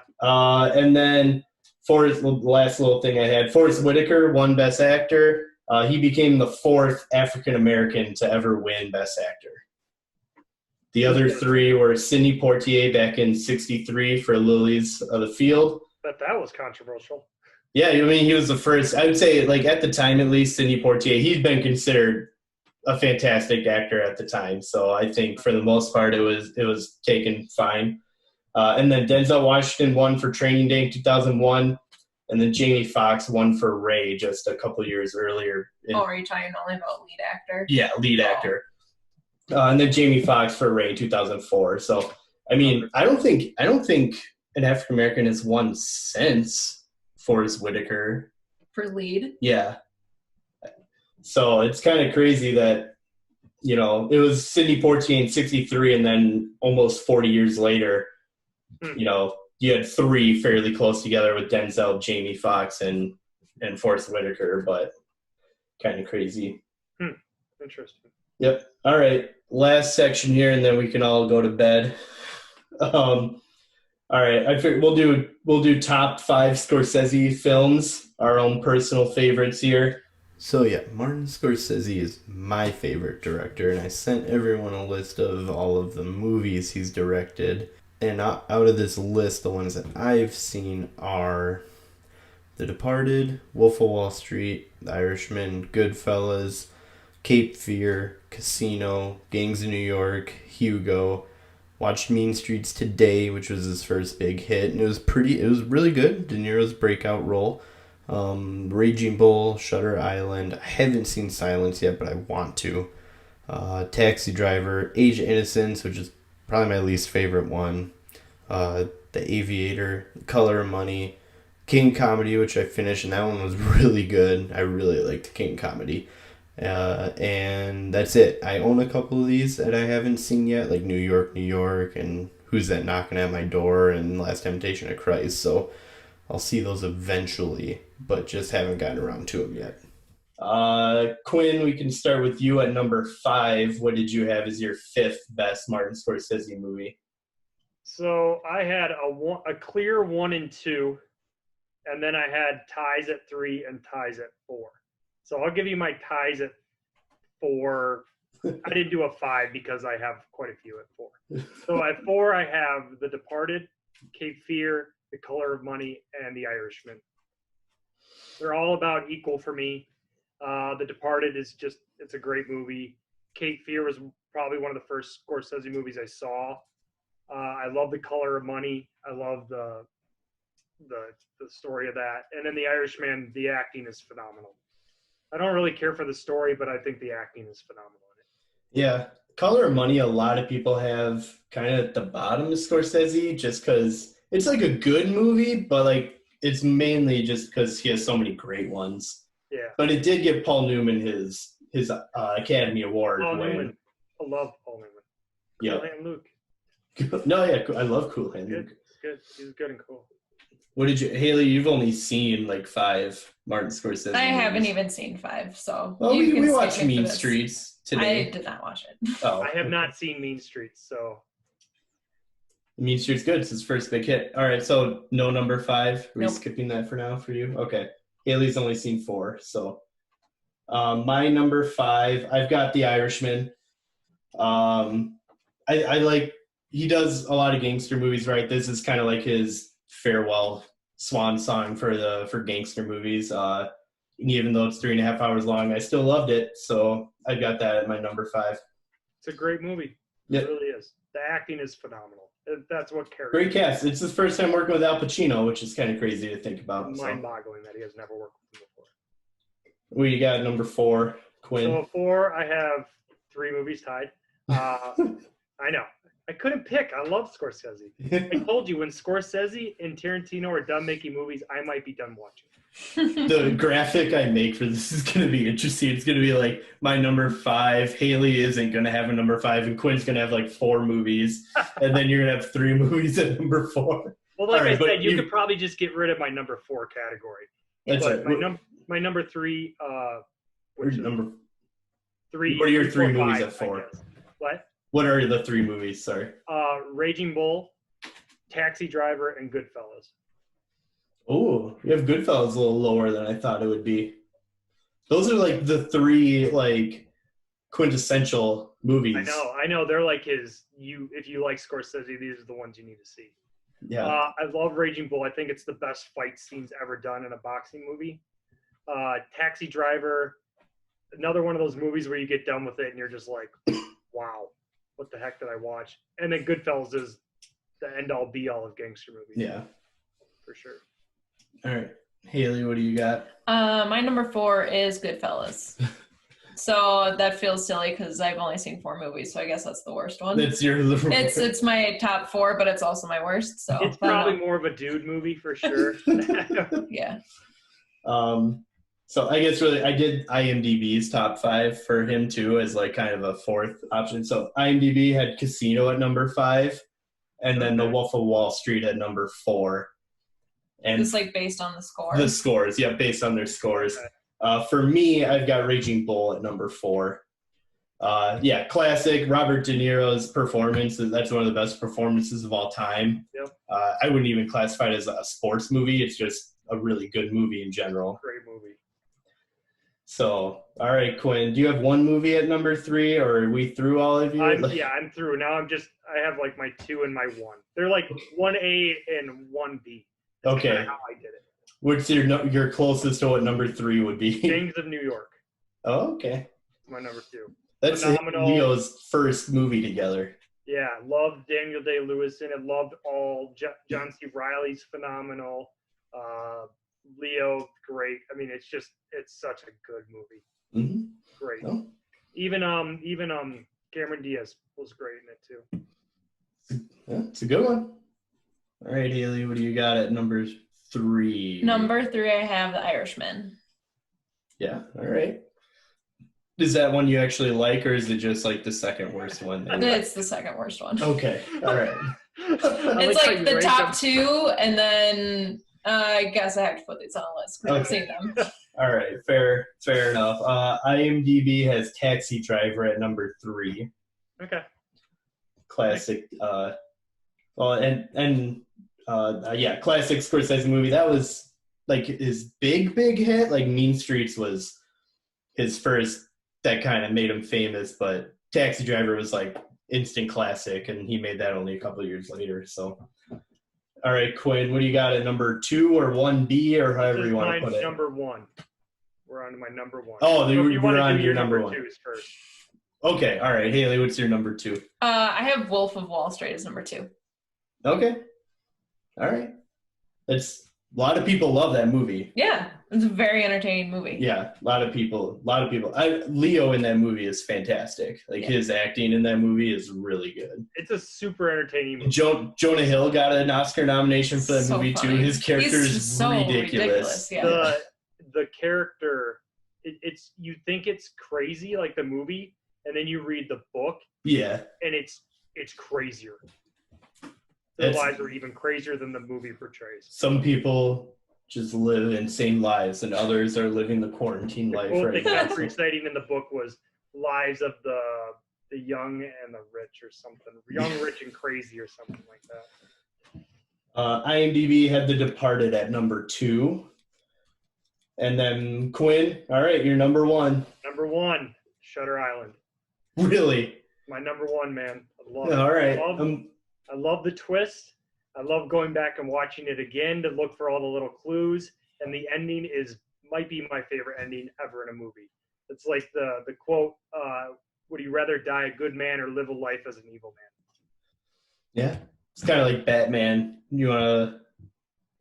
And then the last little thing I had, Forrest Whitaker won Best Actor. He became the 4th African American to ever win Best Actor. The other 3 were Sidney Poitier back in '63 for Lilies of the Field. But that was controversial. Yeah, I mean, he was the first. I would say, like at the time at least, Sidney Poitier, he'd been considered a fantastic actor at the time. So I think for the most part, it was taken fine. And then Denzel Washington won for Training Day in 2001, and then Jamie Foxx won for Ray just a couple years earlier. Are you talking only about lead actor? Yeah, lead actor. And then Jamie Foxx for Ray 2004. So, I mean, I don't think an African American has won since Forrest Whitaker for lead. Yeah. So it's kind of crazy that it was Sidney Poitier in '63, and then almost 40 years later. You had 3 fairly close together with Denzel, Jamie Foxx, and Forrest Whitaker, but kind of crazy. Interesting. Yep. All right. Last section here, and then we can all go to bed. All right. I figured we'll do top 5 Scorsese films, our own personal favorites here. So yeah, Martin Scorsese is my favorite director, and I sent everyone a list of all of the movies he's directed. And out of this list, the ones that I've seen are The Departed, Wolf of Wall Street, The Irishman, Goodfellas, Cape Fear, Casino, Gangs of New York, Hugo. Watched Mean Streets Today, which was his first big hit, and it was really good. De Niro's breakout role. Raging Bull, Shutter Island. I haven't seen Silence yet, but I want to. Taxi Driver, Age of Innocence, which is probably my least favorite one, The Aviator, Color of Money, King Comedy, which I finished, and that one was really good. I really liked King Comedy. And that's it. I own a couple of these that I haven't seen yet, like New York, and Who's That Knocking at My Door, and Last Temptation of Christ. So I'll see those eventually, but just haven't gotten around to them yet. Quinn, we can start with you at number 5. What did you have as your 5th best Martin Scorsese movie? So I had a clear 1 and 2, and then I had ties at 3 and ties at 4. So I'll give you my ties at 4. I didn't do a 5 because I have quite a few at 4. So at 4, I have The Departed, Cape Fear, The Color of Money, and The Irishman. They're all about equal for me. The Departed it's a great movie. Cape Fear was probably one of the first Scorsese movies I saw. I love The Color of Money. I love the story of that. And then The Irishman, the acting is phenomenal. I don't really care for the story, but I think the acting is phenomenal in it. Yeah. Color of Money, a lot of people have kind of at the bottom of Scorsese just because it's like a good movie, but like it's mainly just because he has so many great ones. Yeah. But it did give Paul Newman his Academy Award. Paul Newman. I love Paul Newman. Yeah. Cool Hand Luke. No, yeah, I love Cool Hand Luke. It's good. He's good and cool. What did you, Haylie? You've only seen like 5 Martin Scorsese. I movies. haven't even seen 5, so. Well, you can we skip watched me for Mean this. Streets today. I did not watch it. Oh, I have not seen Mean Streets, so. Mean Street's good. It's his first big hit. All right, so no number 5. Are we Nope. skipping that for now for you? Okay. Haley's only seen 4, so. My number 5, I've got The Irishman. I like, he does a lot of gangster movies, right? This is kind of like his farewell swan song for gangster movies. Even though it's 3.5 hours long, I still loved it. So I got that at my number 5. It's a great movie. Yep. It really is. The acting is phenomenal. That's what carries. Great cast. It's his first time working with Al Pacino, which is kind of crazy to think about. Mind-boggling that he has never worked with him before. What you got at number 4, Quinn? So 4, I have 3 movies tied. I know. I couldn't pick. I love Scorsese. I told you, when Scorsese and Tarantino are done making movies, I might be done watching. The graphic I make for this is going to be interesting. It's going to be like my number 5. Haylie isn't going to have a number 5, and Quinn's going to have like 4 movies, and then you're going to have 3 movies at number 4. Well, like All right, I but said, you could probably just get rid of my number 4 category. That's But right. my number 3, which is Number 3. What are your 3, 3 4, movies 5, at 4? I guess. What? What are the 3 movies? Sorry. Raging Bull, Taxi Driver, and Goodfellas. Oh, you have Goodfellas a little lower than I thought it would be. Those are like the 3 like quintessential movies. I know. They're like his. If you like Scorsese, these are the ones you need to see. Yeah. I love Raging Bull. I think it's the best fight scenes ever done in a boxing movie. Taxi Driver, another one of those movies where you get done with it and you're just like, wow, what the heck did I watch? And then Goodfellas is the end-all, be-all of gangster movies. Yeah. For sure. All right. Haylie, what do you got? My number 4 is Goodfellas. So that feels silly because I've only seen 4 movies, so I guess that's the worst one. That's your It's my top 4, but it's also my worst. So It's probably more of a dude movie for sure. yeah. So I guess really I did IMDb's top 5 for him too as like kind of a 4th option. So IMDb had Casino at number 5, and then The Wolf of Wall Street at number 4. And It's like based on the score. the scores, yeah, based on their scores. For me, I've got Raging Bull at number 4. Yeah, classic. Robert De Niro's performance. That's one of the best performances of all time. Yep. I wouldn't even classify it as a sports movie. It's just a really good movie in general. Great movie. So, all right, Quinn, do you have one movie at number 3, or are we through all of you? I'm through. Now I have like my 2 and my 1. They're like 1A and 1B. That's Okay. kinda how I did it. What's your closest to what number 3 would be? Gangs of New York. Oh, okay. My number 2. That's Phenomenal. Leo's first movie together. Yeah, loved Daniel Day-Lewis in it. Loved all John C. Reilly's phenomenal. Leo, great. I mean, it's such a good movie. Mm-hmm. Great. Oh. Even Cameron Diaz was great in it too. Yeah, it's a good one. All right, Haley, what do you got at number 3? Number 3, I have The Irishman. Yeah, all right. Is that one you actually like, or is it just like the second worst one? It's the second worst one. Okay, all right. It's like the top 2, and then I guess I have to put these on a list because I've seen them. All right, fair enough. IMDb has Taxi Driver at number 3. Okay. Classic. Classic Scorsese movie. That was like his big hit. Like Mean Streets was his first that kind of made him famous, but Taxi Driver was like instant classic, and he made that only a couple of years later. So, all right, Quinn, what do you got at number 2 or 1B or however you want to put it? Number 1. We're on to my number 1. Oh, so we're on to your number 1. 2s first. Okay, all right, Haley, what's your number 2? I have Wolf of Wall Street as number 2. Okay, all right. It's a lot of people love that movie. Yeah, it's a very entertaining movie. Yeah, a lot of people. Leo in that movie is fantastic. Like his acting in that movie is really good. It's a super entertaining movie. Jonah Hill got an Oscar nomination for that movie funny. too. His character is so ridiculous. Yeah. The character, it's you think it's crazy like the movie, and then you read the book. Yeah, and it's crazier. Their lives are even crazier than the movie portrays. Some people just live insane lives, and others are living the quarantine life. The Right thing now. that's exciting in the book was lives of the young and the rich, or something. Young, rich, and crazy, or something like that. IMDb had The Departed at number 2, and then Quinn. All right, you're number 1. Number 1, Shutter Island. Really? My number 1, man. I love All right. I love the twist. I love going back and watching it again to look for all the little clues. And the ending might be my favorite ending ever in a movie. It's like the quote, would you rather die a good man or live a life as an evil man? Yeah. It's kind of like Batman. You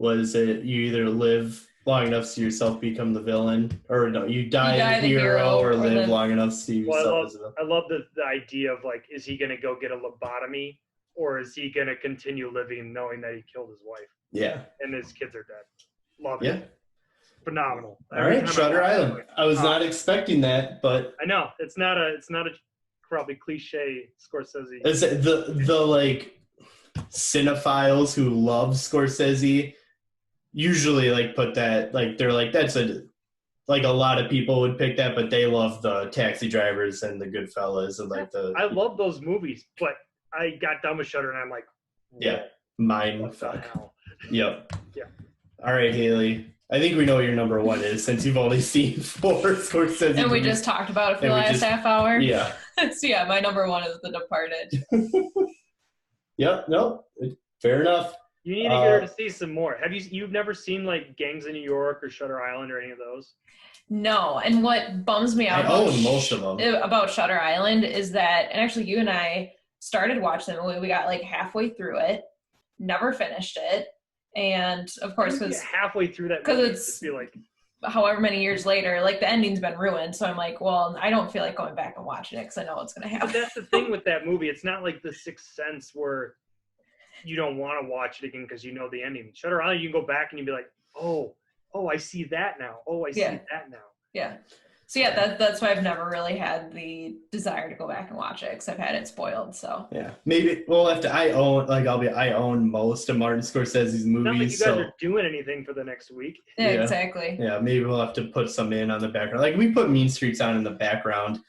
either live long enough to see yourself become the villain, or no, you die the hero or live long enough to see yourself as a villain. I love the idea of like, is he going to go get a lobotomy? Or is he going to continue living knowing that he killed his wife? Yeah. And his kids are dead. Love it. Yeah. Phenomenal. All right, Shutter Island. I was not expecting that, but I know it's not a probably cliche Scorsese. Is it the like cinephiles who love Scorsese usually like put that like they're like that's a lot of people would pick that, but they love the Taxi Drivers and the Goodfellas and like the. I love those movies, but I got done with Shutter and I'm like, yeah, mind fuck. Yep. Yeah. All right, Haley. I think we know what your number 1 is since you've only seen 4 Scorsese. And we just talked about it for the last half hour. Yeah. So yeah, my number 1 is The Departed. Yep. Nope. Fair enough. You need to get her to see some more. You've never seen like Gangs of New York or Shutter Island or any of those? No, and what bums me out I own most of them about Shutter Island is that, and actually you and I started watching it. We got like halfway through it, never finished it, and of course because halfway through that because it's like however many years later, like the ending's been ruined. So I'm like, well, I don't feel like going back and watching it because I know what's gonna happen. But that's the thing with that movie. It's not like The Sixth Sense where you don't want to watch it again because you know the ending. Shutter Island, you can go back and you'd be like, oh, I see that now. Oh, I see that now. Yeah. So yeah, that's why I've never really had the desire to go back and watch it because I've had it spoiled. So yeah, maybe we'll have to. I own most of Martin Scorsese's movies. Not like you guys are doing anything for the next week. Yeah, exactly. Yeah, maybe we'll have to put some in on the background. Like we put Mean Streets on in the background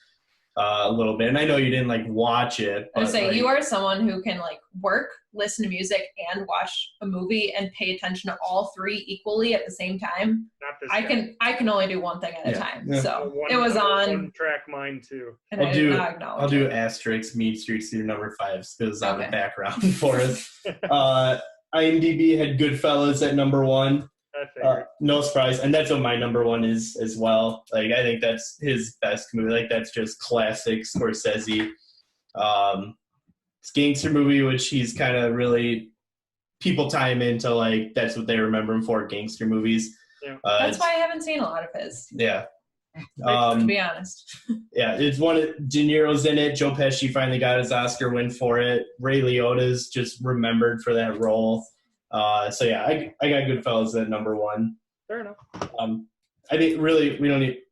a little bit, and I know you didn't like watch it. I would say you are someone who can like work, listen to music, and watch a movie and pay attention to all 3 equally at the same time. Not this I can only do one thing at a time. Yeah. So it was one track mine too. And I'll do asterisk Mean Streets to your number 5 because on the background for us. IMDb had Goodfellas at number 1. No surprise, and that's what my number 1 is as well. Like I think that's his best movie. Like that's just classic Scorsese. It's a gangster movie, which he's kind of really people tie him into like that's what they remember him for, gangster movies. Yeah. That's why I haven't seen a lot of his. Yeah, To be honest. Yeah, it's one of De Niro's in it. Joe Pesci finally got his Oscar win for it. Ray Liotta's just remembered for that role. So yeah, I got Goodfellas at number 1. Fair enough. I think really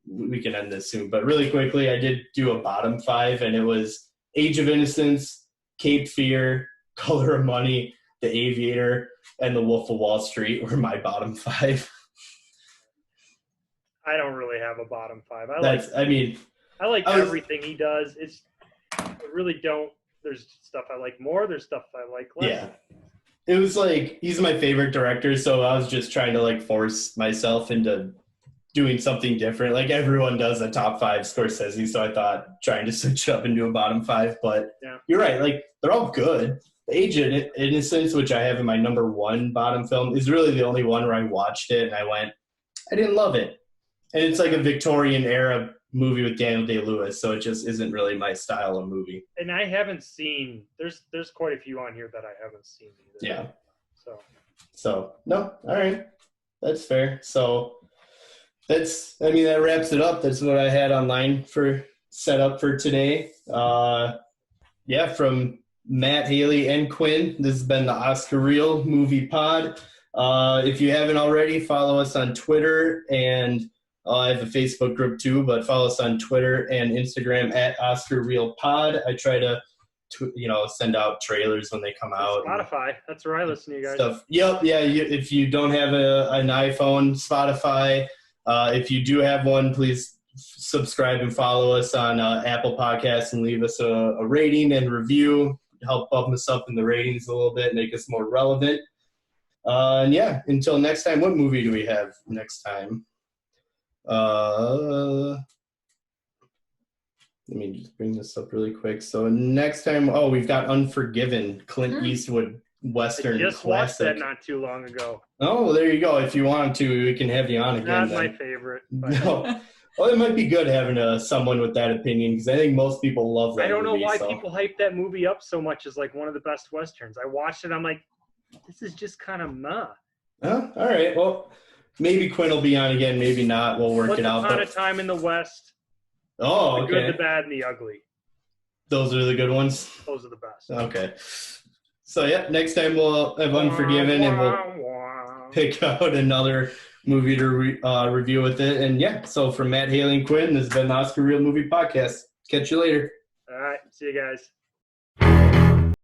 we can end this soon, but really quickly, I did do a bottom 5, and it was Age of Innocence, Cape Fear, Color of Money, The Aviator, and The Wolf of Wall Street were my bottom 5. I don't really have a bottom 5. I like everything he does. I really don't. There's stuff I like more. There's stuff I like less. Yeah. It was like, he's my favorite director, so I was just trying to like force myself into doing something different. Like everyone does a top 5 Scorsese, so I thought trying to switch up and do a bottom 5, but You're right. Like they're all good. The Age of Innocence, which I have in my number 1 bottom film, is really the only one where I watched it and I went, I didn't love it. And it's like a Victorian era movie with Daniel Day-Lewis, so it just isn't really my style of movie. And I haven't seen, there's quite a few on here that I haven't seen either. Yeah. So no, all right. That's fair. So that wraps it up. That's what I had online for set up for today. From Matt, Haylie, and Quinn, this has been the Oscar Reel Movie Pod. If you haven't already, follow us on Twitter, and I have a Facebook group too, but follow us on Twitter and Instagram at Oscar Reel Pod. I try to send out trailers when they come out. Spotify, that's where I listen to you guys. Stuff. Yep, yeah. If you don't have an iPhone, Spotify. If you do have one, please subscribe and follow us on Apple Podcasts and leave us a rating and review. Help bump us up in the ratings a little bit, make us more relevant. Until next time, what movie do we have next time? Let me just bring this up really quick. So next time, we've got Unforgiven, Clint Eastwood Western I just classic. watched that not too long ago. Oh, there you go. If you want to, we can have you on again. Not my favorite. But. No. Well, it might be good having someone with that opinion, because I think most people love that I don't know movie, why people hype that movie up so much as like one of the best Westerns. I watched it, I'm like, this is just kind of meh. Oh, all right. Well, maybe Quinn will be on again, maybe not. We'll work it out. Once Upon a Time in the West. Oh, okay. The Good, the Bad, and the Ugly. Those are the good ones? Those are the best. Okay. So, next time we'll have Unforgiven, and we'll pick out another movie to review with it. And, so from Matt, Haylie, and Quinn, this has been the Oscar Reel Movie Podcast. Catch you later. All right. See you guys.